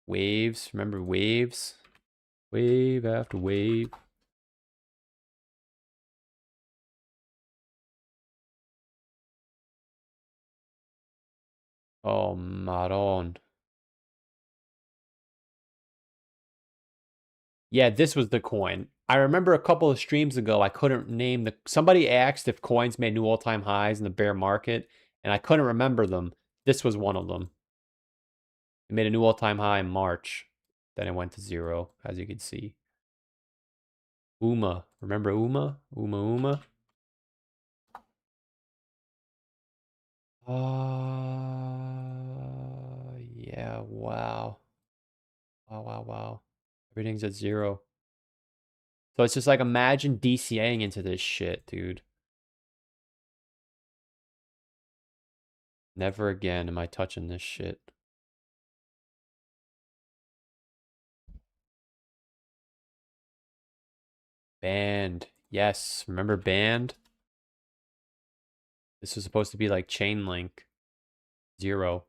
Waves. Remember waves? Wave after wave. Oh, Maron. Yeah, this was the coin. I remember a couple of streams ago, I couldn't name the... Somebody asked if coins made new all-time highs in the bear market, and I couldn't remember them. This was one of them. It made a new all-time high in March. Then it went to zero, as you can see. UMA. Remember UMA? UMA. Yeah, wow. Wow. Everything's at zero. So it's just like, imagine DCAing into this shit, dude. Never again am I touching this shit. Band. Yes, remember Band? This was supposed to be like Chainlink. Zero.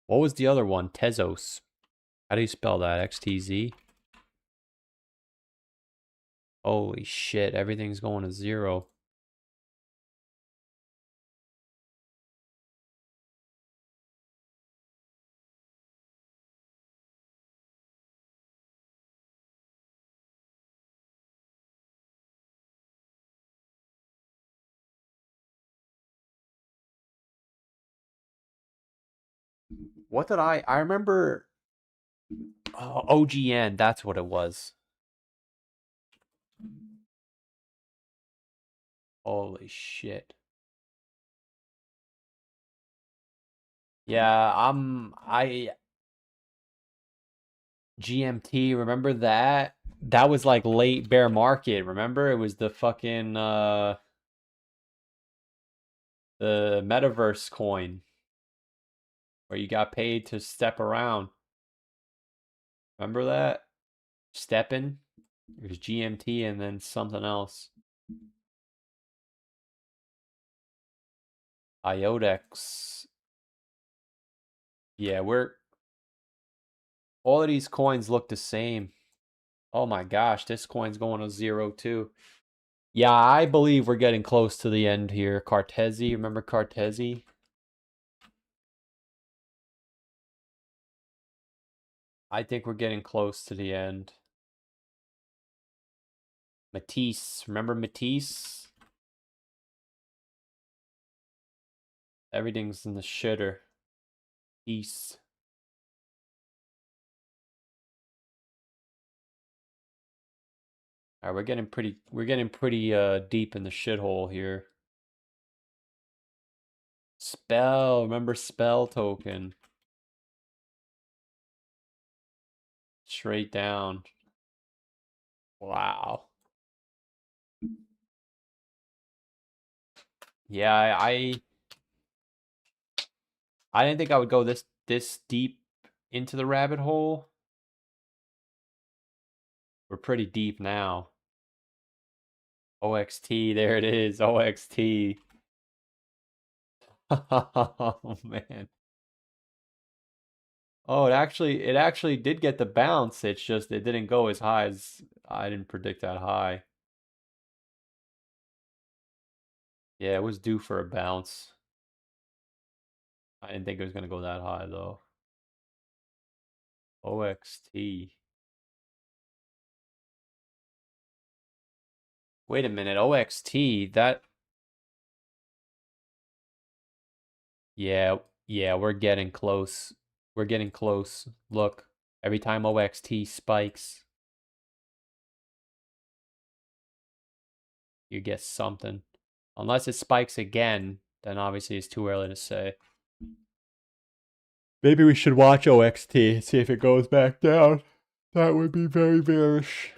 What was the other one? Tezos. How do you spell that? XTZ? Holy shit, everything's going to zero. What did I remember? Oh, OGN, that's what it was. Holy shit. Yeah, GMT, remember that? That was like late bear market, remember? It was the fucking the metaverse coin where you got paid to step around. Remember that? Steppin'? It was GMT and then something else. IODEX. Yeah, all of these coins look the same. Oh my gosh, this coin's going to 0 too. Yeah, I believe we're getting close to the end here. Cartesi, remember Cartesi? I think we're getting close to the end. Matisse, remember Matisse? Everything's in the shitter. Peace. All right, we're getting pretty deep in the shithole here. Spell, remember Spell token? Straight down. Wow. Yeah, I didn't think I would go this deep into the rabbit hole. We're pretty deep now. OXT, there it is. OXT. Oh man. Oh, it actually did get the bounce. It's just it didn't go as high as I didn't predict that high. Yeah, it was due for a bounce. I didn't think it was gonna go that high though. OXT. Wait a minute, OXT, that yeah, we're getting close. We're getting close. Look, every time OXT spikes, you get something. Unless it spikes again, then obviously it's too early to say. Maybe we should watch OXT and see if it goes back down. That would be very bearish.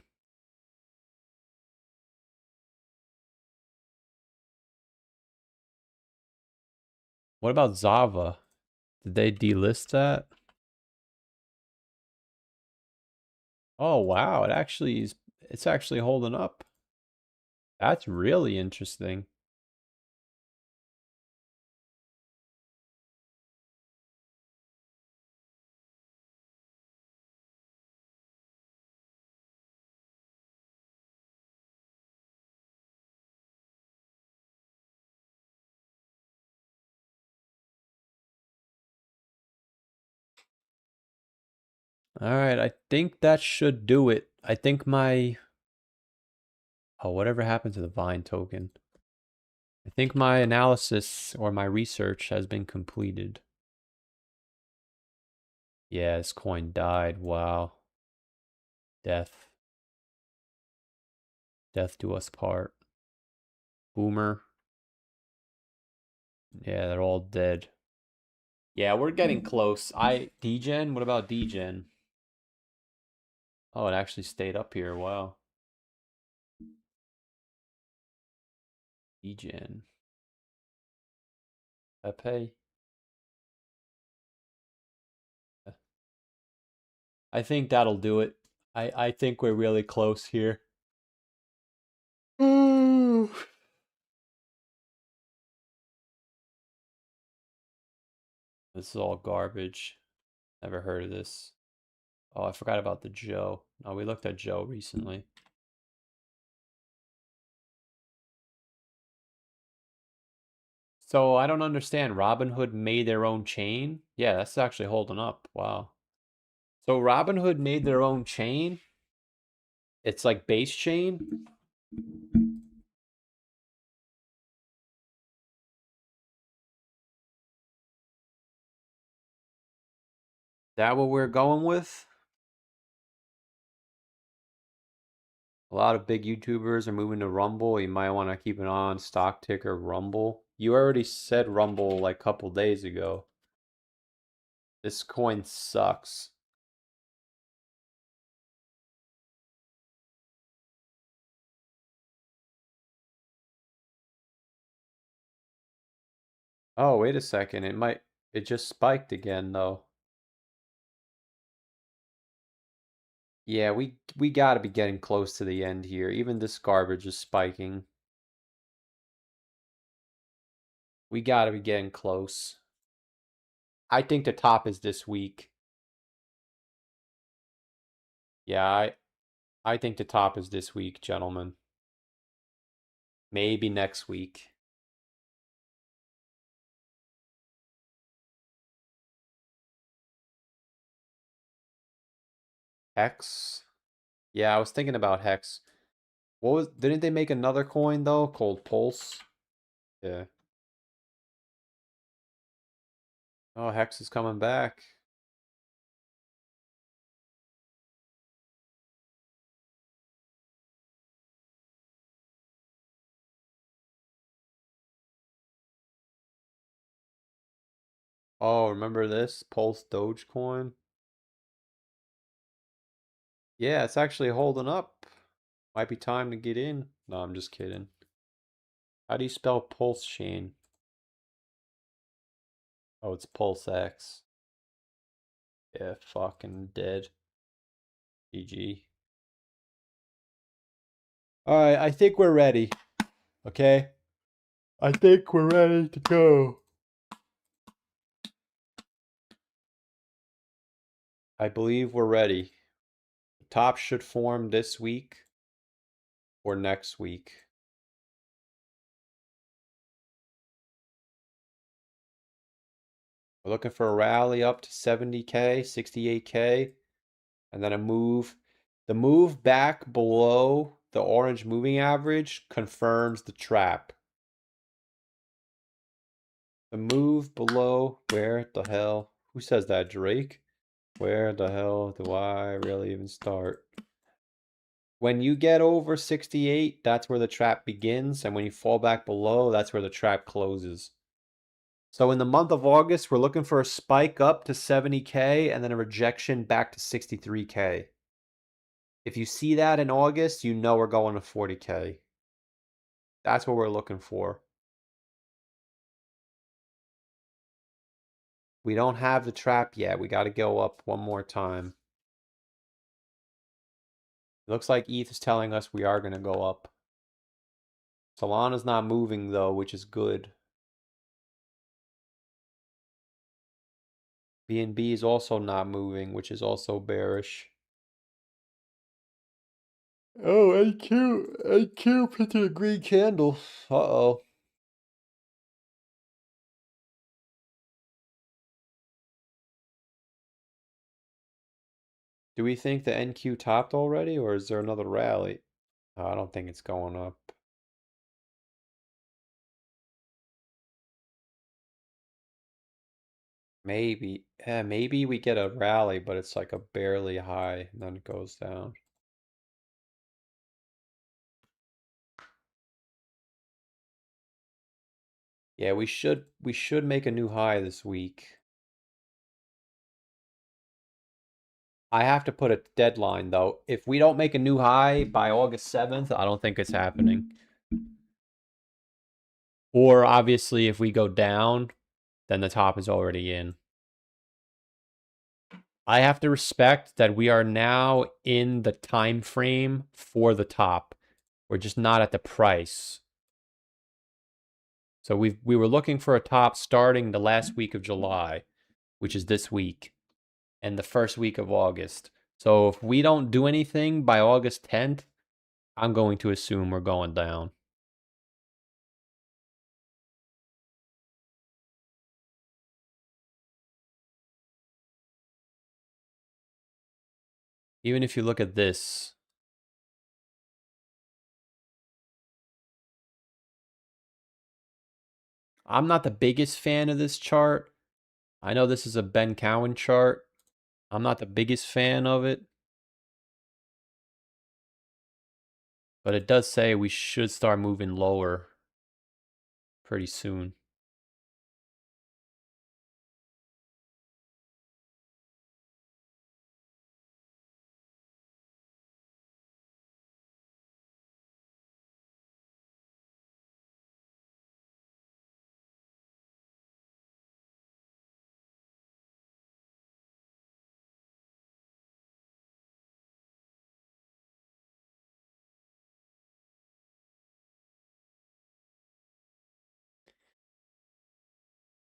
What about Zava? Did they delist that? Oh wow, it's actually holding up. That's really interesting. All right, I think that should do it. I think my whatever happened to the Vine token? I think my analysis or my research has been completed. Yeah, this coin died. Wow. Death. Death do us part. Boomer. Yeah, they're all dead. Yeah, we're getting close. Degen? What about Degen? Oh, it actually stayed up here. Wow. Degen. Pepe. I think that'll do it. I think we're really close here. This is all garbage. Never heard of this. Oh, I forgot about the Joe. Oh, we looked at Joe recently. So I don't understand. Robinhood made their own chain? Yeah, that's actually holding up. Wow. So Robinhood made their own chain? It's like base chain? That what we're going with? A lot of big YouTubers are moving to Rumble. You might want to keep an eye on stock ticker Rumble. You already said Rumble like a couple days ago. This coin sucks. Oh, wait a second. It just spiked again though. Yeah, we got to be getting close to the end here. Even this garbage is spiking. We got to be getting close. I think the top is this week. Yeah, I think the top is this week, gentlemen. Maybe next week. Hex. Yeah, I was thinking about Hex. Didn't they make another coin though called Pulse? Yeah. Oh, Hex is coming back. Oh, remember this? Pulse Dogecoin? Yeah, it's actually holding up. Might be time to get in. No, I'm just kidding. How do you spell Pulse Chain? Oh, it's Pulse X. Yeah, fucking dead. GG. Alright, I think we're ready. Okay? I think we're ready to go. I believe we're ready. The top should form this week or next week. We're looking for a rally up to 70K, 68K, and then a move. The move back below the orange moving average confirms the trap. The move below, where the hell? Who says that, Drake? Where the hell do I really even start? When you get over 68, that's where the trap begins, and when you fall back below, that's where the trap closes. So in the month of August, we're looking for a spike up to 70K and then a rejection back to 63K. If you see that in August, you know we're going to 40K. That's what we're looking for. We don't have the trap yet. We got to go up one more time. It looks like ETH is telling us we are going to go up. Solana's not moving though, which is good. BNB is also not moving, which is also bearish. Oh, NQ printed a green candle. Uh-oh. Do we think the NQ topped already, or is there another rally? I don't think it's going up. Maybe. Yeah, maybe we get a rally, but it's like a barely high, and then it goes down. Yeah, we should make a new high this week. I have to put a deadline though. If we don't make a new high by August 7th, I don't think it's happening. Or obviously if we go down, then the top is already in. I have to respect that we are now in the time frame for the top. We're just not at the price. So we were looking for a top starting the last week of July, which is this week, and the first week of August. So if we don't do anything by August 10th, I'm going to assume we're going down. Even if you look at this, I'm not the biggest fan of this chart. I know this is a Ben Cowan chart, I'm not the biggest fan of it, but it does say we should start moving lower pretty soon.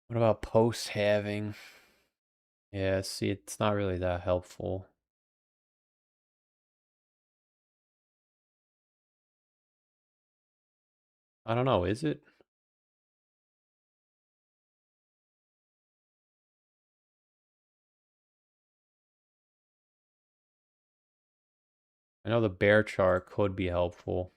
What about post-halving? Yeah, see, it's not really that helpful. I don't know, is it? I know the bear chart could be helpful.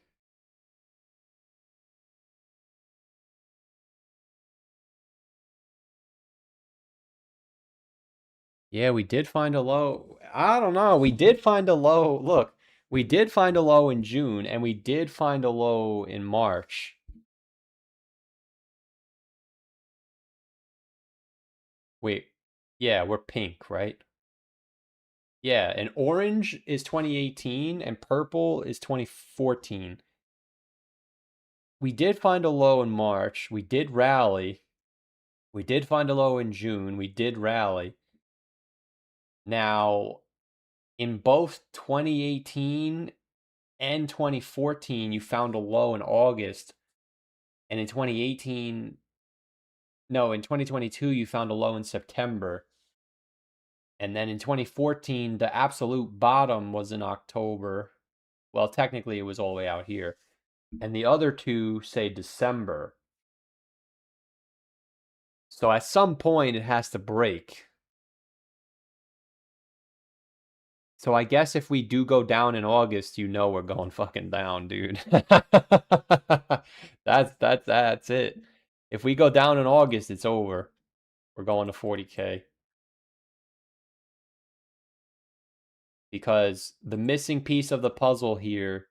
Yeah, we did find a low. I don't know. We did find a low. Look, we did find a low in June, and we did find a low in March. Wait, yeah, we're pink, right? Yeah, and orange is 2018, and purple is 2014. We did find a low in March. We did rally. We did find a low in June. We did rally. Now, in both 2018 and 2014, you found a low in August. And in 2018, no, in 2022, you found a low in September. And then in 2014, the absolute bottom was in October. Well, technically, it was all the way out here. And the other two say December. So at some point, it has to break. So I guess if we do go down in August, you know we're going fucking down, dude. That's it. If we go down in August, it's over. We're going to 40K. Because the missing piece of the puzzle here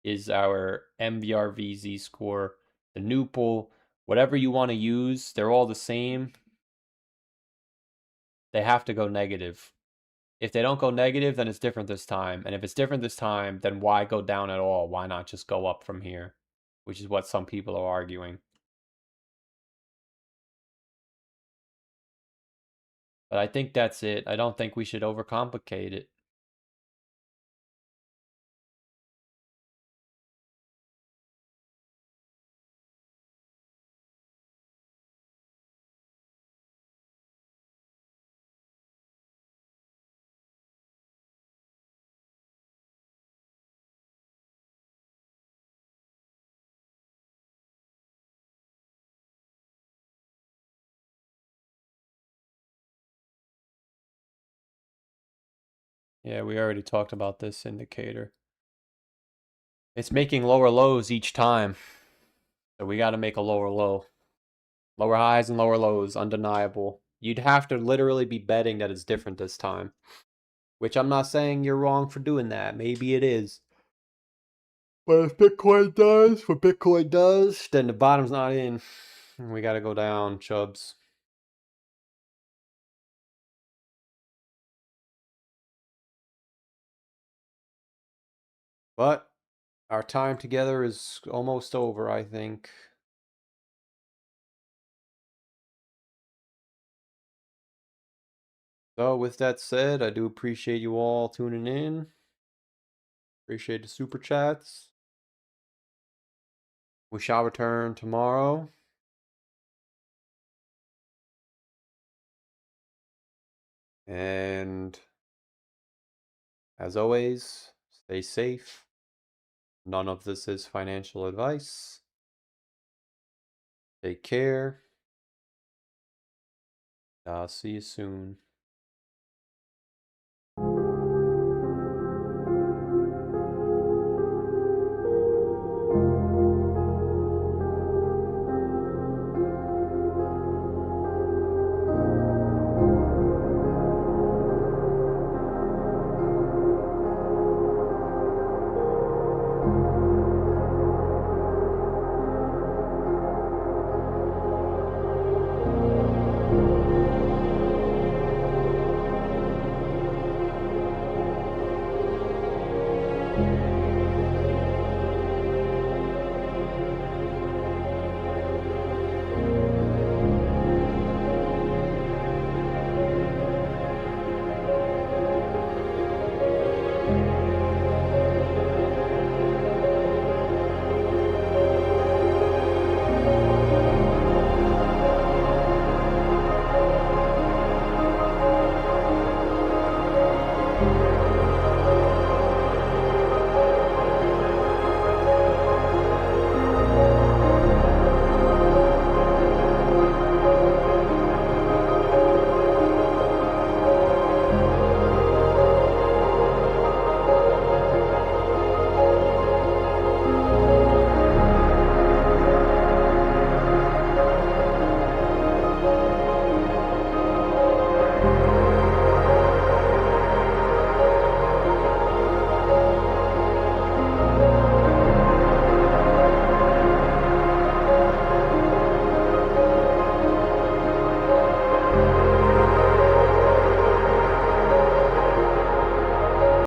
is our MVRVZ score. The Nupal, whatever you want to use, they're all the same. They have to go negative. If they don't go negative, then it's different this time. And if it's different this time, then why go down at all? Why not just go up from here? Which is what some people are arguing. But I think that's it. I don't think we should overcomplicate it. Yeah, we already talked about this indicator. It's making lower lows each time. So we got to make a lower low. Lower highs and lower lows, undeniable. You'd have to literally be betting that it's different this time. Which I'm not saying you're wrong for doing that. Maybe it is. But if Bitcoin does what Bitcoin does, then the bottom's not in. We got to go down, chubs. But our time together is almost over, I think. So with that said, I do appreciate you all tuning in. Appreciate the super chats. We shall return tomorrow. And as always, stay safe. None of this is financial advice. Take care. I'll see you soon.